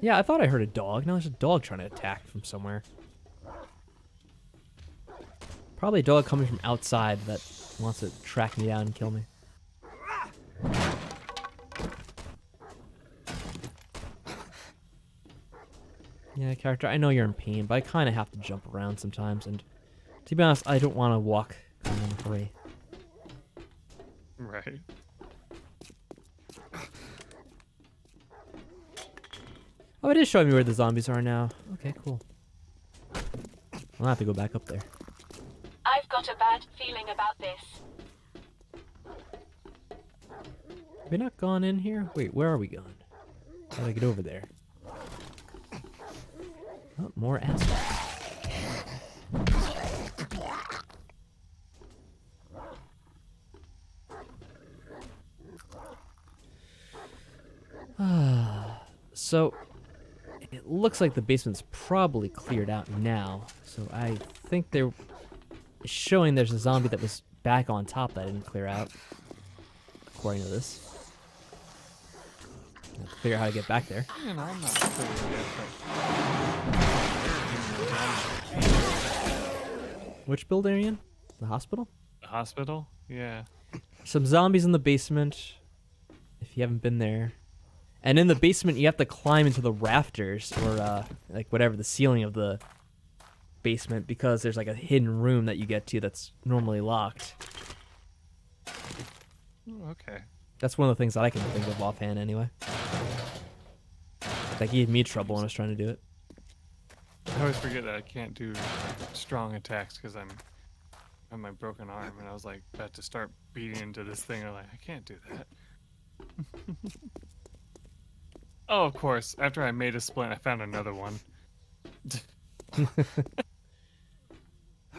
Yeah, I thought I heard a dog. Now there's a dog trying to attack from somewhere. Probably a dog coming from outside that wants to track me down and kill me. Yeah, character, I know you're in pain, but I kind of have to jump around sometimes, and to be honest, I don't want to walk in a hurry.
Right.
Oh, it is showing me where the zombies are now. Okay, cool. I'll have to go back up there.
I've got a bad feeling about this.
Have we not gone in here? Wait, where are we going? How do I get over there? Oh, more assets. So, it looks like the basement's probably cleared out now. So I think they're showing there's a zombie that was back on top that I didn't clear out, according to this. I'll figure out how to get back there.
You know, I'm not sure yet, but...
Which building are you in? The hospital?
The hospital? Yeah.
Some zombies in the basement, if you haven't been there. And in the basement, you have to climb into the rafters, or like whatever, the ceiling of the basement, because there's like a hidden room that you get to that's normally locked.
Oh, okay.
That's one of the things that I can think of offhand anyway. That gave me trouble when I was trying to do it.
I always forget that I can't do strong attacks because I have my broken arm, and I was like about to start beating into this thing. I'm like, I can't do that. Oh, of course. After I made a splint, I found another one.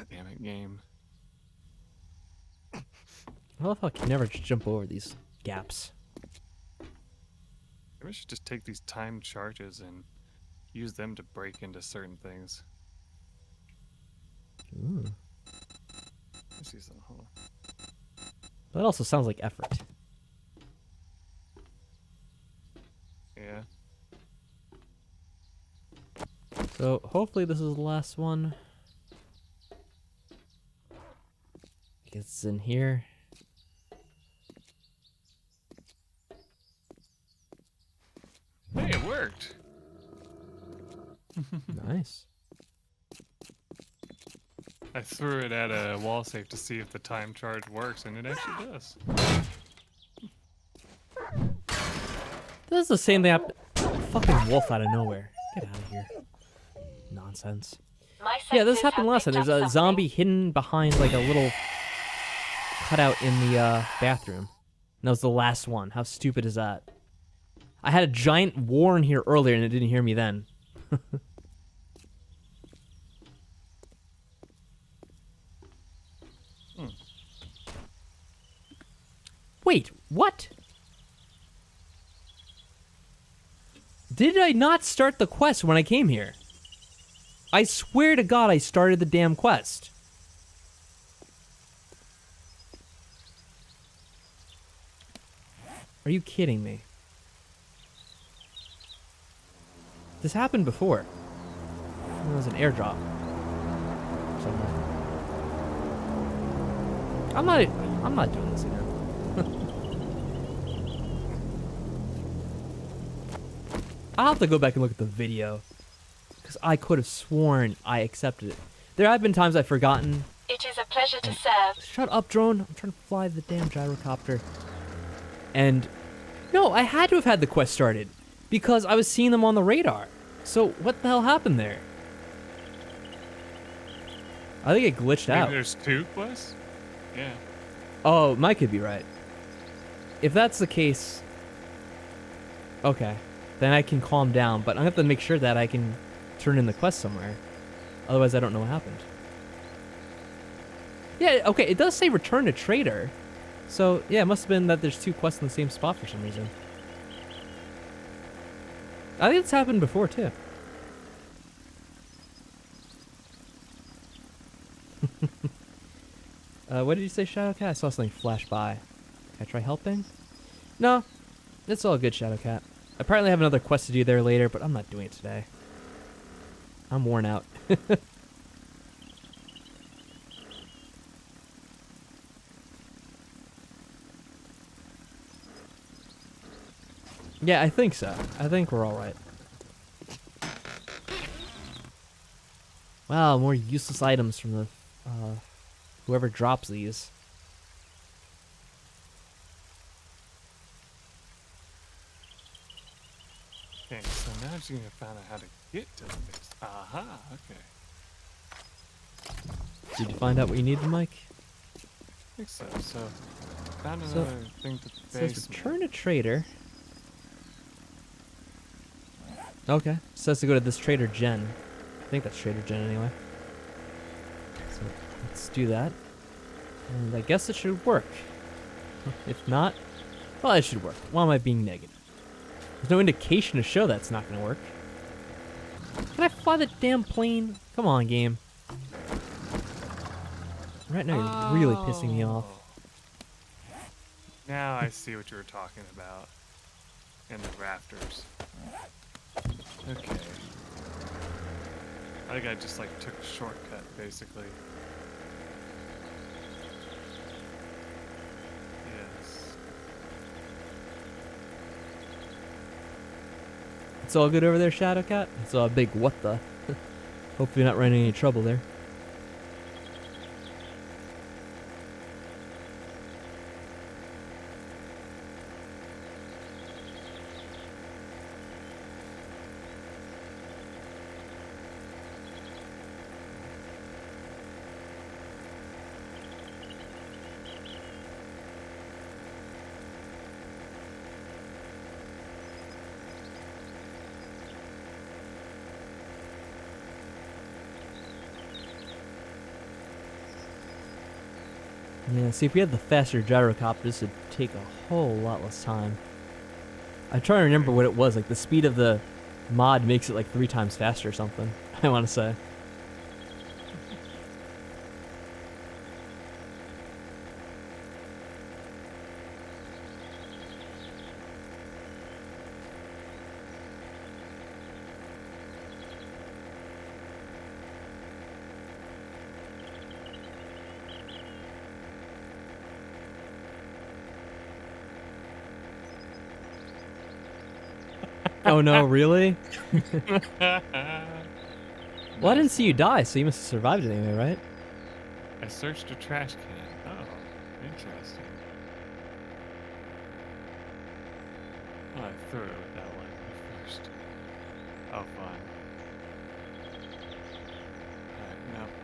Damn it, game.
I love how I can never just jump over these gaps.
Maybe I should just take these timed charges and use them to break into certain things.
Ooh.
Let's use them. Hold on.
That also sounds like effort.
Yeah.
So hopefully this is the last one. I guess it's in here.
Hey, it worked.
Nice.
I threw it at a wall safe to see if the time charge works, and it actually does.
This is the same thing happened. Fucking wolf out of nowhere. Get out of here. Nonsense.
My
Yeah, this
senses
happened
have
last time.
picked
There's
up
a
something.
zombie hidden behind like a little cutout in the bathroom. And that was the last one. How stupid is that? I had a giant warren here earlier and it didn't hear me then. Wait, what? Did I not start the quest when I came here? I swear to God I started the damn quest. Are you kidding me? This happened before. It was an airdrop. Somewhere. I'm not doing this again. I'll have to go back and look at the video. Because I could have sworn I accepted it. There have been times I've forgotten.
It is a pleasure to serve.
Shut up, drone. I'm trying to fly the damn gyrocopter. And no, I had to have had the quest started. Because I was seeing them on the radar. So what the hell happened there? I think it glitched
Maybe
out.
there's 2 quests? Yeah.
Oh, Mike could be right. If that's the case, okay, then I can calm down. But I have to make sure that I can turn in the quest somewhere. Otherwise, I don't know what happened. Yeah, okay, it does say return to trader. So, yeah, it must have been that there's 2 quests in the same spot for some reason. I think it's happened before, too. What did you say, Shadowcat? I saw something flash by. Can I try helping? No, it's all good, Shadowcat. I apparently have another quest to do there later, but I'm not doing it today. I'm worn out. Yeah, I think so. I think we're all right. Wow, more useless items from the whoever drops these.
Okay, so now I'm just gonna find out how to get to the base. Aha, okay.
Did you find out what you needed, Mike?
I think so. So, found
So,
another thing to
It says
base.
return to trader. Okay. Says to go to this trader Jen. I think that's Trader Jen anyway. So let's do that. And I guess it should work. If not, well, it should work. Why am I being negative? There's no indication to show that's not going to work. Can I fly the damn plane? Come on, game. Right now, you're really pissing me off.
Oh. Now I see what you were talking about. In the rafters. Okay. I think I just like took a shortcut, basically. Yes.
It's all good over there, Shadowcat? It's all big what the? Hope you're not running any trouble there. Yeah, see, if we had the faster gyrocopter, this would take a whole lot less time. I'm trying to remember what it was. Like, the speed of the mod makes it like 3 times faster or something, I want to say. Oh no, really? Well, I didn't see you die, so you must have survived it anyway, right?
I searched a trash can. Oh, interesting. Oh, I threw it with that one first. Oh, fun. Alright,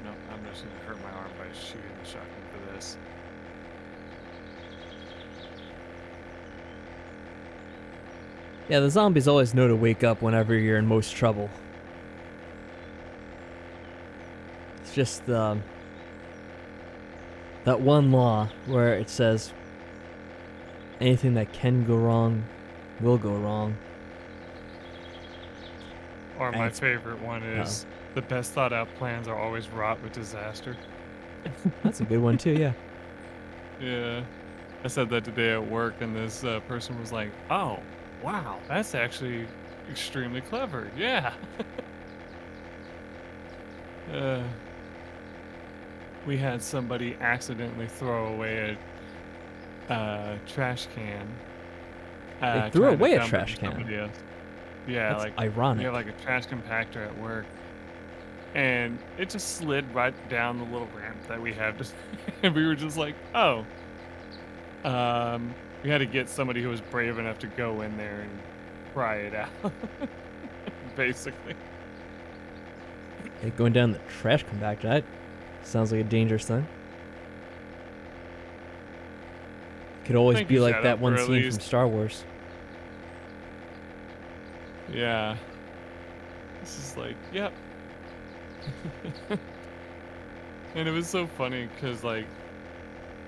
no, I'm just gonna hurt my arm by shooting the shotgun for this.
Yeah, the zombies always know to wake up whenever you're in most trouble. It's just that one law where it says anything that can go wrong will go wrong.
Or
And
my
it's-
favorite one is the best thought out plans are always wrought with disaster.
That's a good one too, yeah.
Yeah. I said that today at work, and this person was like, oh, wow, that's actually extremely clever. Yeah. We had somebody accidentally throw away a trash can.
They threw
trying to
away a
dump it
trash
to
can?
somebody else. Yeah,
That's
like
ironic.
we have like a trash compactor at work, and it just slid right down the little ramp that we have, and we were just like, oh. We had to get somebody who was brave enough to go in there and pry it out, basically.
Hey, going down the trash compactor, that sounds like a dangerous thing. Could always
Thank
be
you,
like
Shadow,
that one
for at
scene from
least-
Star Wars.
Yeah. This is like, yep. And it was so funny because, like,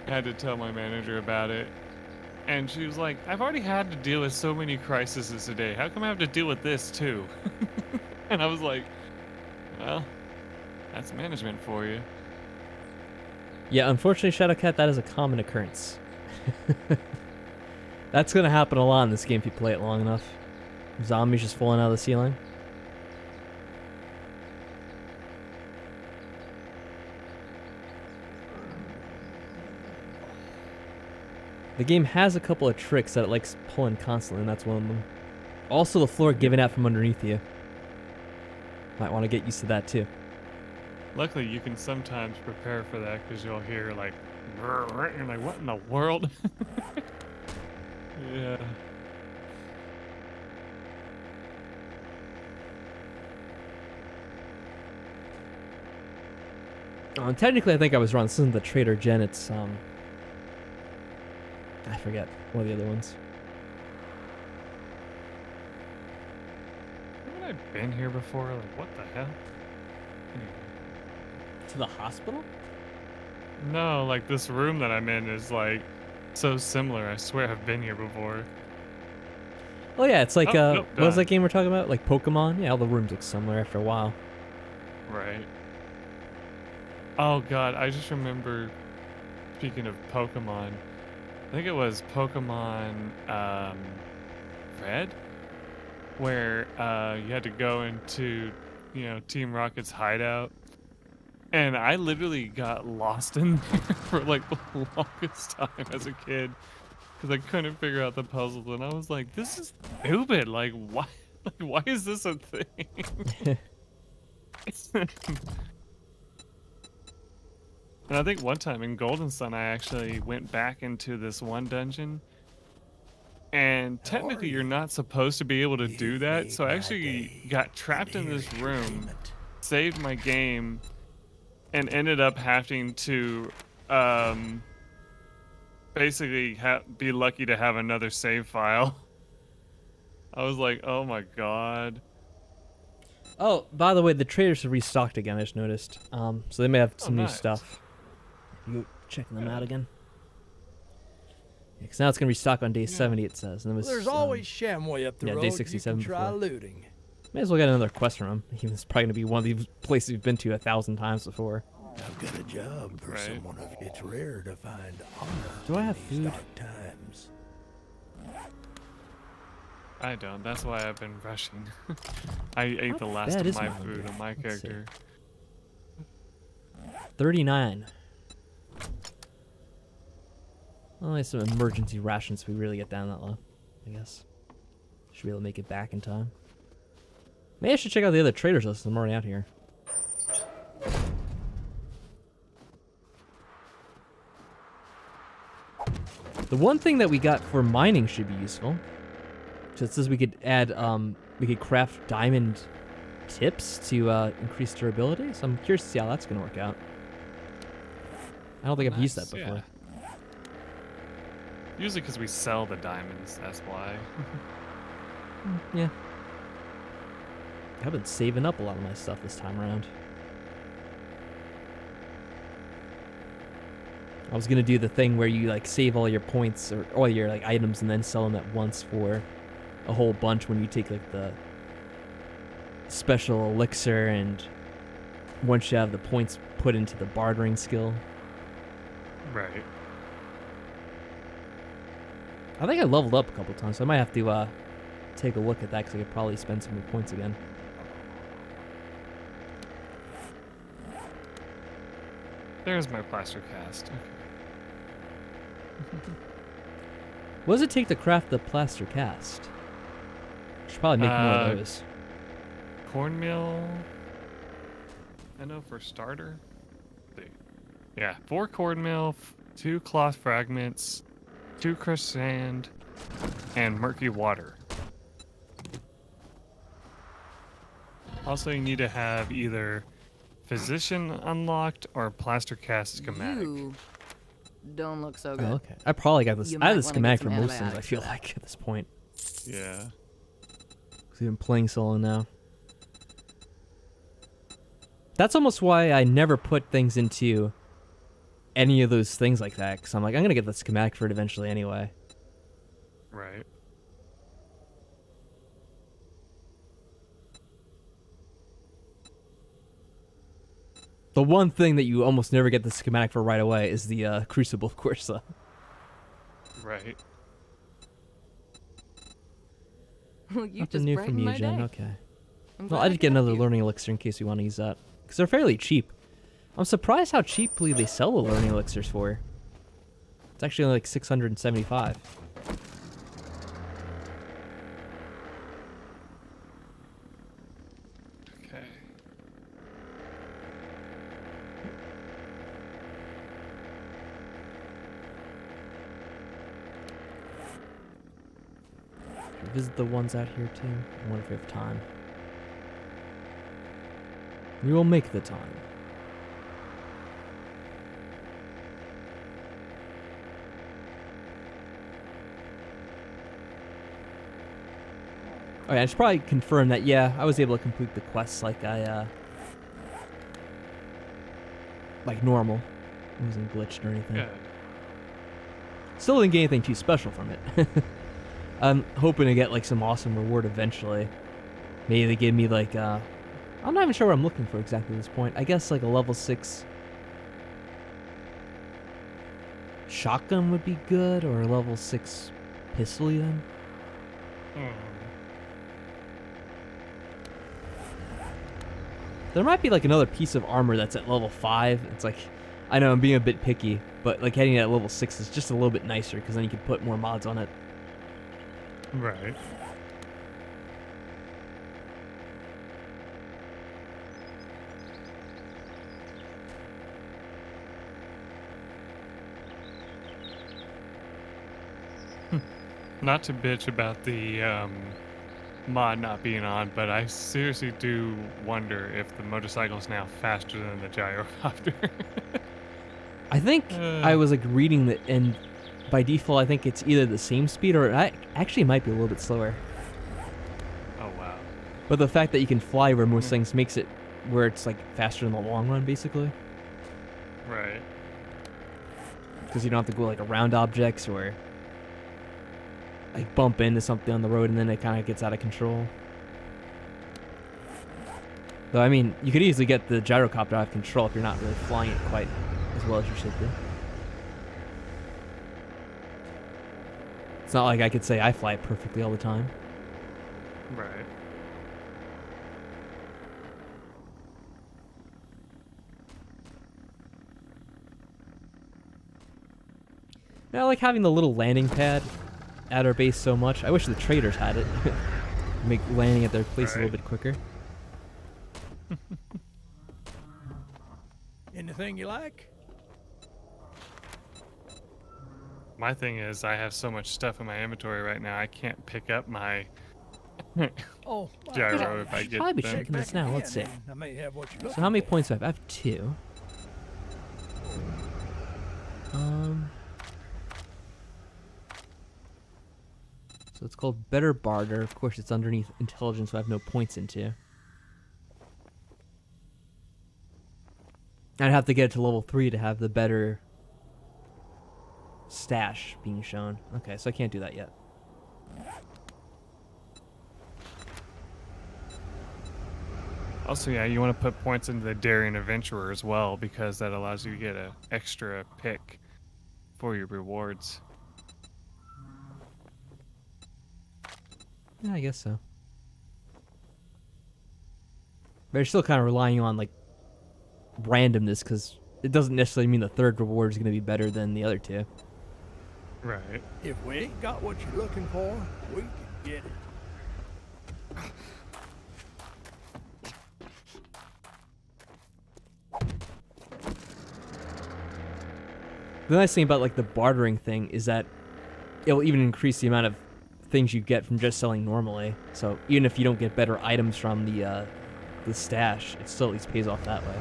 I had to tell my manager about it. And she was like, I've already had to deal with so many crises today. How come I have to deal with this too? And I was like, well, that's management for you.
Yeah, unfortunately, Shadowcat, that is a common occurrence. That's gonna happen a lot in this game if you play it long enough. Zombies just falling out of the ceiling. The game has a couple of tricks that it likes pulling constantly, and that's one of them. Also, the floor giving out from underneath you. Might want to get used to that too.
Luckily, you can sometimes prepare for that because you'll hear like, and you're like, what in the world? Yeah.
Technically, I think I was wrong. This isn't the Trader Jen. It's I forget one of the other ones.
Haven't I been here before? Like, what the hell? Anyway.
To the hospital?
No, like this room that I'm in is like so similar. I swear I've been here before.
Oh yeah, it's like
Oh, nope,
what was
done.
that game we're talking about? Like Pokemon? Yeah, all the rooms look similar after a while.
Right. Oh god, I just remember, speaking of Pokemon, I think it was Pokemon Red, where you had to go into, Team Rocket's hideout. And I literally got lost in there for like the longest time as a kid because I couldn't figure out the puzzles, and I was like, "This is stupid! Like, why? Like, why is this a thing?" And I think one time in Golden Sun, I actually went back into this one dungeon, and technically you're not supposed to be able to do that. So I actually got trapped in this room, saved my game, and ended up having to basically be lucky to have another save file. I was like, oh my god.
Oh, by the way, the traders have restocked again. I just noticed. So they may have some new
nice.
stuff. You go checking them out again? Because now it's going to restock on day 70, it says. And it was,
There's always Shamway up the
yeah,
road.
day
You
67
can try
before.
looting.
May as well get another quest from him. It's probably going to be one of these places we've been to 1,000 times before.
I've got a job for
Right.
someone of it's rare to find honor.
Do I
in
have
these
food?
dark times.
I don't. That's why I've been rushing. I ate the last
bad
of
is
my
my
food
hunger?
on my
Let's see.
character.
39. Only some emergency rations if we really get down that low, I guess. Should be able to make it back in time. Maybe I should check out the other traders list. I'm already out here. The one thing that we got for mining should be useful. So it says we could add, we could craft diamond tips to increase durability. So I'm curious to see how that's going to work out. I don't think I've used that
Nice,
before.
yeah. Usually because we sell the diamonds, that's why.
Yeah. I've been saving up a lot of my stuff this time around. I was gonna do the thing where you like save all your points or all your like items and then sell them at once for a whole bunch when you take like the special elixir, and once you have the points put into the bartering skill.
Right.
I think I leveled up a couple times, so I might have to take a look at that because I could probably spend some more points again.
There's my plaster cast.
What does it take to craft the plaster cast? Should probably make more of those.
Cornmeal. I know for starter. Let's see. Yeah, 4 cornmeal, 2 cloth fragments, 2 crushed sand, and murky water. Also, you need to have either physician unlocked or plaster cast schematic.
You don't look so good.
Oh, okay. I probably got this.
You
I have
might
the
wanna
schematic
get
for
some
most things, I
antibiotics
feel
for that.
like, at this point.
Yeah.
Because we've been playing solo now. That's almost why I never put things into any of those things like that. Because I'm like, I'm going to get the schematic for it eventually anyway.
Right.
The one thing that you almost never get the schematic for right away is the Crucible, of course. Though.
Right.
Well, you
Nothing
just
new from
brightened
you,
my
Jen.
day.
Okay.
I'm
Well,
glad
I did get
could help
another
you.
learning elixir in case you want to use that. Because they're fairly cheap. I'm surprised how cheaply they sell the learning elixirs for. It's actually only like 675.
Okay.
Visit the ones out here too. I wonder if we have time. We will make the time. Oh yeah, I should probably confirm that, yeah, I was able to complete the quests like I, like normal. It wasn't glitched or anything.
Good.
Still didn't get anything too special from it. I'm hoping to get like some awesome reward eventually. Maybe they give me like I'm not even sure what I'm looking for exactly at this point. I guess like a level 6 shotgun would be good, or a level 6 pistol even. There might be like another piece of armor that's at level 5. It's like, I know I'm being a bit picky, but like heading at level 6 is just a little bit nicer because then you can put more mods on it.
Right. Not to bitch about the mod not being on, but I seriously do wonder if the motorcycle is now faster than the gyrocopter.
I think I was like reading that, and by default, I think it's either the same speed or it actually might be a little bit slower.
Oh wow.
But the fact that you can fly where most things makes it where it's like faster in the long run, basically,
Right.
because you don't have to go like around objects or like bump into something on the road and then it kind of gets out of control. Though, I mean, you could easily get the gyrocopter out of control if you're not really flying it quite as well as you should be. It's not like I could say I fly it perfectly all the time.
Right.
I like having the little landing pad at our base so much. I wish the traders had it. Make landing at their place a little bit quicker.
Anything you like?
My thing is, I have so much stuff in my inventory right now, I can't pick up my
Oh,
gyro if I get
Probably be
them.
checking this now. Let's see.
I may have what you're
So how many
looking
points do I have? I have 2. So it's called Better Barter. Of course, it's underneath Intelligence, so I have no points into. I'd have to get it to level 3 to have the better stash being shown. Okay, so I can't do that yet.
Also, yeah, you want to put points into the Daring Adventurer as well, because that allows you to get an extra pick for your rewards.
Yeah, I guess so. But you're still kind of relying on, like, randomness, because it doesn't necessarily mean the third reward is going to be better than the other 2.
Right.
If we ain't got what you're looking for, we can get it.
The nice thing about, like, the bartering thing is that it'll even increase the amount of things you get from just selling normally. So even if you don't get better items from the stash, it still at least pays off that way.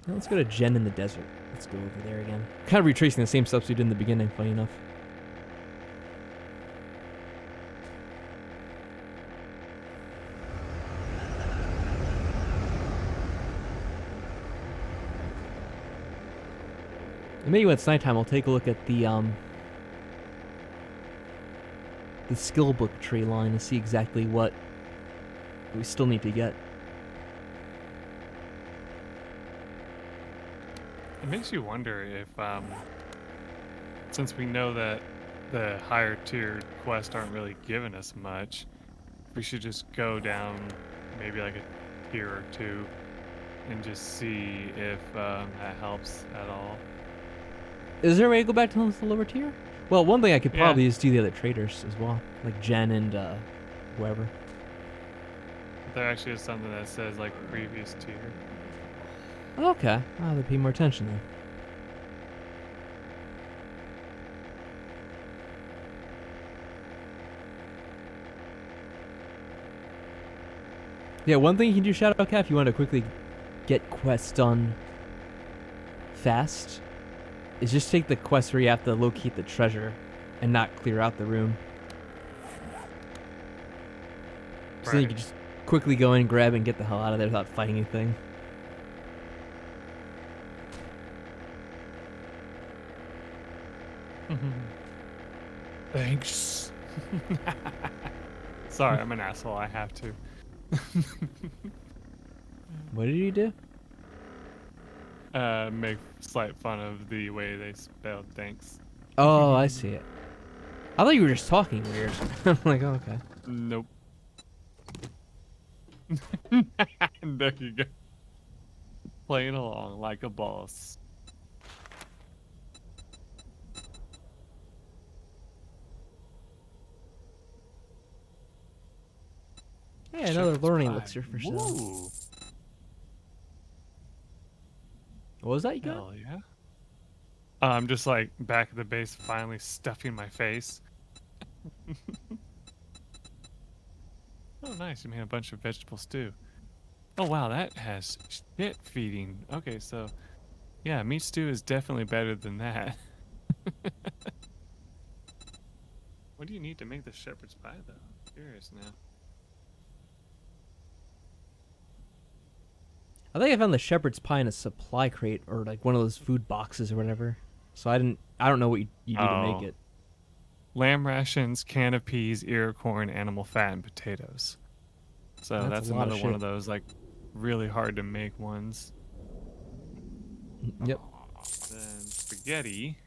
Now let's go to Jen in the desert. Let's go over there again. Kind of retracing the same steps we did in the beginning, funny enough. And maybe when it's nighttime, I'll take a look at the skill book tree line and see exactly what we still need to get.
It makes you wonder if, since we know that the higher tiered quests aren't really giving us much, we should just go down maybe like a tier or 2 and just see if that helps at all.
Is there a way to go back to the lower tier? Well, one thing I could
Yeah.
probably is do the other traders as well, like Jen and whoever.
There actually is something that says like previous tier.
Okay, I'll have to pay more attention then. Yeah, one thing you can do, Shadowcat, if you want to quickly get quests done fast, is just take the quest where you have to locate the treasure and not clear out the room. So then you
Right.
can just quickly go in, grab it, and get the hell out of there without fighting anything.
Thanks. Sorry, I'm an asshole. I have to.
What did you do?
Make slight fun of the way they spelled thanks.
Oh, I see it. I thought you were just talking weird. I'm like, oh, okay.
Nope. There you go. Playing along like a boss.
Hey, another
Shepherd's
learning
pie.
elixir for sale.
Woo.
What was that you got?
Hell yeah. I'm just like back at the base, finally stuffing my face. Oh, nice. You made a bunch of vegetable stew. Oh, wow. That has shit feeding. Okay, so yeah, meat stew is definitely better than that. What do you need to make the shepherd's pie, though? I'm curious now.
I think I found the shepherd's pie in a supply crate or like one of those food boxes or whatever. So I don't know what you do to make
Oh.
it.
Lamb rations, can of peas, ear of corn, animal fat, and potatoes. So
That's
that's
a lot of
another one
shit.
of those like really hard to make ones.
Yep.
Then spaghetti.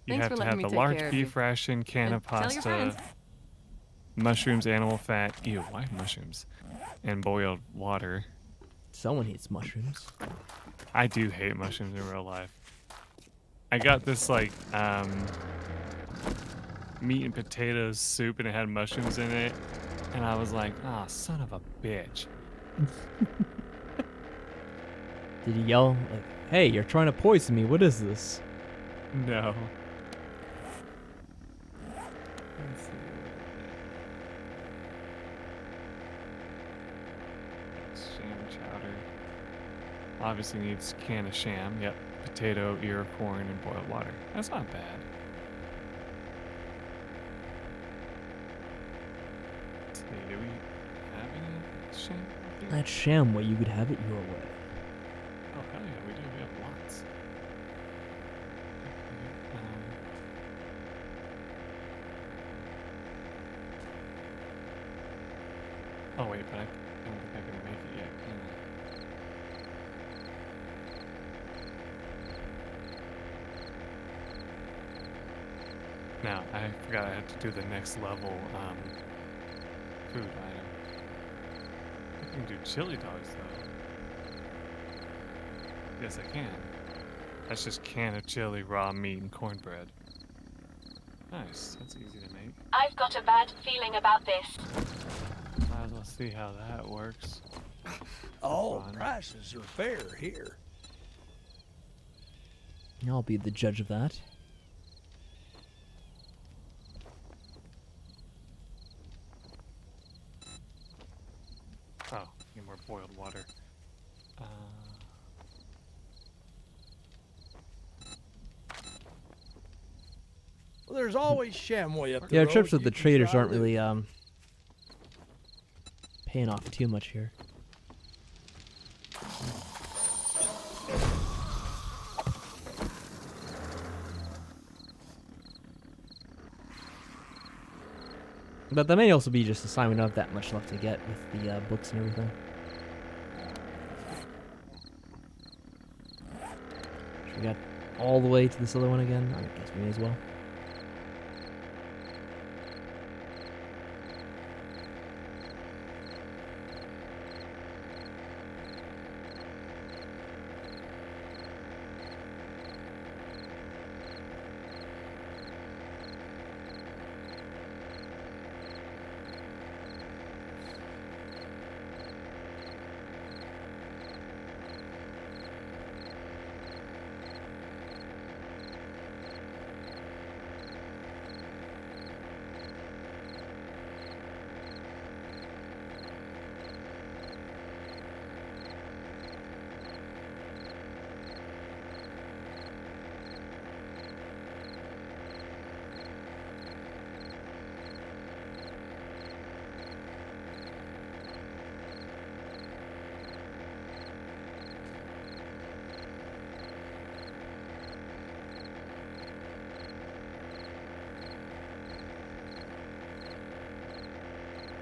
You
Thanks
have
for
to
letting
have
me
the
take
large
care of
beef
you.
ration, can
And
of
tell your friends.
pasta, mushrooms, animal fat. Ew, why mushrooms? And boiled water.
Someone eats mushrooms.
I do hate mushrooms in real life. I got this like meat and potatoes soup and it had mushrooms in it. And I was like, oh, son of a bitch.
Did he yell like, "Hey, you're trying to poison me. What is this?"
No. Let's see. Sham chowder. Obviously needs can of sham. Yep. Potato, ear of corn, and boiled water. That's not bad. Let's see, do we have any sham? Here?
That sham way, you could have it your way.
Oh, hell yeah, we do. We have lots. Oh, wait, but I don't think I can make it yet, can I? Now, I forgot I had to do the next level food item. I can do chili dogs, though. Yes, I can. That's just can of chili, raw meat, and cornbread. Nice. That's easy to make.
I've got a bad feeling about this.
Might as well see how that works.
All
Fun.
prices are fair here.
I'll be the judge of that.
Oh, need more boiled water.
Well, there's always Shamway up the
Yeah, our
road.
trips with
You
the
can
traders
try
aren't
to-
really paying off too much here. But that may also be just a sign we don't have that much left to get with the books and everything. Should we got all the way to this other one again? I guess we may as well.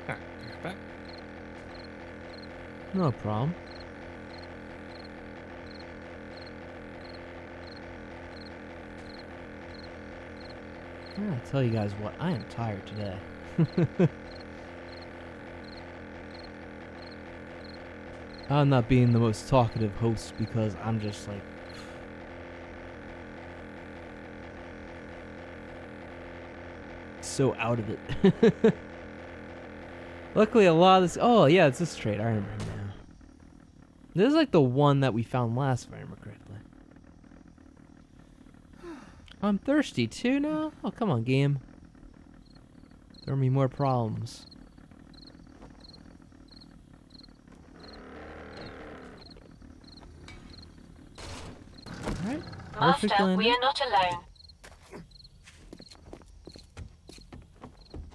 Alright, bring it back.
No problem. Yeah, I tell you guys what, I am tired today. I'm not being the most talkative host because I'm just like so out of it. Luckily, a lot of this. Oh yeah, it's this trade. I remember him now. This is like the one that we found last, if I remember correctly. I'm thirsty too now. Oh come on, game. Throw me more problems. Alright. Perfect
Master,
landing.
we are not alone.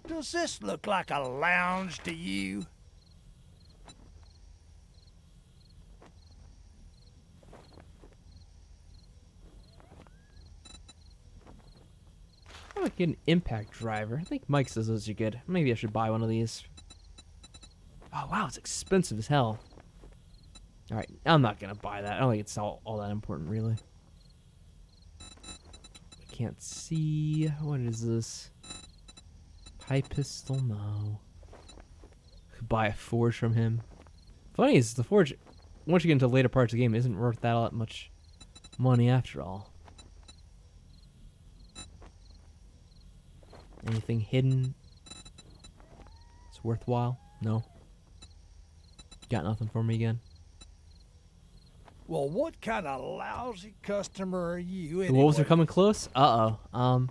Does this look like a lounge to you?
Get an impact driver. I think Mike says those are good. Maybe I should buy one of these. Oh, wow, it's expensive as hell. Alright, I'm not going to buy that. I don't think it's all that important, really. I can't see. What is this? Pipe pistol? No. Could buy a forge from him. Funny is, the forge, once you get into later parts of the game, isn't worth that much money after all. Anything hidden? It's worthwhile? No. Got nothing for me again.
Well, what kind of lousy customer are you
The wolves are
anyway?
coming close? Uh-oh.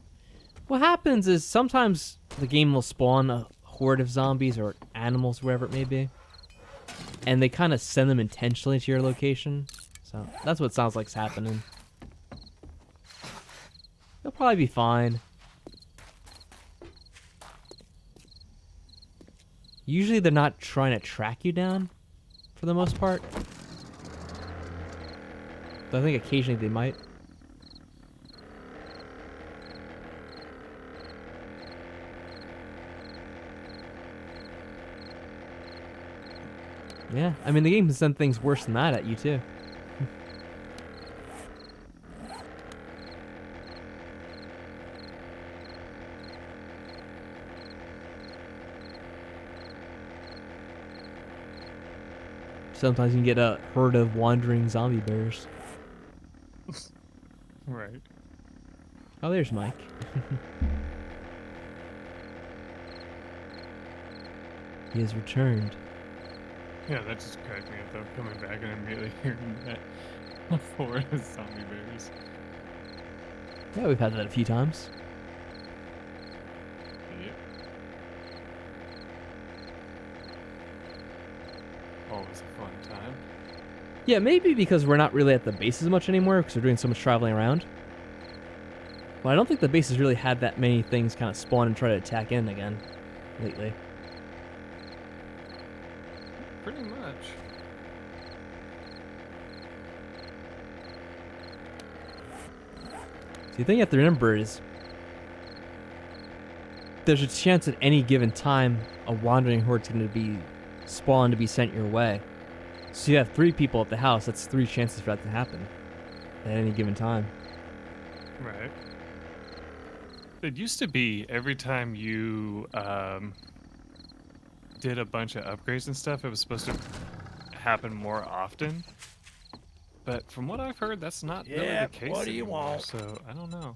What happens is sometimes the game will spawn a horde of zombies or animals, wherever it may be. And they kind of send them intentionally to your location. So that's what it sounds like's happening. They'll probably be fine. Usually they're not trying to track you down, for the most part. But I think occasionally they might. Yeah, I mean the game can send things worse than that at you too. Sometimes you can get a herd of wandering zombie bears.
Right.
Oh, there's Mike. He has returned.
Yeah, that just cracked me up though, coming back and immediately hearing that horde of zombie bears.
Yeah, we've had that a few times.
Yep. Always a fun time.
Yeah, maybe because we're not really at the base as much anymore because we're doing so much traveling around. But I don't think the base has really had that many things kind of spawn and try to attack in again lately.
Pretty much.
So the thing you have to remember is there's a chance at any given time a wandering horde's going to be spawned to be sent your way. So you have 3 people at the house. That's 3 chances for that to happen at any given time.
Right. It used to be every time you did a bunch of upgrades and stuff, it was supposed to happen more often. But from what I've heard, that's not really
Yeah,
the case
what do you
anymore,
want?
so I don't know.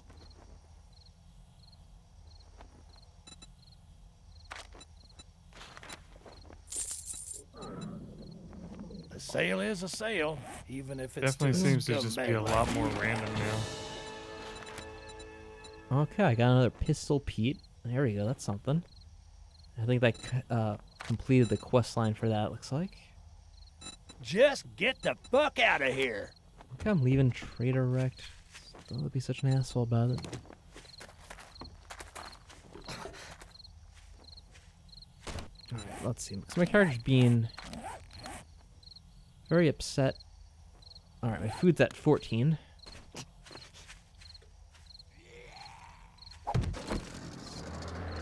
A sale is a sale, even if it's
Definitely
to
seems to just be a
scumbag
lot
like
more
you.
random now.
Okay, I got another pistol Pete. There we go, that's something. I think that completed the quest line for that, it looks like.
Just get the fuck out of here.
Okay, I'm leaving Trader Wrecked. Don't be such an asshole about it. Alright, let's see. So my character's being very upset. Alright, my food's at 14.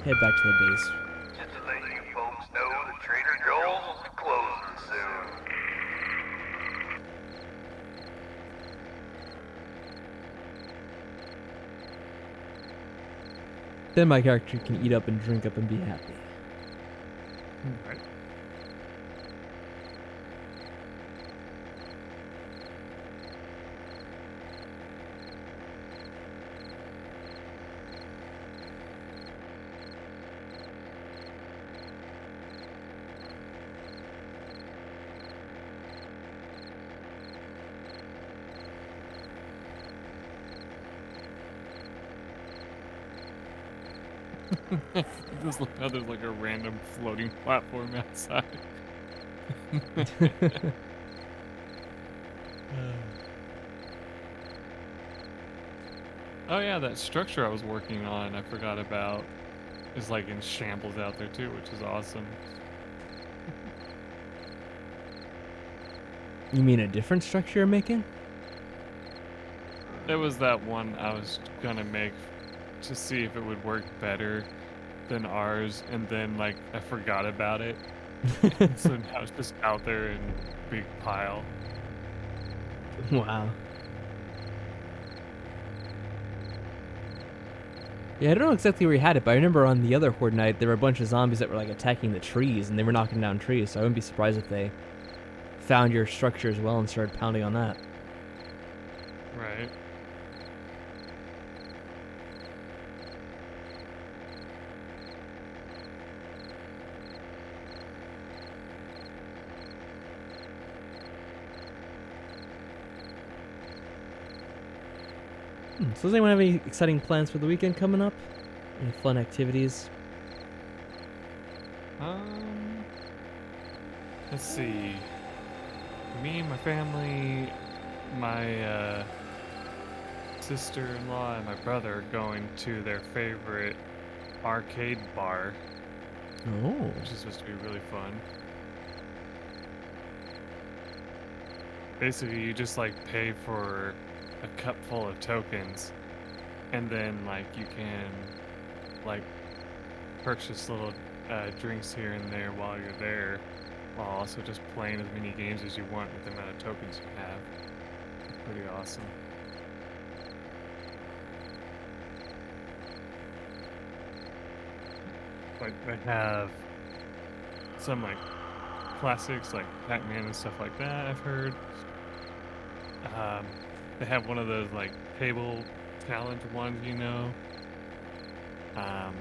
Head back to the base.
Just to let you folks know that Trader Joel's will be closing soon.
Then my character can eat up and drink up and be happy.
Right. Just look how there's like a random floating platform outside. Oh yeah, that structure I was working on, I forgot about, is like in shambles out there too, which is awesome.
You mean a different structure you're making?
It was that one I was gonna make to see if it would work better than ours, and then like I forgot about it. So now it's just out there in a big pile.
Wow. Yeah, I don't know exactly where you had it, but I remember on the other Horde night, there were a bunch of zombies that were like attacking the trees, and they were knocking down trees, so I wouldn't be surprised if they found your structure as well and started pounding on that.
Right.
So does anyone have any exciting plans for the weekend coming up? Any fun activities?
Let's see. Me and my family, my sister-in-law and my brother are going to their favorite arcade bar,
Oh.
which is supposed to be really fun. Basically, you just like pay for a cup full of tokens, and then like you can like purchase little drinks here and there while you're there, while also just playing as many games as you want with the amount of tokens you have. It's pretty awesome. Like they have some like classics like Pac-Man and stuff like that, I've heard. They have one of those like table challenge ones, you know. I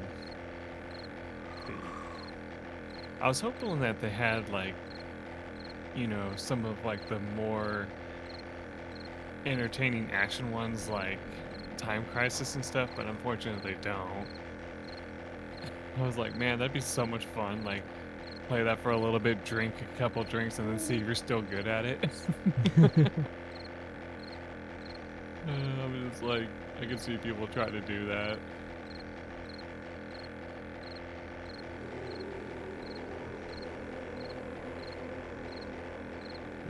was hoping that they had like, you know, some of like the more entertaining action ones like Time Crisis and stuff, but unfortunately they don't. I was like, man, that'd be so much fun. Like, play that for a little bit, drink a couple drinks, and then see if you're still good at it. I mean, it's like, I can see people try to do that.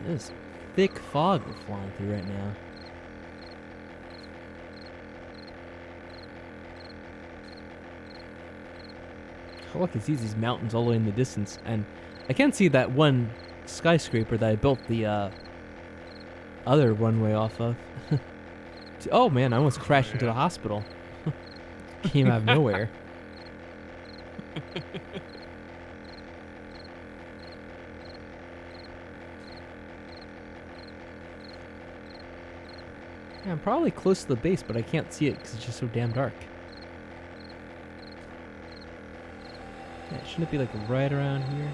This thick fog we're flying through right now. All I can see is these mountains all the way in the distance, and I can't see that one skyscraper that I built the other runway off of. Oh man, I almost crashed into the hospital. Came out of nowhere. Yeah, I'm probably close to the base, but I can't see it because it's just so damn dark. Yeah, shouldn't it be like right around here?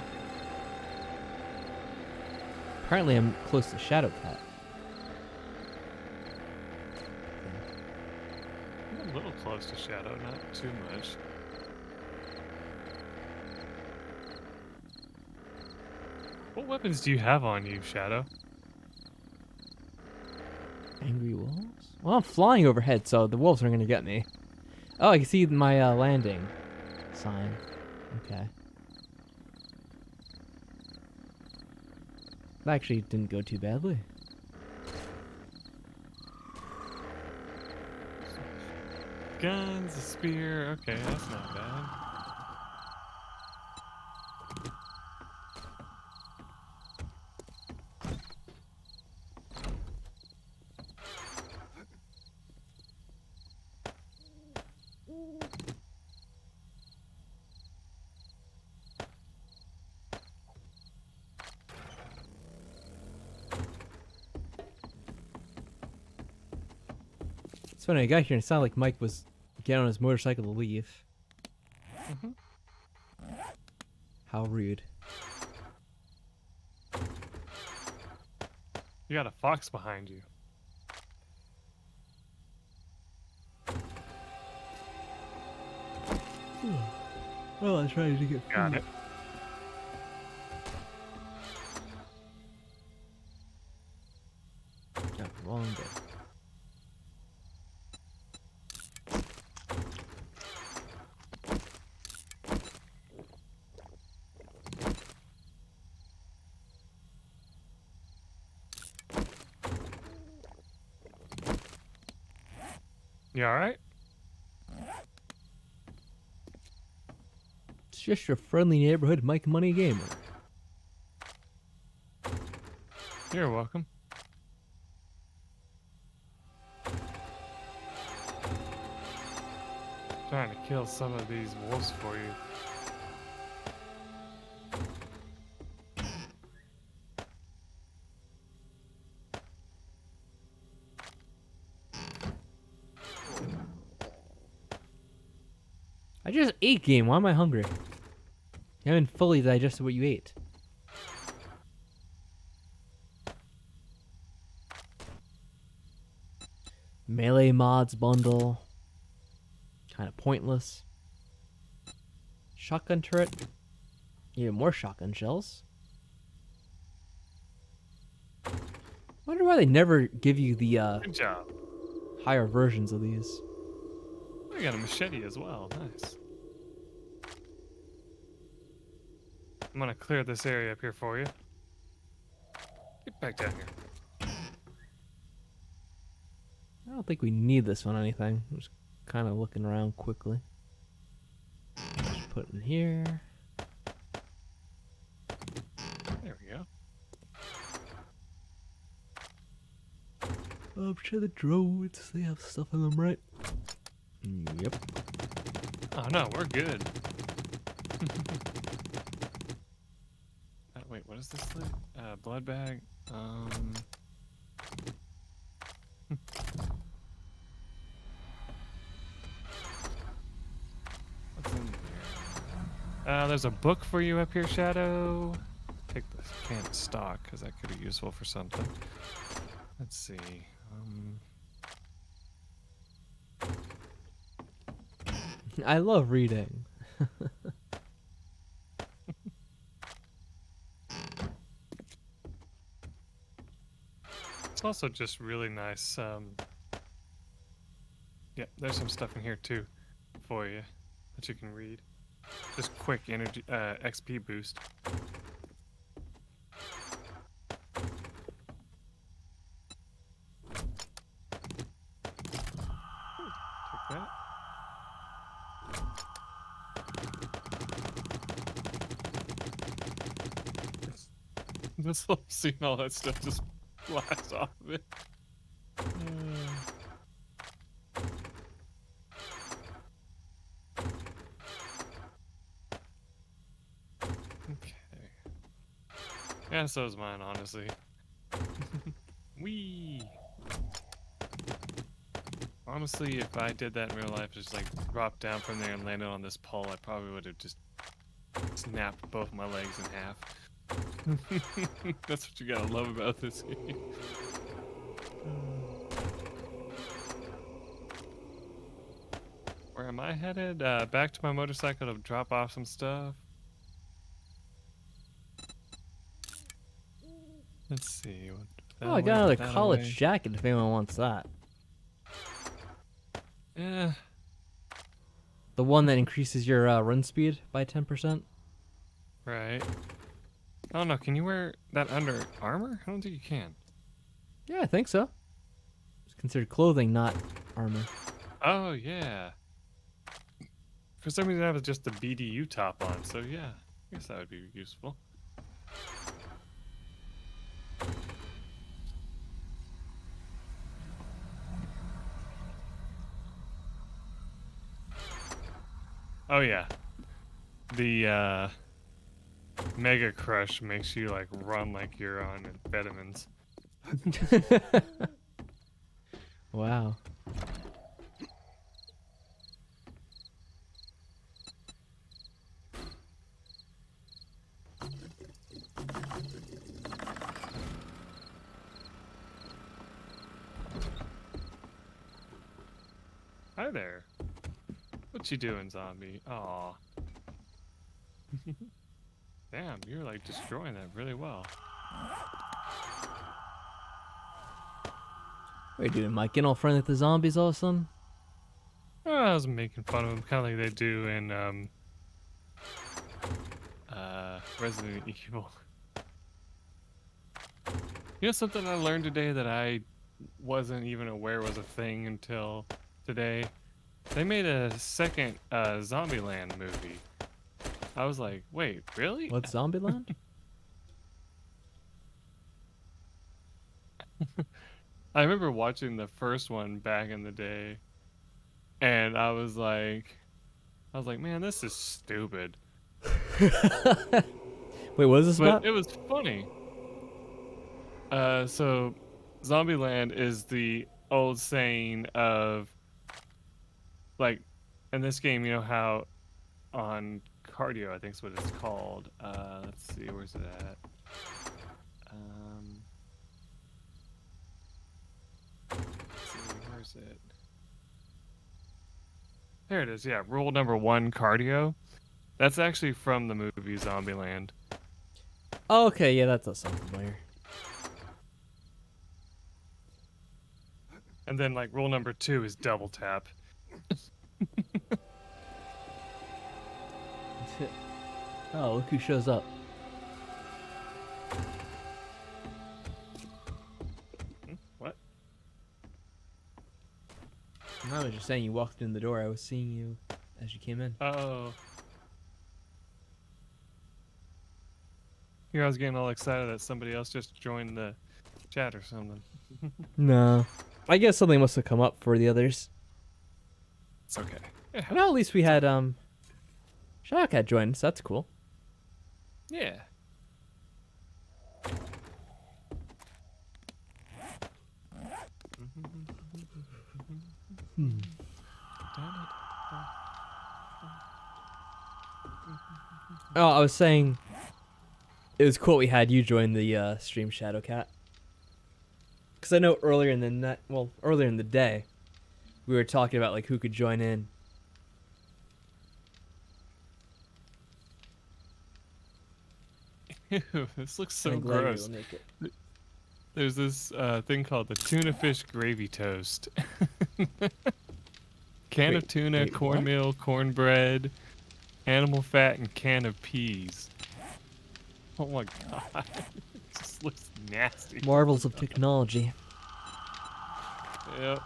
Apparently I'm close to Shadow Cat.
I'm a little close to Shadow, not too much. What weapons do you have on you, Shadow?
Angry wolves? Well, I'm flying overhead, so the wolves aren't going to get me. Oh, I can see my landing sign. Okay. That actually didn't go too badly.
Guns, a spear. Okay, that's not bad.
It's funny, I got here and it sounded like Mike was getting on his motorcycle to leave. How rude.
You got a fox behind you.
Well, I tried to get
Got it.
Got the wrong bit.
You alright?
just your friendly neighborhood Mike Money Gamer.
You're welcome. Trying to kill some of these wolves for you.
I just ate game. Why am I hungry? You haven't fully digested what you ate. Melee mods bundle. Kind of pointless. Shotgun turret. Even more shotgun shells. Wonder why they never give you the
Good job.
higher versions of these.
I got a machete as well. Nice. I'm gonna clear this area up here for you. Get back down here.
I don't think we need this one anything. I'm just kind of looking around quickly. Just put it in here.
There we go.
I'm sure the droids, they have stuff in them, right? Yep.
Oh no, we're good. Wait, what is this thing? Blood bag. What's in here? There's a book for you up here, Shadow. Take this can of stock because that could be useful for something. Let's see.
I love reading.
It's also just really nice. Yeah, there's some stuff in here too for you that you can read. Just quick energy, XP boost. Take that. This love seeing all that stuff just flies off of it. Okay. Yeah, so is mine, honestly. Whee! Honestly, if I did that in real life, just like dropped down from there and landed on this pole, I probably would have just snapped both my legs in half. That's what you gotta love about this game. Where am I headed? Back to my motorcycle to drop off some stuff. Let's see.
Oh, I got another college jacket if anyone wants that.
Yeah.
The one that increases your run speed by 10%.
Right. I don't know. Can you wear that under armor? I don't think you can.
Yeah, I think so. It's considered clothing, not armor.
Oh, yeah. For some reason, I have just the BDU top on, so yeah. I guess that would be useful. Oh, yeah. The, Mega Crush makes you, like, run like you're on amphetamines.
Wow.
Hi there. What you doing, zombie? Aw. Damn, you're like destroying that really well.
What are you doing, Mike? Getting all friendly with the zombies all of a sudden?
Oh, I was making fun of them, kind of like they do in Resident Evil. You know something I learned today that I wasn't even aware was a thing until today? They made a second Zombieland movie. I was like, wait, really?
What's Zombieland?
I remember watching the first one back in the day, and I was like, man, this is stupid.
Wait, what is this
But
about?
it was funny. So Zombieland is the old saying of, like, in this game, you know how on cardio, I think is what it's called. Let's see, where's it at? Let's see, where's it? There it is. Yeah, rule number 1, cardio. That's actually from the movie Zombieland.
Oh, okay, yeah, that does sound familiar.
And then, like, rule number 2 is double tap.
Oh, look who shows up.
What?
No, I was just saying you walked in the door. I was seeing you as you came in.
Oh. Here I was getting all excited that somebody else just joined the chat or something.
No. I guess something must have come up for the others.
It's okay. Yeah.
Well, at least we had, Shylock had joined, so that's cool.
Yeah.
Oh, I was saying it was cool we had you join the stream, Shadowcat. Because I know earlier in the day, we were talking about like who could join in.
Ew, this looks so
I'm glad you
gross.
will make it.
There's this thing called the tuna fish gravy toast. Can of
Wait,
tuna,
wait, what?
cornmeal, cornbread, animal fat, and can of peas. Oh my god. It just looks nasty.
Marvels of technology.
Yep.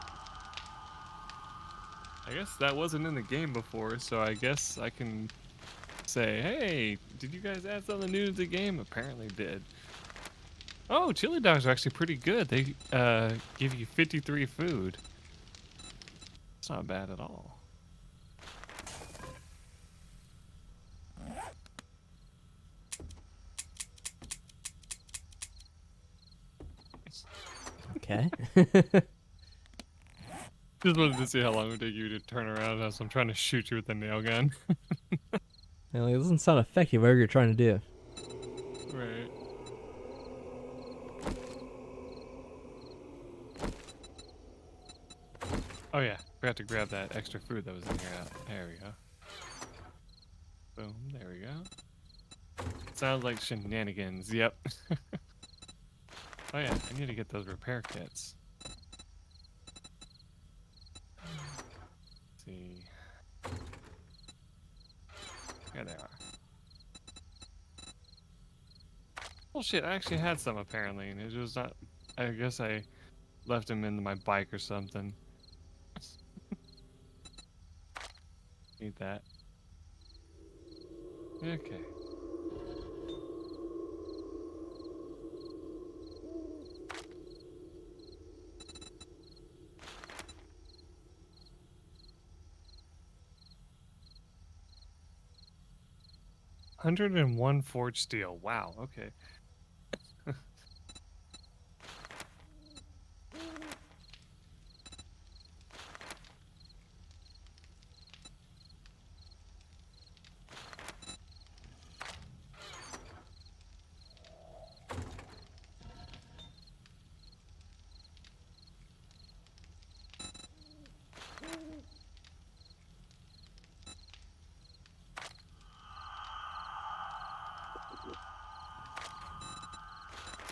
I guess that wasn't in the game before, so I guess I can say, hey, did you guys add something new to the game? Apparently did. Oh, chili dogs are actually pretty good. They give you 53 food. It's not bad at all.
Okay.
Just wanted to see how long it would take you to turn around as I'm trying to shoot you with a nail gun.
Well, it doesn't sound effective, whatever you're trying to do.
Right. Oh yeah, forgot to grab that extra food that was in here. There we go. Boom, there we go. Sounds like shenanigans, yep. Oh yeah, I need to get those repair kits. Let's see. There they are. Well shit, I actually had some apparently, and it was not... I guess I left them in my bike or something. Need that. Okay. $101 forged steel. Wow, okay.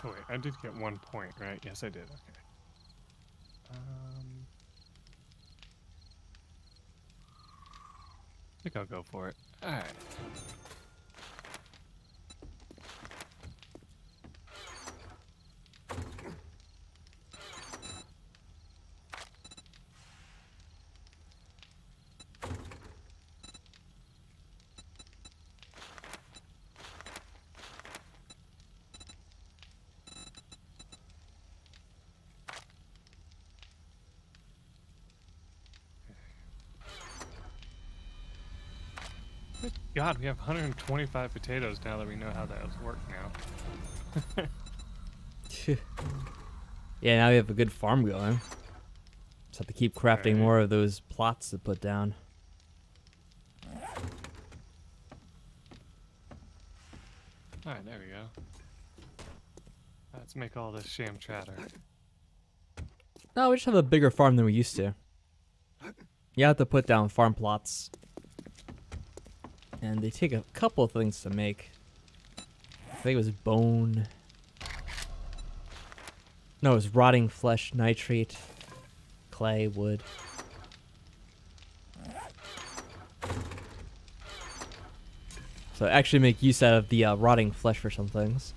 Oh wait, I did get 1 point, right? Yes, I did. Okay. I think I'll go for it. All right. God, we have 125 potatoes now that we know how those work now.
Yeah, now we have a good farm going. Just have to keep crafting
Right.
more of those plots to put down.
Alright, there we go. Let's make all this sham chatter.
No, we just have a bigger farm than we used to. You have to put down farm plots. And they take a couple of things to make. I think it was bone. No, it was rotting flesh, nitrate, clay, wood. So actually make use out of the rotting flesh for some things.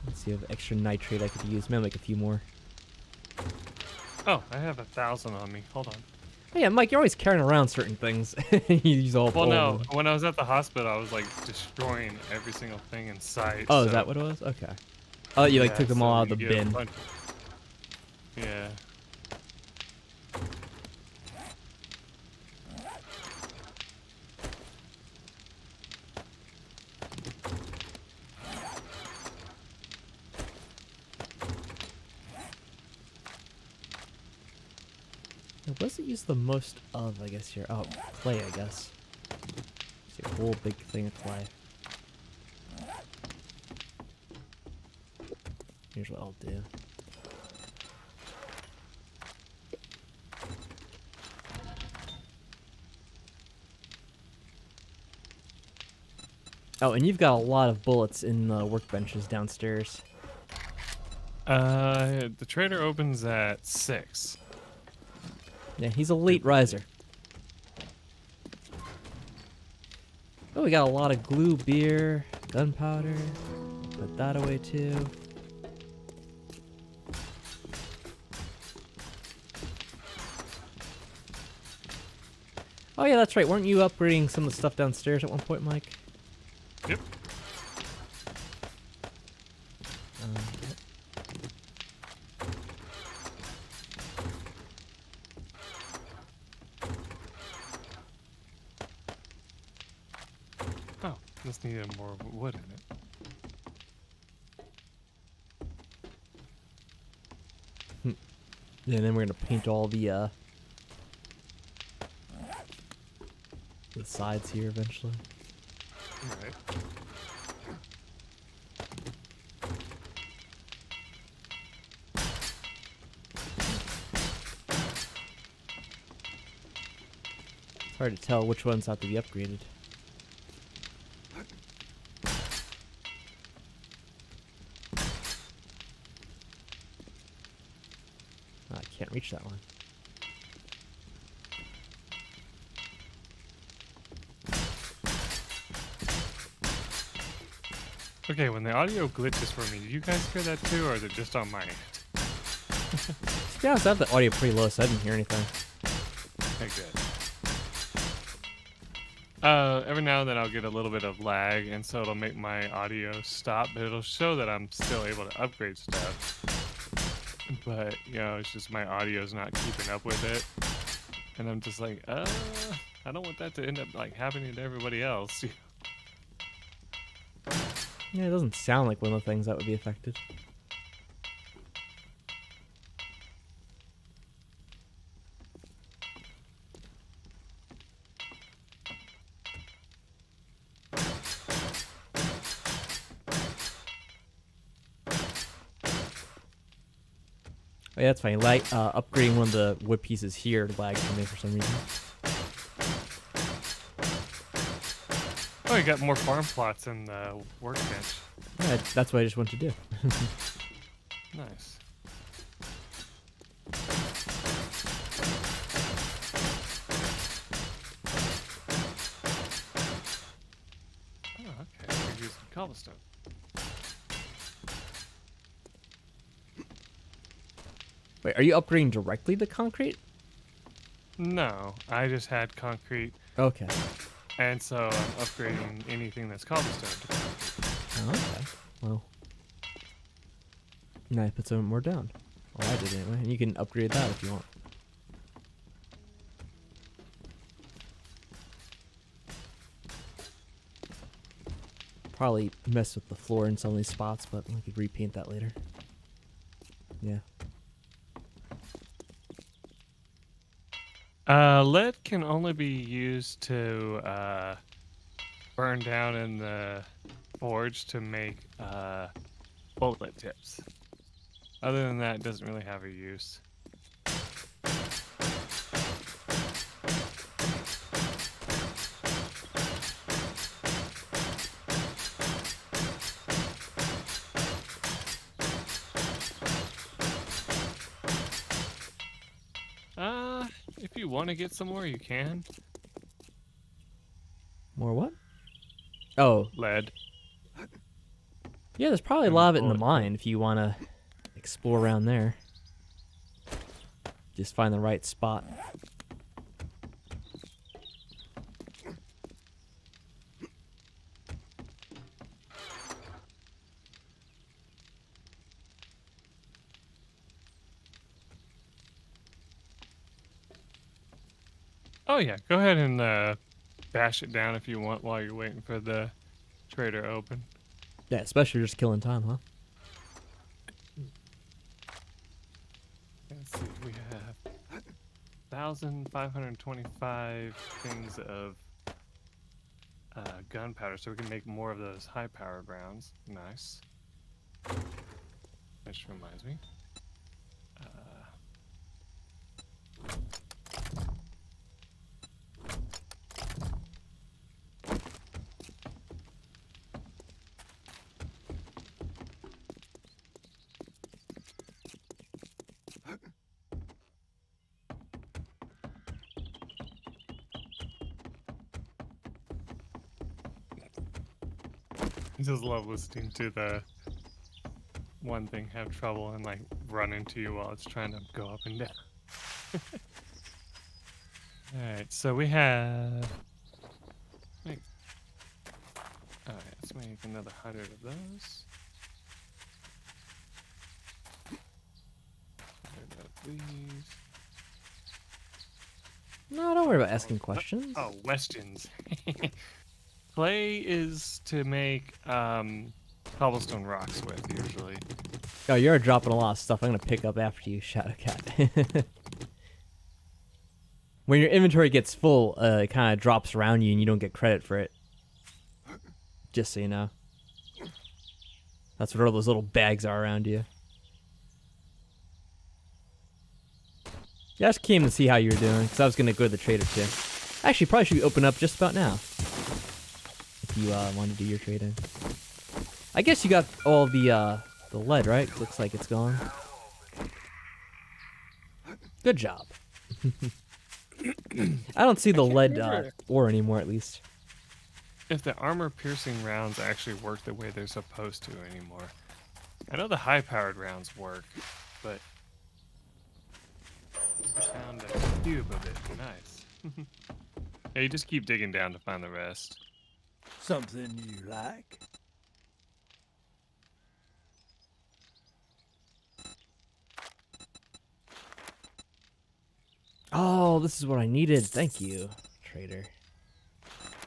Let's see if I have extra nitrate I could use. Maybe I'll make a few more.
Oh, I have 1,000 on me. Hold on.
Oh yeah, Mike, you're always carrying around certain things. You use all.
Well,
all
no.
of them.
When I was at the hospital, I was like destroying every single thing in sight.
Oh,
so
is that what it was? Okay. Oh, you like
yeah,
took them
so
all out
you
of the
get a
bin.
bunch- Yeah.
What does it use the most of, I guess, here? Oh, clay, I guess. See, a whole big thing of clay. Here's what I'll do. Oh, and you've got a lot of bullets in the workbenches downstairs.
The trader opens at 6.
Yeah, he's a late riser. Oh, we got a lot of glue, beer, gunpowder. Put that away too. Oh yeah, that's right. Weren't you upgrading some of the stuff downstairs at one point, Mike?
Yep. Oh, this needed more wood in it.
Yeah, and then we're gonna paint all the sides here eventually.
Alright.
It's hard to tell which ones have to be upgraded. I can't reach that one.
Okay, when the audio glitches for me, do you guys hear that too, or is it just on my end?
To be honest, I have the audio pretty low, so I didn't hear anything.
Okay, good. Every now and then I'll get a little bit of lag, and so it'll make my audio stop, but it'll show that I'm still able to upgrade stuff. But, you know, it's just my audio's not keeping up with it. And I'm just like, I don't want that to end up, like, happening to everybody else.
Yeah, it doesn't sound like one of the things that would be affected. Oh, yeah, that's fine. Upgrading one of the wood pieces here lagged for me for some reason.
Oh, you got more farm plots in the workbench.
Yeah, that's what I just wanted to do.
Nice. Oh, okay. We're using cobblestone.
Wait, are you upgrading directly to concrete?
No, I just had concrete,
Okay.
and so I'm upgrading anything that's cobblestone to concrete.
Oh, okay. Well, now I put some more down. Well, I did anyway, and you can upgrade that if you want. Probably mess with the floor in some of these spots, but we could repaint that later. Yeah.
Lead can only be used to burn down in the forge to make bullet tips. Other than that, it doesn't really have a use. If you want to get some more, you can.
More what? Oh,
Lead.
yeah, there's probably a lot of it in the
Bullet.
mine if you want to explore around there. Just find the right spot.
Oh yeah, go ahead and bash it down if you want while you're waiting for the trader to open.
Yeah, especially just killing time, huh?
Let's see, we have 1,525 things of gunpowder, so we can make more of those high-powered rounds. Nice. Which reminds me. I just love listening to the one thing have trouble and like run into you while it's trying to go up and down. Alright, so we have alright, let's make another 100 of those. 100 of these.
No, don't worry about asking questions.
Oh, questions. Clay is to make cobblestone rocks with, usually.
Oh, you're dropping a lot of stuff I'm going to pick up after you, Shadowcat. When your inventory gets full, it kind of drops around you and you don't get credit for it. Just so you know. That's what all those little bags are around you. Yeah, I just came to see how you were doing, because I was going to go to the trader too. Actually, probably should open up just about now. If you want to do your trading. I guess you got all the lead, right? Looks like it's gone. Good job. I don't see the lead ore anymore, at least.
If the armor-piercing rounds actually work the way they're supposed to anymore. I know the high-powered rounds work, but I found a cube of it. Nice. Yeah, you just keep digging down to find the rest.
Something you like?
Oh, this is what I needed. Thank you, trader.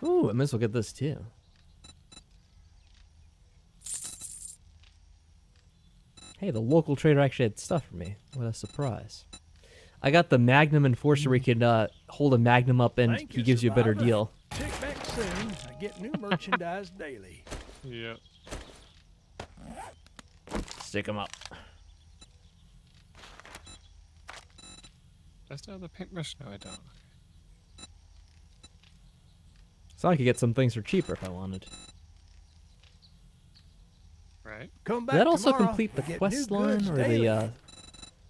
Ooh, I might as well get this too. Hey, the local trader actually had stuff for me. What a surprise. I got the Magnum Enforcer where you can hold a Magnum up and
Thank
he
you,
gives you a better
Survivor.
deal.
Check back soon. I get new merchandise daily.
Yep.
Stick them up.
I still have the paintbrush? No, I don't.
So I could get some things for cheaper if I wanted.
Right?
Come
Did
back
that also
tomorrow.
complete the
I get
quest
new
line
goods
or
daily.
the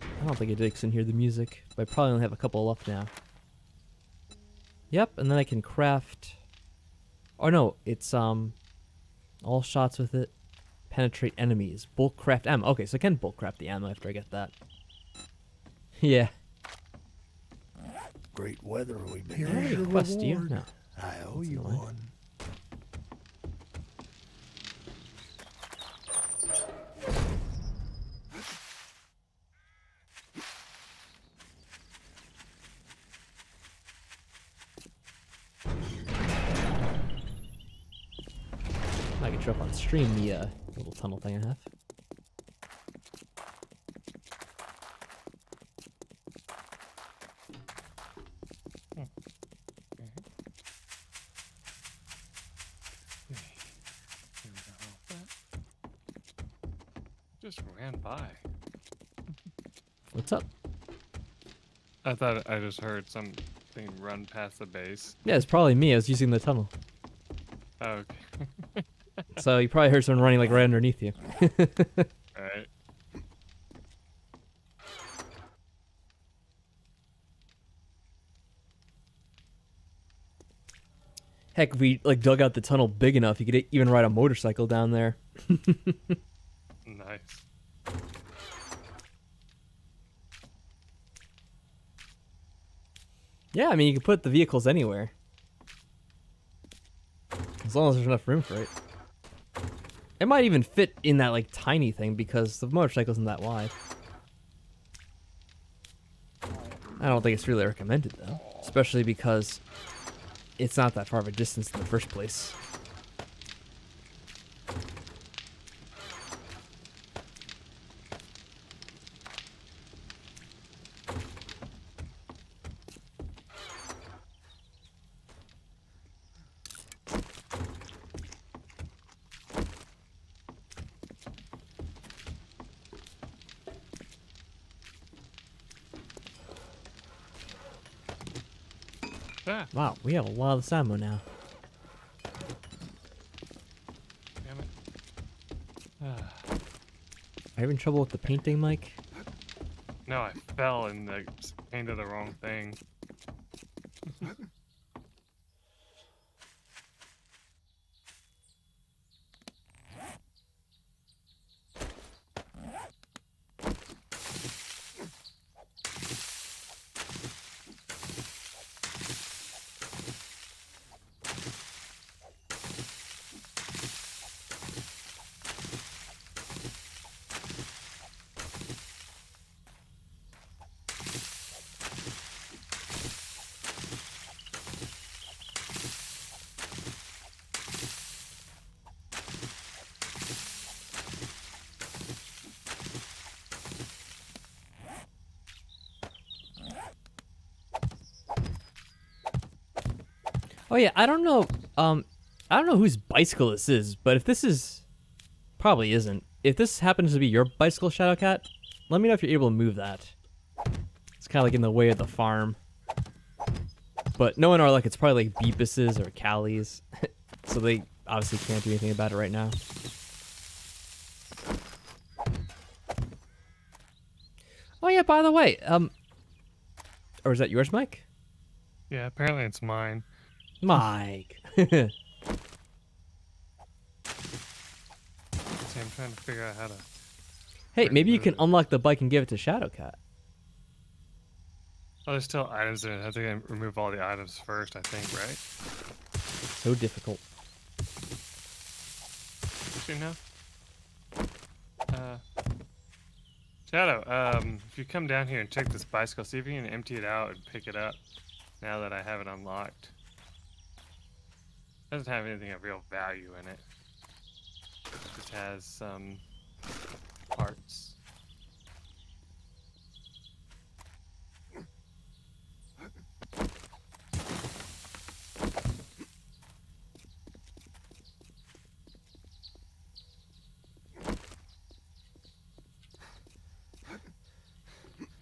I don't think it can hear the music, but I probably only have a couple left now. Yep, and then I can craft. Oh no, it's all shots with it penetrate enemies. Bulk craft ammo. Okay, so I can bulk craft the ammo after I get that. Yeah.
Great weather we've been
Here's
having.
your quest, do you? No.
I owe you
annoying.
one.
I can show up on stream the little tunnel thing I have.
Just ran by.
What's up?
I thought I just heard something run past the base.
Yeah, it's probably me. I was using the tunnel.
Oh, okay.
So you probably heard someone running like right underneath you.
Alright.
Heck, if we like dug out the tunnel big enough, you could even ride a motorcycle down there.
Nice.
Yeah, I mean, you can put the vehicles anywhere. As long as there's enough room for it. It might even fit in that, like, tiny thing because the motorcycle isn't that wide. I don't think it's really recommended, though. Especially because it's not that far of a distance in the first place.
Ah,
Wow, we have a lot of this ammo now.
damn it. Ah.
Are you having trouble with the painting, Mike?
No, I fell and like, painted the wrong thing.
Oh yeah, I don't know. I don't know whose bicycle this is, but if this is, probably isn't. If this happens to be your bicycle, Shadowcat, let me know if you're able to move that. It's kind of like in the way of the farm. But knowing our luck, it's probably like Beepus's or Callie's, so they obviously can't do anything about it right now. Oh yeah, by the way, or is that yours, Mike?
Yeah, apparently it's mine.
Mike.
See, I'm trying to figure out how to.
Hey, maybe you can unlock the bike and give it to Shadowcat.
Oh, there's still items in it. I think I remove all the items first, I think, right?
So difficult.
Actually, no. Shadow, if you come down here and check this bicycle, see if you can empty it out and pick it up now that I have it unlocked. It doesn't have anything of real value in it. It just has some parts.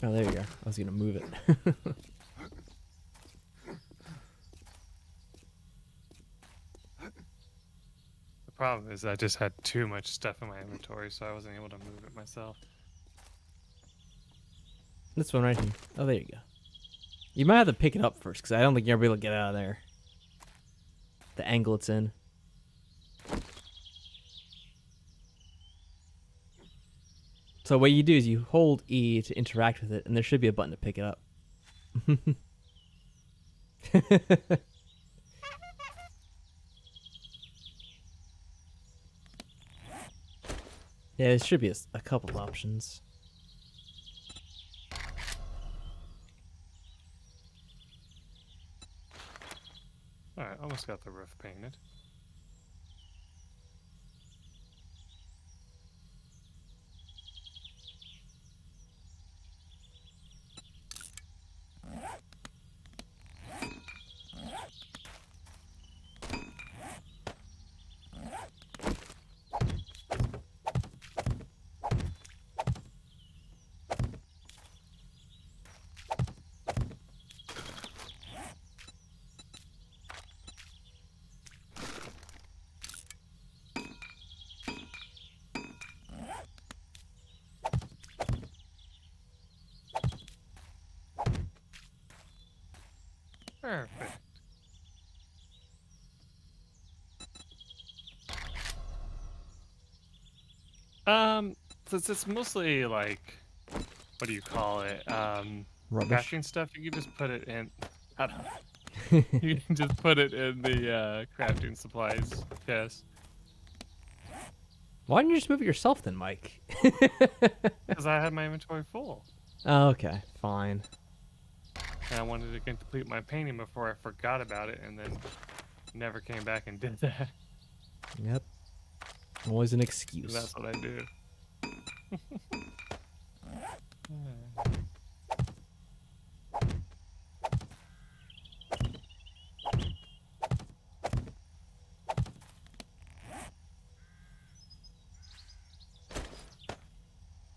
Oh, there you go. I was gonna move it.
The problem is I just had too much stuff in my inventory, so I wasn't able to move it myself.
This one right here. Oh, there you go. You might have to pick it up first, because I don't think you're able to get out of there. The angle it's in. So what you do is you hold E to interact with it, and there should be a button to pick it up. Yeah, there should be a couple of options.
Alright, almost got the roof painted. Perfect. Since it's mostly like, what do you call it?
Rubbish.
Crafting stuff. You can just put it in. I don't know. You can just put it in the crafting supplies chest.
Why didn't you just move it yourself then, Mike?
Because I had my inventory full.
Oh, okay, fine.
And I wanted to complete my painting before I forgot about it, and then never came back and did that.
Yep. Always an excuse.
That's what I do.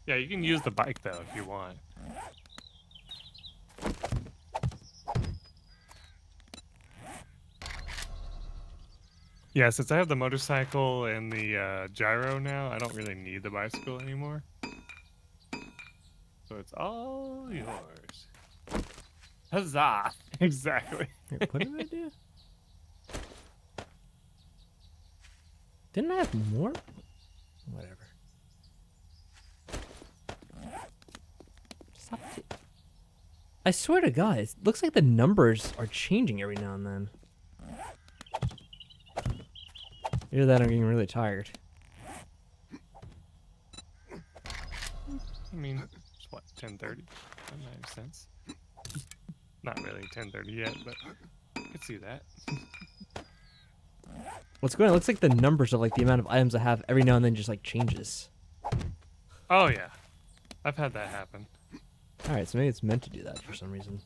Yeah, you can use the bike though if you want. Yeah, since I have the motorcycle and the gyro now, I don't really need the bicycle anymore. So it's all yours. Huzzah! Exactly.
Here, what did I do? Didn't I have more? Whatever. Stop it. I swear to God, it looks like the numbers are changing every now and then. Either that or I'm getting really tired.
I mean, it's what, 10:30? That makes sense. Not really 10:30 yet, but I could see that.
What's going on? It looks like the numbers of like the amount of items I have every now and then just like changes.
Oh yeah, I've had that happen.
Alright, so maybe it's meant to do that for some reason.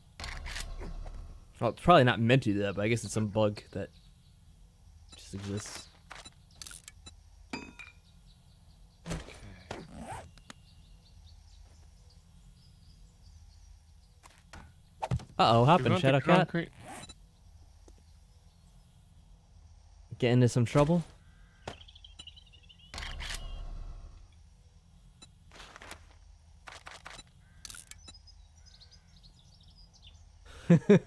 Well, it's probably not meant to do that, but I guess it's some bug that just exists. Uh-oh, happened, Shadowcat. Get into some trouble? Did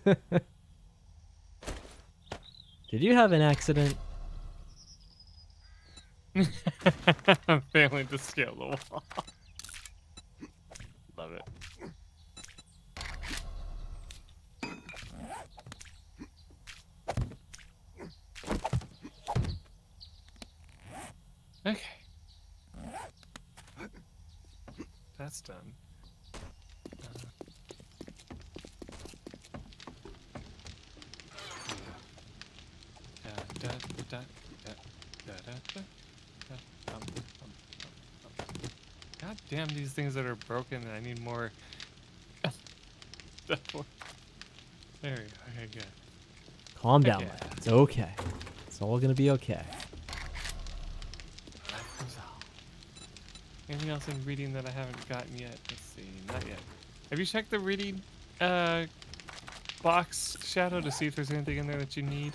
you have an accident?
I'm failing to scale the wall. Love it. Okay. That's done. God damn these things that are broken. I need more. There we go. Okay, good.
Calm down,
Okay.
lad. It's okay. It's all gonna be okay.
Anything else in reading that I haven't gotten yet? Let's see. Not yet. Have you checked the reading box, Shadow, to see if there's anything in there that you need?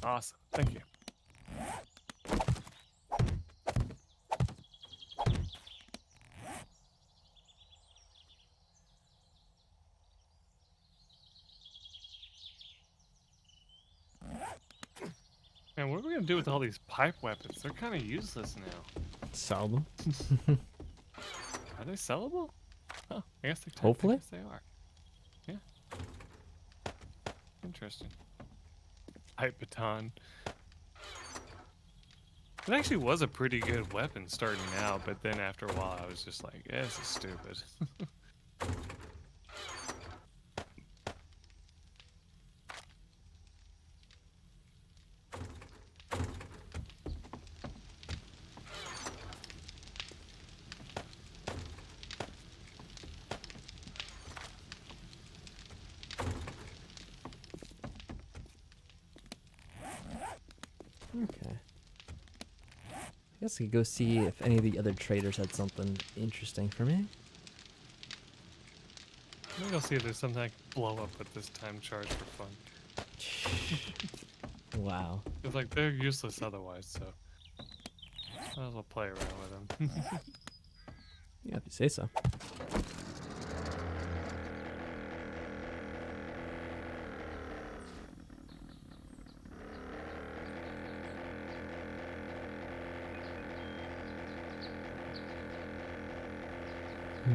Awesome. Thank you. Man, what are we gonna do with all these pipe weapons? They're kind of useless now.
Sell them.
Are they sellable? Oh, I guess they're.
Hopefully.
I guess they are. Yeah. Interesting. Pipe baton. It actually was a pretty good weapon starting out, but then after a while I was just like, yeah, this is stupid.
Okay. I guess I could go see if any of the other traders had something interesting for me.
Maybe I'll see if there's something I can blow up with this time charge for fun.
Wow.
It's like they're useless otherwise, so might as well play around with them.
Yeah, if you say so.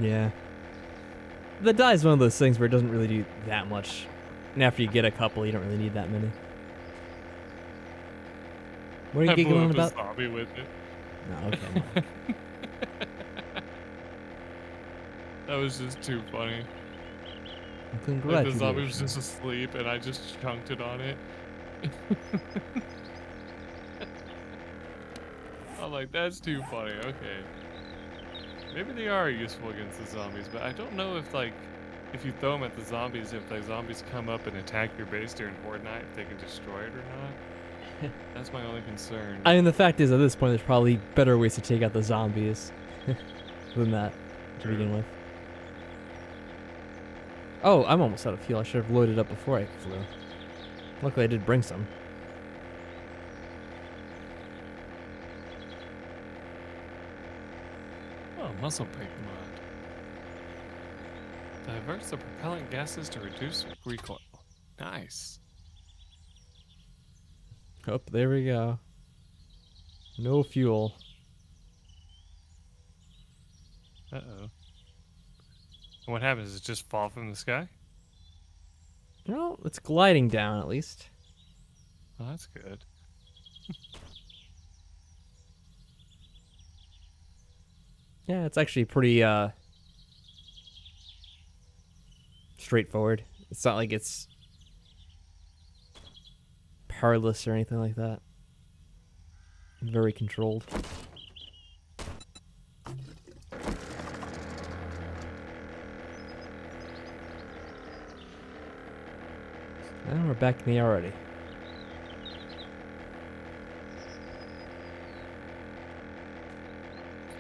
Yeah. The die is one of those things where it doesn't really do that much. And after you get a couple, you don't really need that many. What are you
I
giggling
blew
on
up
about?
a zombie with it.
No, okay, Mike.
That was just too funny. Like the
Congratulations.
zombie was just asleep and I just chunked it on it. I'm like, that's too funny, okay. Maybe they are useful against the zombies, but I don't know if like, if you throw them at the zombies, if the zombies come up and attack your base during Horde Night, if they can destroy it or not. That's my only concern.
I mean, the fact is, at this point, there's probably better ways to take out the zombies than that to begin with. Oh, I'm almost out of fuel. I should have loaded up before I flew. Luckily, I did bring some.
Oh, muscle brake mod. Diverts the propellant gases to reduce recoil. Nice.
Oh, there we go. No fuel.
Uh-oh. And what happens? Does it just fall from the sky?
Well, it's gliding down, at least.
Oh, that's good.
Yeah, it's actually pretty, straightforward. It's not like it's powerless or anything like that. Very controlled. And we're back in the already.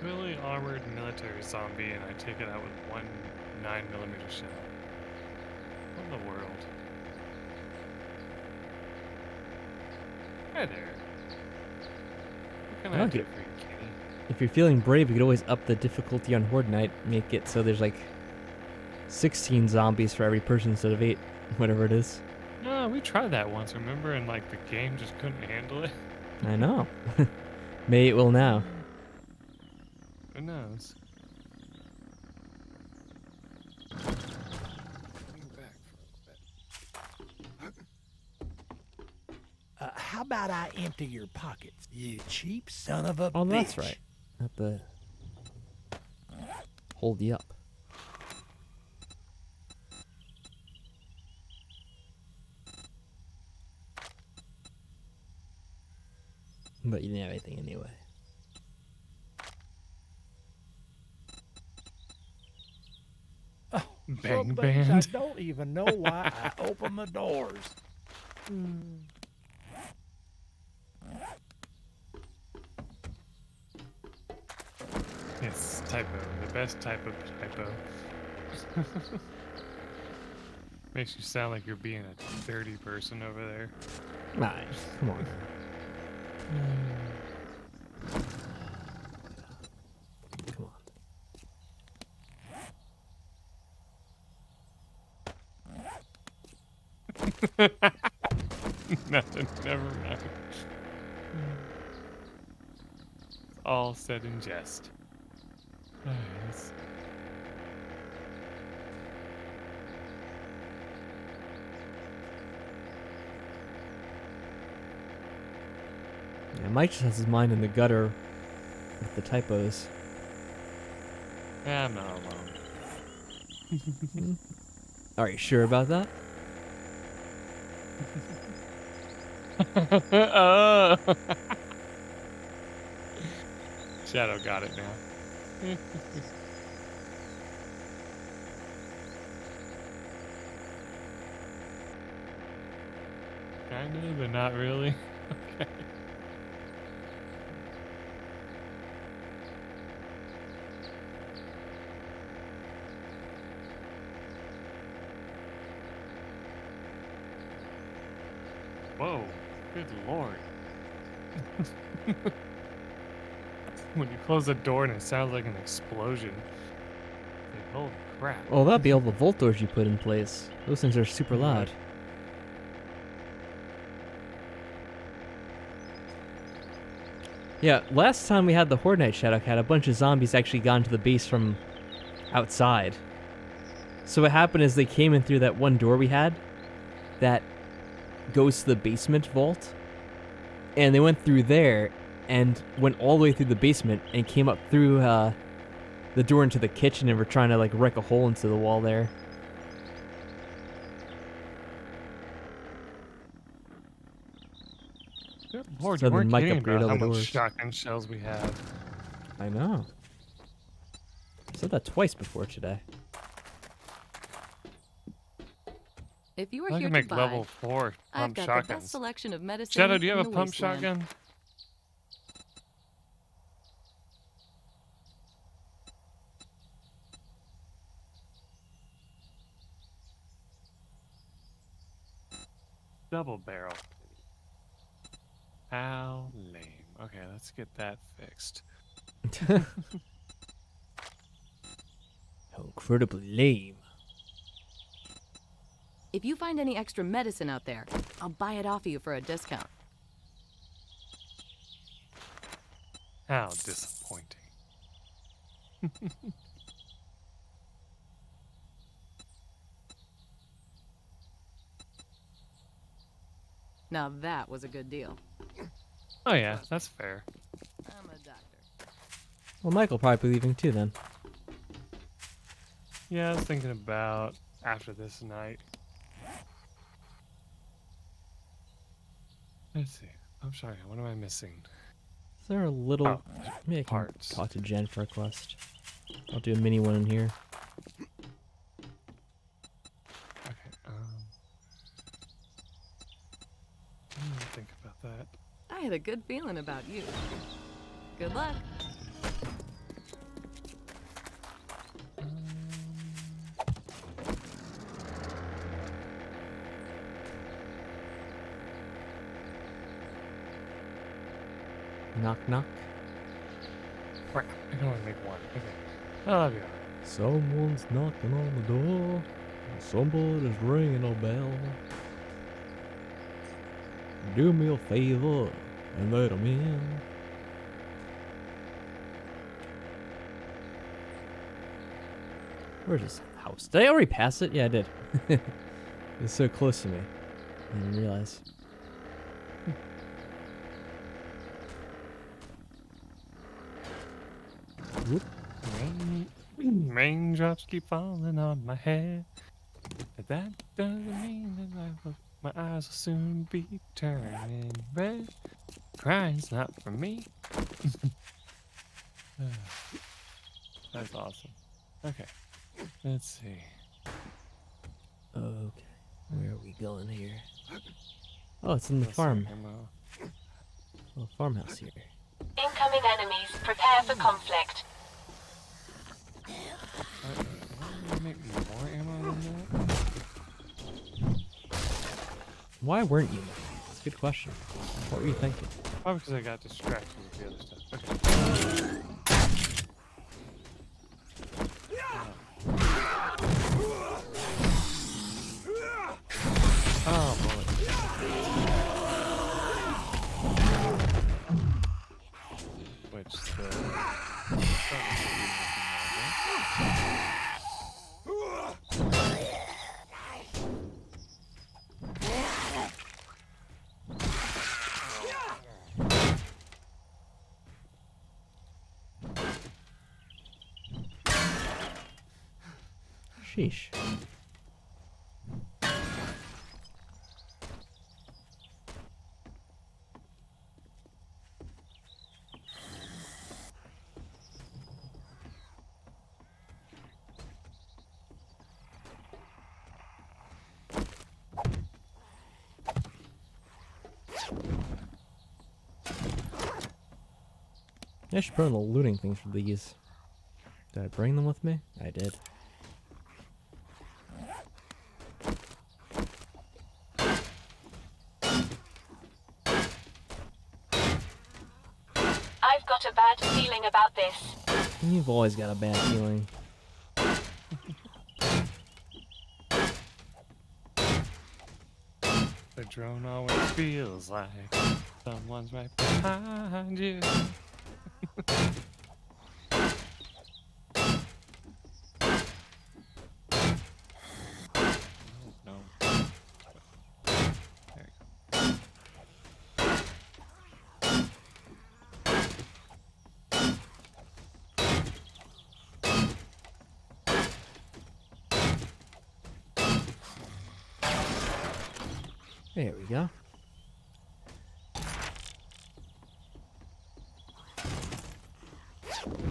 Really armored military zombie, and I take it out with one 9mm shell. What in the world? Hi there. What can I
I'll
do
get-
for you, Kenny?
If you're feeling brave, you could always up the difficulty on Horde Night. Make it so there's like 16 zombies for every person instead of 8, whatever it is.
No, we tried that once, remember? And like the game just couldn't handle it.
I know. Maybe it will now.
Who knows?
How about I empty your pockets, you cheap son of a
Oh,
bitch?
that's right. Have to hold you up. But you didn't have anything anyway.
Bang
Some things
band.
I don't even know why I open the doors.
Yes, typo. The best type of typo. Makes you sound like you're being a dirty person over there.
Nice. Come on. Come on.
Nothing. Never mind. All said in jest. Nice.
Yeah, Mike just has his mind in the gutter with the typos.
Yeah, I'm not alone.
Are you sure about that?
Oh. Shadow got it now. Kind of, but not really. Okay. Whoa, good lord. When you close the door and it sounds like an explosion. Like, holy crap.
Oh, that'd be all the vault doors you put in place. Those things are super loud. Yeah, last time we had the Horde Night Shadowcat, a bunch of zombies actually got into the base from outside. So what happened is they came in through that one door we had that goes to the basement vault. And they went through there and went all the way through the basement and came up through the door into the kitchen and were trying to like wreck a hole into the wall there.
Good lord,
So
you
the
weren't
mic
kidding
upgrade
about
all
how
the
much
doors.
shotgun shells we have.
I know. I said that twice before today.
If you are
I
here
can
to
make
buy,
level 4
I've
pump
got the
shotguns.
best selection of medicine.
Shadow, do you have
in
a
the
pump
wasteland.
shotgun? Double barrel. How lame. Okay, let's get that fixed.
How incredibly lame.
If you find any extra medicine out there, I'll buy it off you for a discount.
How disappointing.
Now that was a good deal.
Oh yeah, that's fair.
I'm a doctor.
Well, Mike will probably be leaving too then.
Yeah, I was thinking about after this night. Let's see. I'm sorry, what am I missing?
Is there a little...
Oh,
Maybe I can
parts.
talk to Jen for a quest. I'll do a mini one in here.
Okay, let me think about that.
I had a good feeling about you. Good luck.
Knock, knock.
Crap, I can only make one. Okay. I'll be alright.
Someone's knocking on the door. Somebody's ringing a bell. Do me a favor and let 'em in. Where's this house? Did I already pass it? Yeah, I did. It's so close to me. I didn't realize. Whoop.
Raindrops keep falling on my head. But that doesn't mean that my eyes will soon be turning red. Crying's not for me. That's awesome. Okay, let's see.
Okay, where are we going here? Oh, it's in the
Let's see,
farm.
ammo.
Little farmhouse here.
Incoming enemies. Prepare for conflict.
Why do you make more ammo than that?
Why weren't you? That's a good question. What were you thinking?
Oh, because I got distracted with the other stuff. Okay. Oh, boy. Which the...
Sheesh. I should put on the looting things for these. Did I bring them with me? I did.
I've got a bad feeling about this.
You've always got a bad feeling.
The drone always feels like someone's right behind you. No. There you go.
There we go.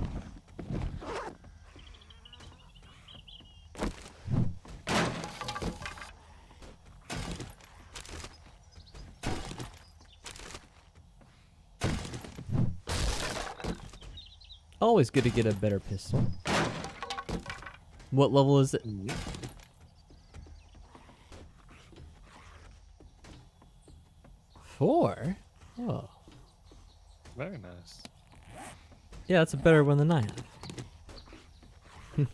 Always good to get a better pistol. What level is it? 4? Oh.
Very nice.
Yeah, that's a better one than I have. The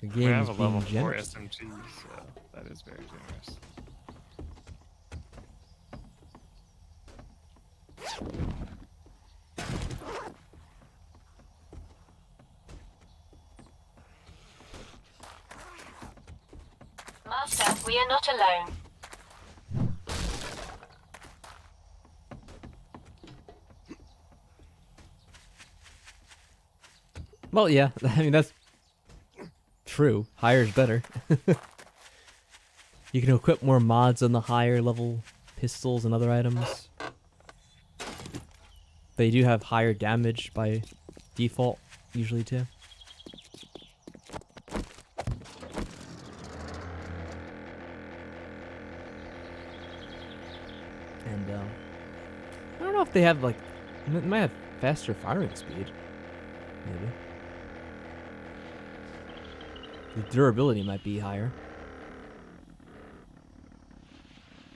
We
game
have
is
a level
being
4
generous.
SMG, so that is very generous.
Master, we are not alone.
Well, yeah, I mean, that's true. Higher is better. You can equip more mods on the higher level pistols and other items. They do have higher damage by default, usually too. And I don't know if they have like, it might have faster firing speed. Maybe. The durability might be higher.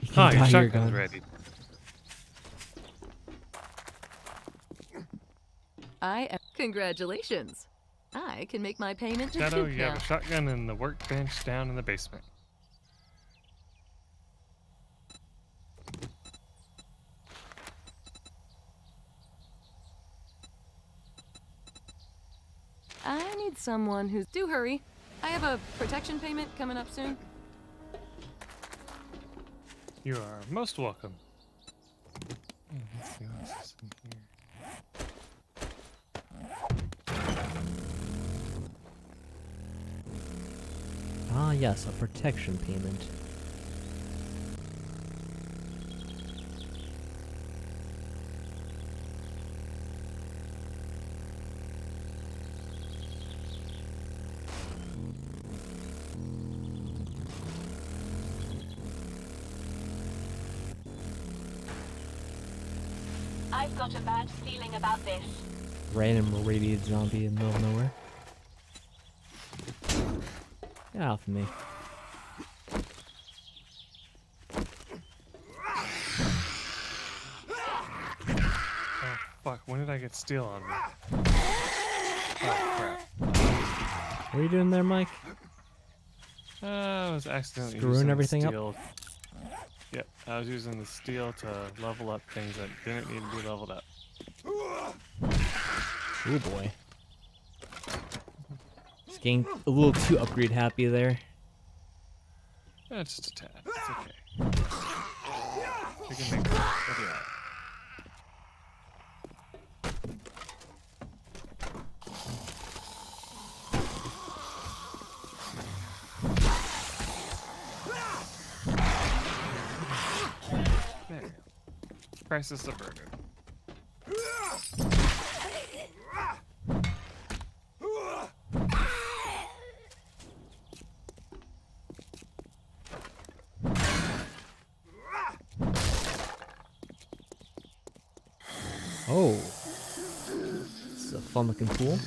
You
Oh,
can
your
dye your
shotgun's
gun.
ready.
I am. Congratulations. I can make my payment to
Shadow,
Duke
you have
now.
a shotgun in the workbench down in the basement.
I need someone who's. Do hurry. I have a protection payment coming up soon.
You are most welcome. Let's see what else is in here.
Ah, yes, a protection payment.
I've got a bad feeling about this.
Random radiated zombie in the middle of nowhere. Get off of me.
Oh, fuck. When did I get steel on me? Oh, crap.
What are you doing there, Mike?
I was accidentally
Screwing
using
everything up?
steel. Yep, I was using the steel to level up things that didn't need to be leveled up.
Oh boy. Just getting a little too upgrade happy there.
Just a tad. It's okay. We can make it. We'll do that. There you go. Crisis averted.
Oh. This is a fun looking tool.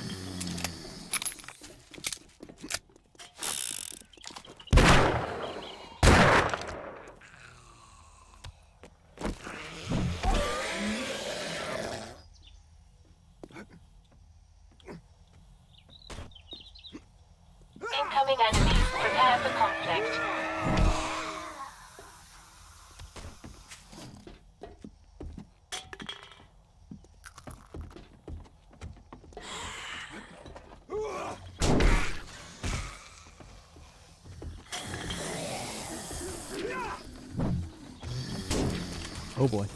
Incoming enemies. Prepare for conflict.
Oh boy.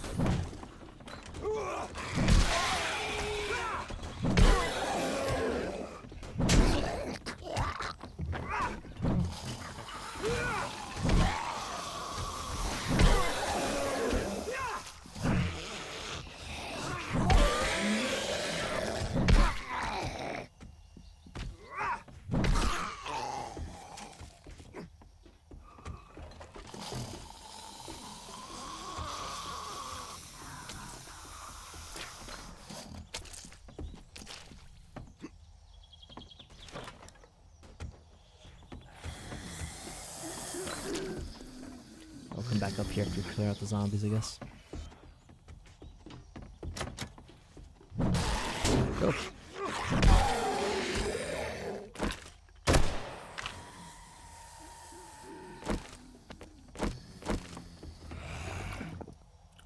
I'll come back up here after we clear out the zombies, I guess. Go.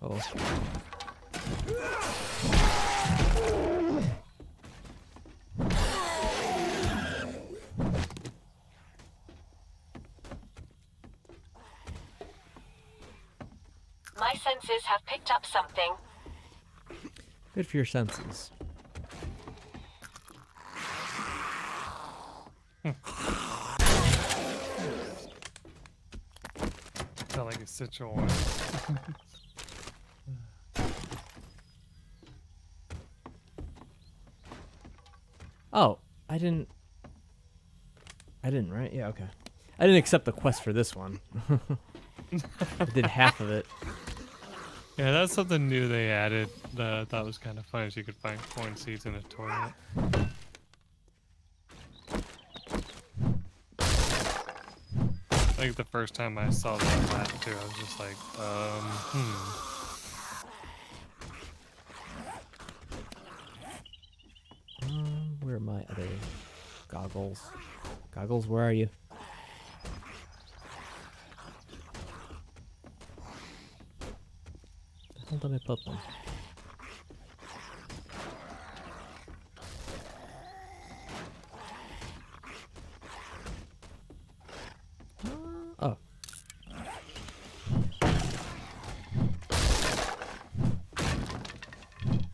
Oh.
My senses have picked up something.
Good for your senses.
Felt like a situation.
Oh, I didn't, right? Yeah, okay. I didn't accept the quest for this one. I did half of it.
Yeah, that's something new they added that I thought was kind of funny. So you could find corn seeds in a toilet. I think the first time I saw that laugh too, I was just like,
Where are my other goggles? Goggles, where are you? Where did I put them? Oh.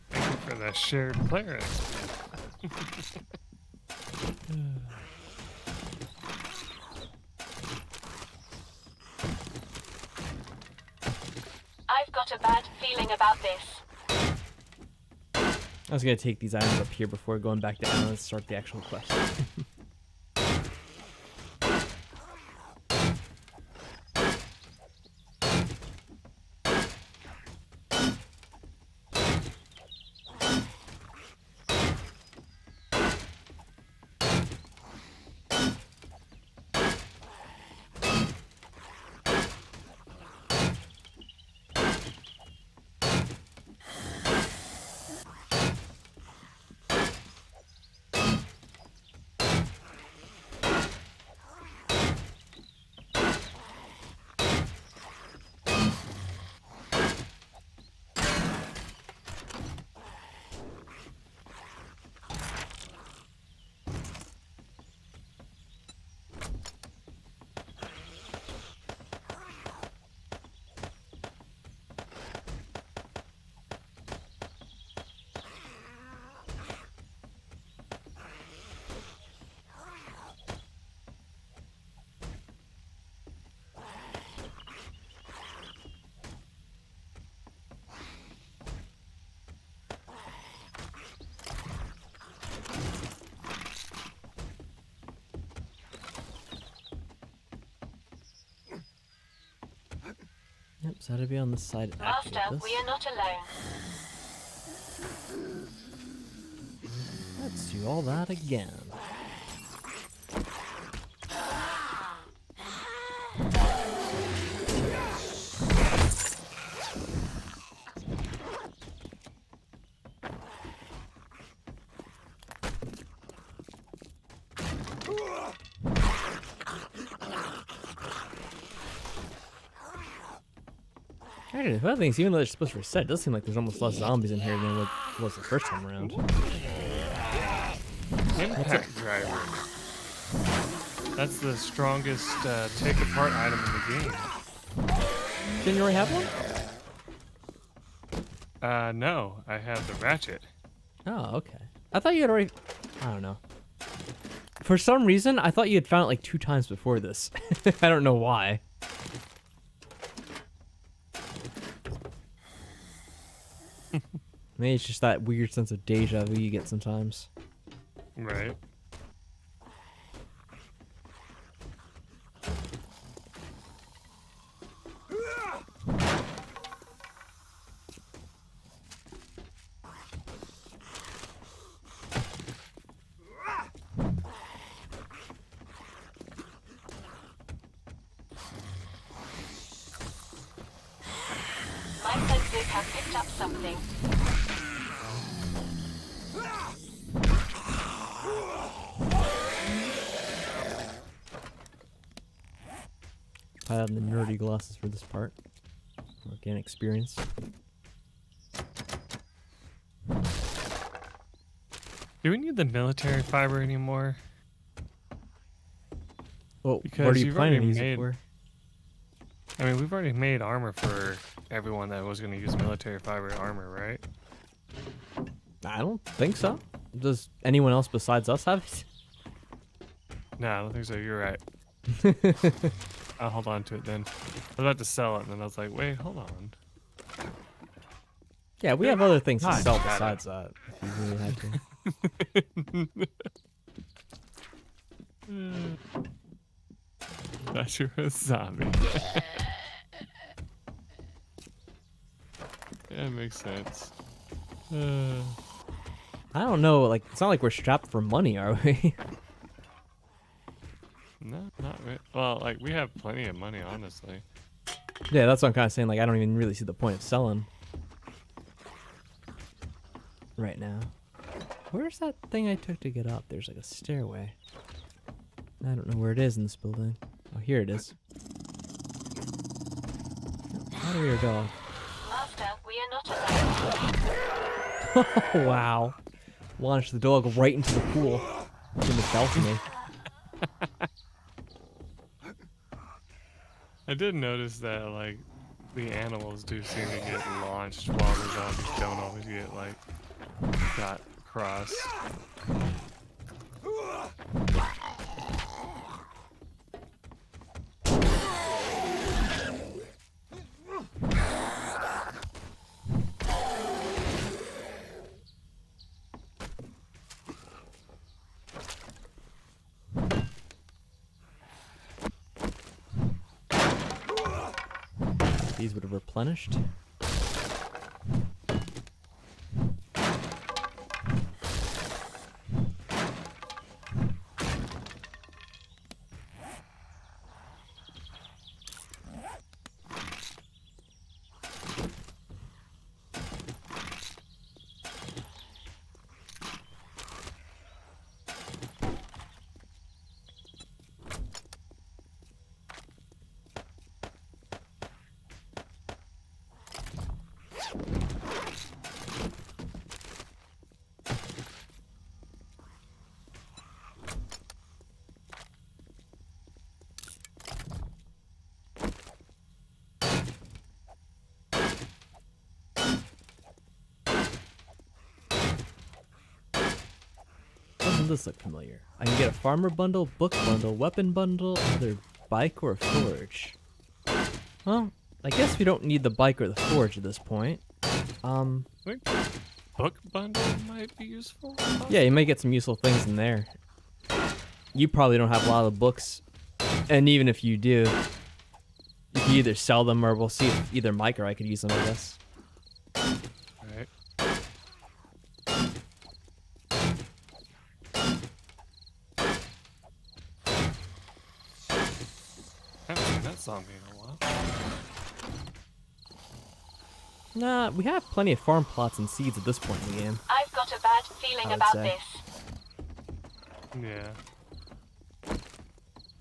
thank you for the shared player experience.
I've got a bad feeling about this.
I was gonna take these items up here before going back down and start the actual quest. Yep, so how to be on this side after
Master,
this.
we are not alone.
Let's do all that again. Actually, the other thing is, even though they're supposed to reset, it does seem like there's almost less zombies in here than what was the first time around.
Impact driver. That's the strongest take apart item in the game.
Didn't you already have one?
No, I have the ratchet.
Oh, okay. I thought you had already... I don't know. For some reason, I thought you had found it like 2 times before this. I don't know why. Maybe it's just that weird sense of deja vu you get sometimes.
Right.
My senses have picked up something.
I have the nerdy glasses for this part. Organic experience.
Do we need the military fiber anymore?
Well,
Because
what are you
you've
planning to
already
use it
made-
for?
I mean, we've already made armor for everyone that was going to use military fiber armor, right?
I don't think so. Does anyone else besides us have it?
No, I don't think so. You're right. I'll hold on to it then. I was about to sell it, and then I was like, wait, hold on.
Yeah, we have other things to
God,
sell
got it.
besides that. If you really had to.
Thought you were a zombie. Yeah, makes sense.
I don't know. Like, it's not like we're strapped for money, are we?
No, not really. Well, like, we have plenty of money, honestly.
Yeah, that's what I'm kind of saying. Like, I don't even really see the point of selling right now. Where's that thing I took to get up? There's like a stairway. I don't know where it is in this building. Oh, here it is. How do we go?
Master, we are not alone.
Wow. Launched the dog right into the pool. In the balcony.
I did notice that, like, the animals do seem to get launched while the zombies don't always get, like, got across.
These would have replenished. Doesn't this look familiar? I can get a farmer bundle, book bundle, weapon bundle, either bike or forge. Well, I guess we don't need the bike or the forge at this point.
I think book bundle might be useful.
Yeah, you might get some useful things in there. You probably don't have a lot of books, and even if you do, you can either sell them or we'll see if either Mike or I could use them, I guess.
Right. I haven't seen that zombie in a while.
Nah, we have plenty of farm plots and seeds at this point in the game.
I've got a bad feeling
I would
about
say.
this.
Yeah.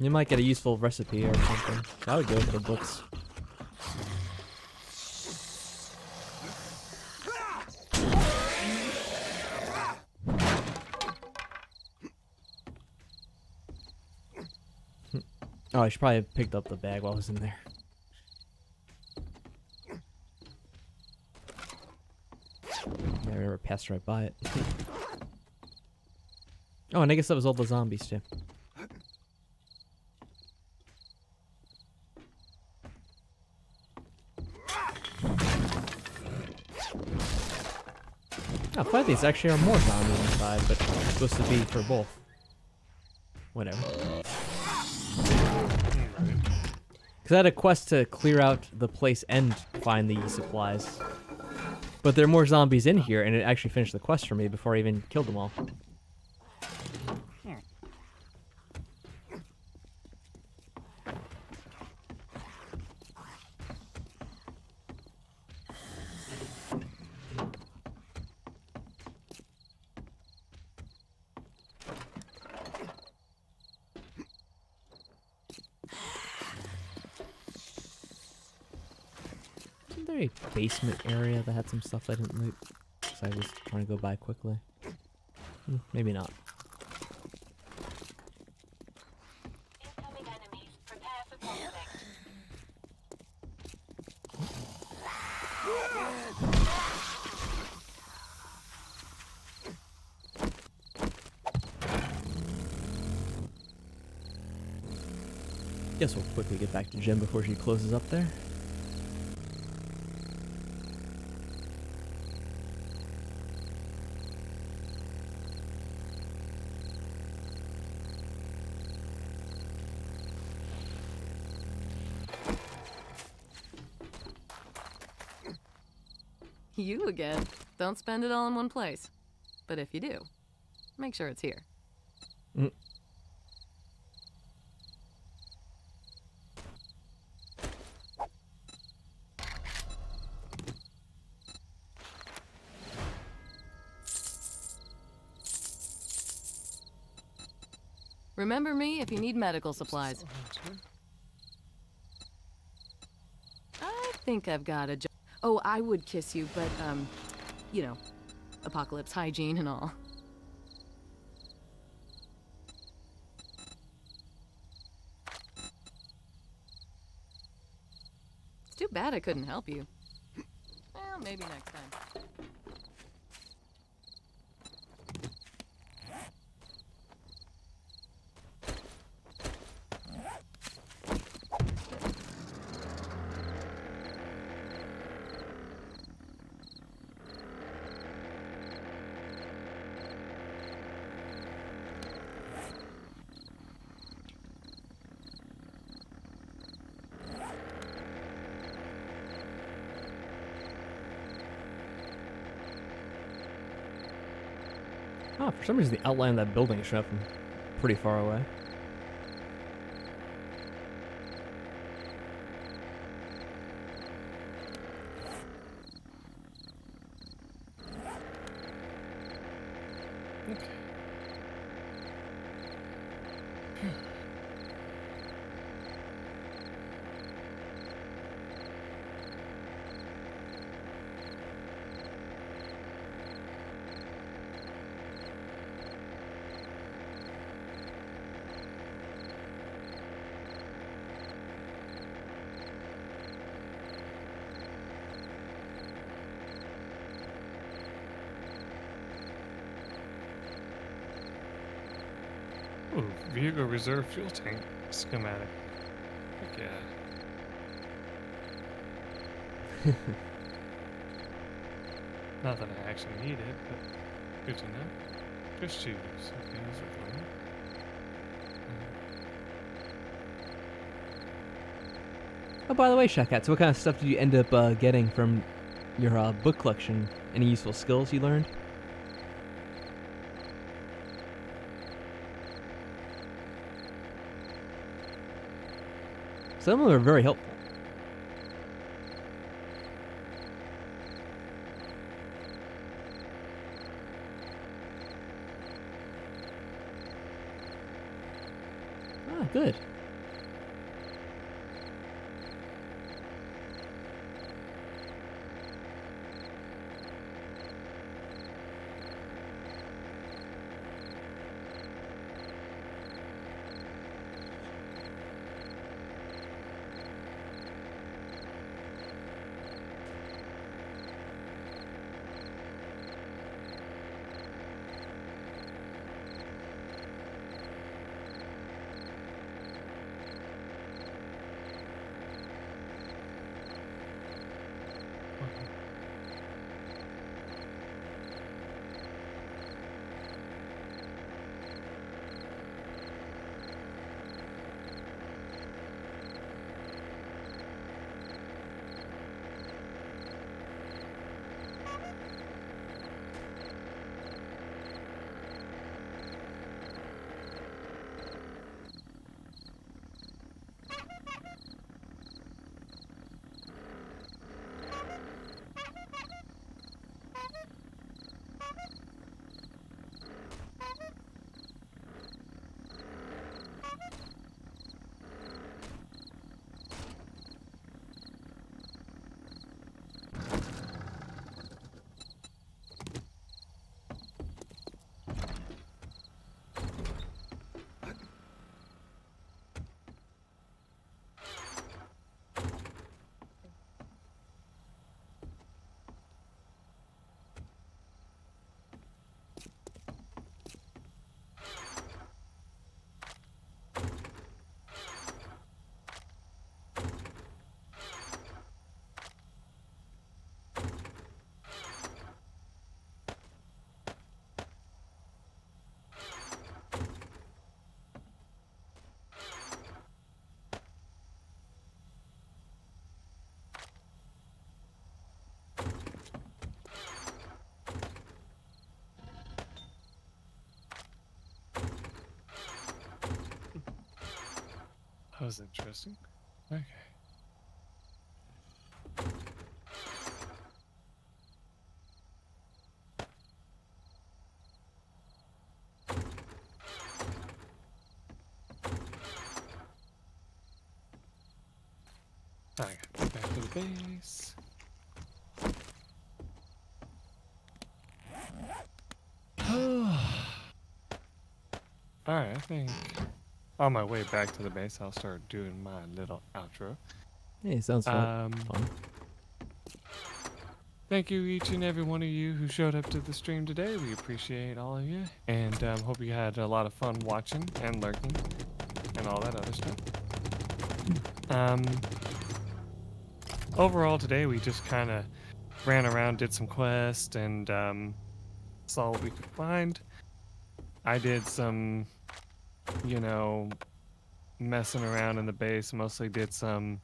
You might get a useful recipe or something. So I would go for the books. Oh, I should probably have picked up the bag while I was in there. Yeah, I never passed right by it. Oh, and I guess that was all the zombies too. Oh, funny things actually are more zombies inside, but it's supposed to be for both. Whatever. Because I had a quest to clear out the place and find the supplies. But there are more zombies in here, and it actually finished the quest for me before I even killed them all. Isn't there a basement area that had some stuff I didn't loot? Because I was trying to go by quickly. Maybe not.
Incoming enemies. Prepare for conflict.
Guess we'll quickly get back to Jen before she closes up there.
You again. Don't spend it all in one place. But if you do, make sure it's here. Remember me if you need medical supplies. I think I've got a job. Oh, I would kiss you, but, you know, apocalypse hygiene and all. It's too bad I couldn't help you. Well, maybe next time.
Oh, for some reason the outline of that building is showing up from pretty far away.
Ooh, vehicle reserve fuel tank schematic. Heck yeah. Not that I actually need it, but good to know. Just choose. Okay, that's okay.
Oh, by the way, Shakat, so what kind of stuff did you end up getting from your book collection? Any useful skills you learned? Some of them are very helpful. Ah, good.
was interesting. Okay. Alright, back to the base. Alright, I think on my way back to the base, I'll start doing my little outro.
Hey, sounds fun.
Thank you, each and every one of you who showed up to the stream today. We appreciate all of you, and hope you had a lot of fun watching and lurking and all that other stuff. Overall, today we just kind of ran around, did some quests, and saw what we could find. I did some, you know, messing around in the base. Mostly did some,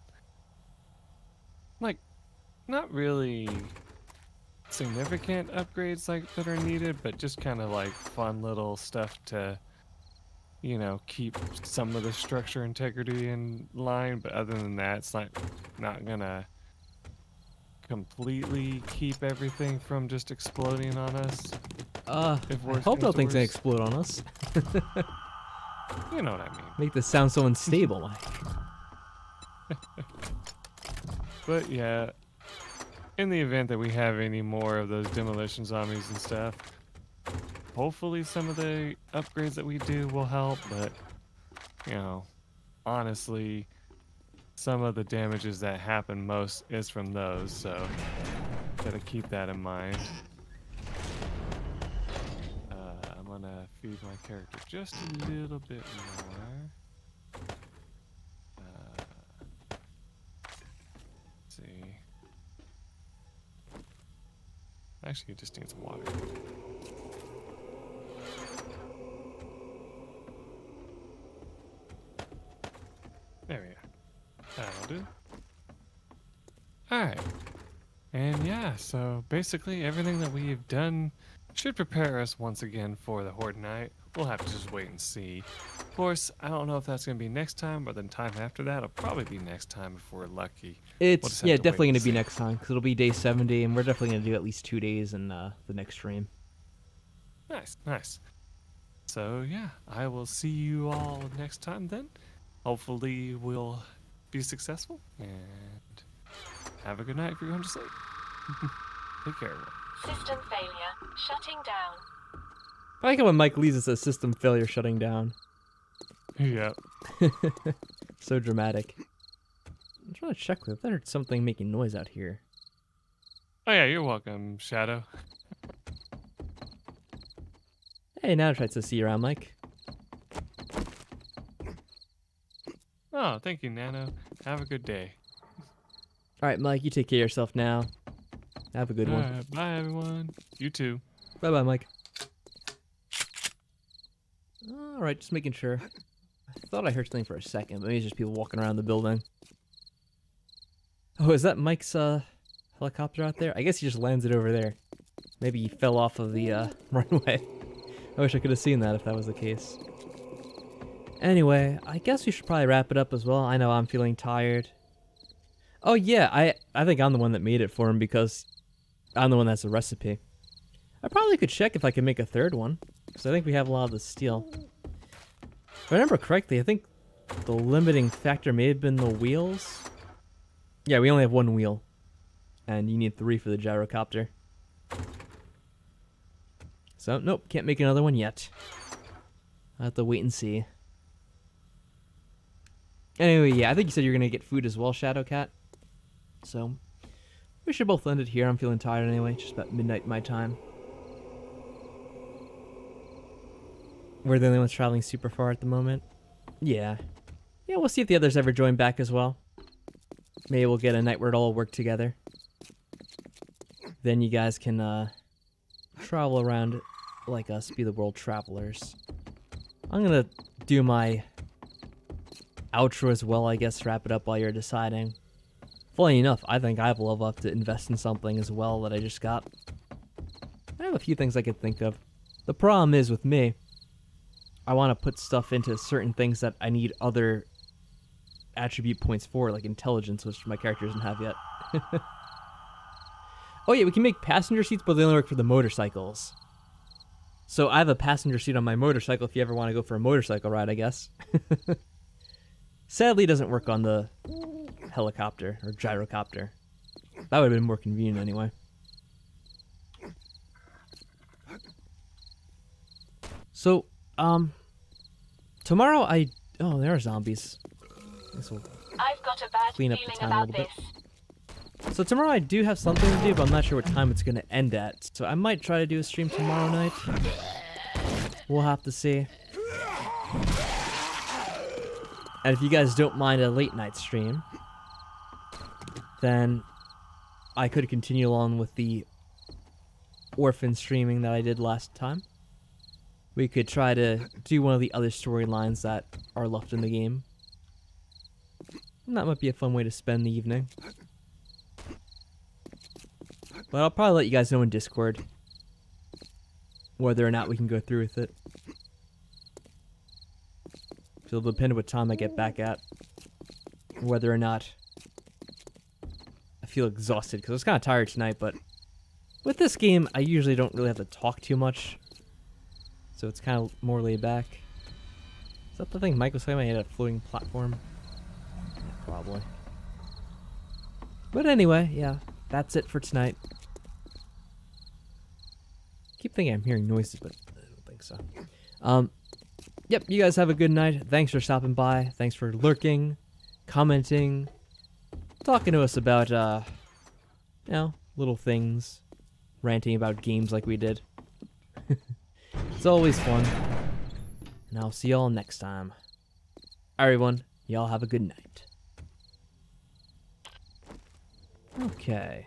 like, not really significant upgrades like that are needed, but just kind of like fun little stuff to, you know, keep some of the structure integrity in line. But other than that, it's not gonna completely keep everything from just exploding on us.
I
worse
hope
comes
no
to
thing's gonna
worse.
explode on us.
You know what I mean.
Make this sound so unstable, Mike.
But yeah, in the event that we have any more of those demolition zombies and stuff, hopefully some of the upgrades that we do will help, but, you know, honestly, some of the damages that happen most is from those, so gotta keep that in mind. I'm gonna feed my character just a little bit more. Let's see. Actually, it just needs water. There we go. That'll do. Alright. And yeah, so basically everything that we've done should prepare us once again for the Horde Night. We'll have to just wait and see. Of course, I don't know if that's going to be next time or the time after that. It'll probably be next time if we're lucky.
It's
just have
yeah,
to wait
definitely
and
gonna be
see.
next time because it'll be day 70, and we're definitely gonna do at least 2 days in the next stream.
Nice, nice. So yeah, I will see you all next time then. Hopefully we'll be successful and have a good night if you're going to sleep. Take care, everyone.
System failure. Shutting down.
I like it when Mike leaves us a system failure shutting down.
Yep.
So dramatic. I'm trying to check if I heard something making noise out here.
Oh yeah, you're welcome, Shadow.
Hey, now I tried to see you around, Mike.
Oh, thank you, Nano. Have a good day.
All right, Mike, you take care of yourself now. Have a good one.
Alright, bye everyone. You too.
Bye-bye, Mike. All right, just making sure. I thought I heard something for a second, but maybe it's just people walking around the building. Oh, is that Mike's helicopter out there? I guess he just landed over there. Maybe he fell off of the runway. I wish I could have seen that if that was the case. Anyway, I guess we should probably wrap it up as well. I know I'm feeling tired. Oh yeah, I think I'm the one that made it for him because I'm the one that's the recipe. I probably could check if I can make a third one, because I think we have a lot of the steel. If I remember correctly, I think the limiting factor may have been the wheels. Yeah, we only have one wheel, and you need 3 for the gyrocopter. So, nope, can't make another one yet. I'll have to wait and see. Anyway, yeah, I think you said you're going to get food as well, Shadowcat. So, we should both end it here. I'm feeling tired anyway, just about midnight my time. We're the only ones traveling super far at the moment. Yeah. Yeah, we'll see if the others ever join back as well. Maybe we'll get a night where it all work together. Then you guys can, travel around like us, be the world travelers. I'm gonna do my outro as well, I guess, wrap it up while you're deciding. Funny enough, I think I have a level up to invest in something as well that I just got. I have a few things I could think of. The problem is with me, I want to put stuff into certain things that I need other attribute points for, like intelligence, which my character doesn't have yet. Oh yeah, we can make passenger seats, but they only work for the motorcycles. So I have a passenger seat on my motorcycle if you ever want to go for a motorcycle ride, I guess. Sadly, it doesn't work on the helicopter or gyrocopter. That would have been more convenient anyway. So, tomorrow oh, there are zombies. This will
I've got a bad
clean up the
feeling
town a
about
little
this.
bit. So tomorrow I do have something to do, but I'm not sure what time it's going to end at. So I might try to do a stream tomorrow night. We'll have to see. And if you guys don't mind a late night stream, then I could continue along with the orphan streaming that I did last time. We could try to do one of the other storylines that are left in the game. And that might be a fun way to spend the evening. But I'll probably let you guys know in Discord whether or not we can go through with it. So it'll depend on what time I get back at. Whether or not I feel exhausted, because I was kind of tired tonight, but with this game, I usually don't really have to talk too much. So it's kind of more laid back. Is that the thing Mike was saying about? He had a floating platform? Yeah, probably. But anyway, yeah, that's it for tonight. Keep thinking I'm hearing noises, but I don't think so. Yep, you guys have a good night. Thanks for stopping by. Thanks for lurking, commenting, talking to us about, you know, little things, ranting about games like we did. It's always fun. And I'll see y'all next time. Everyone, y'all have a good night. Okay.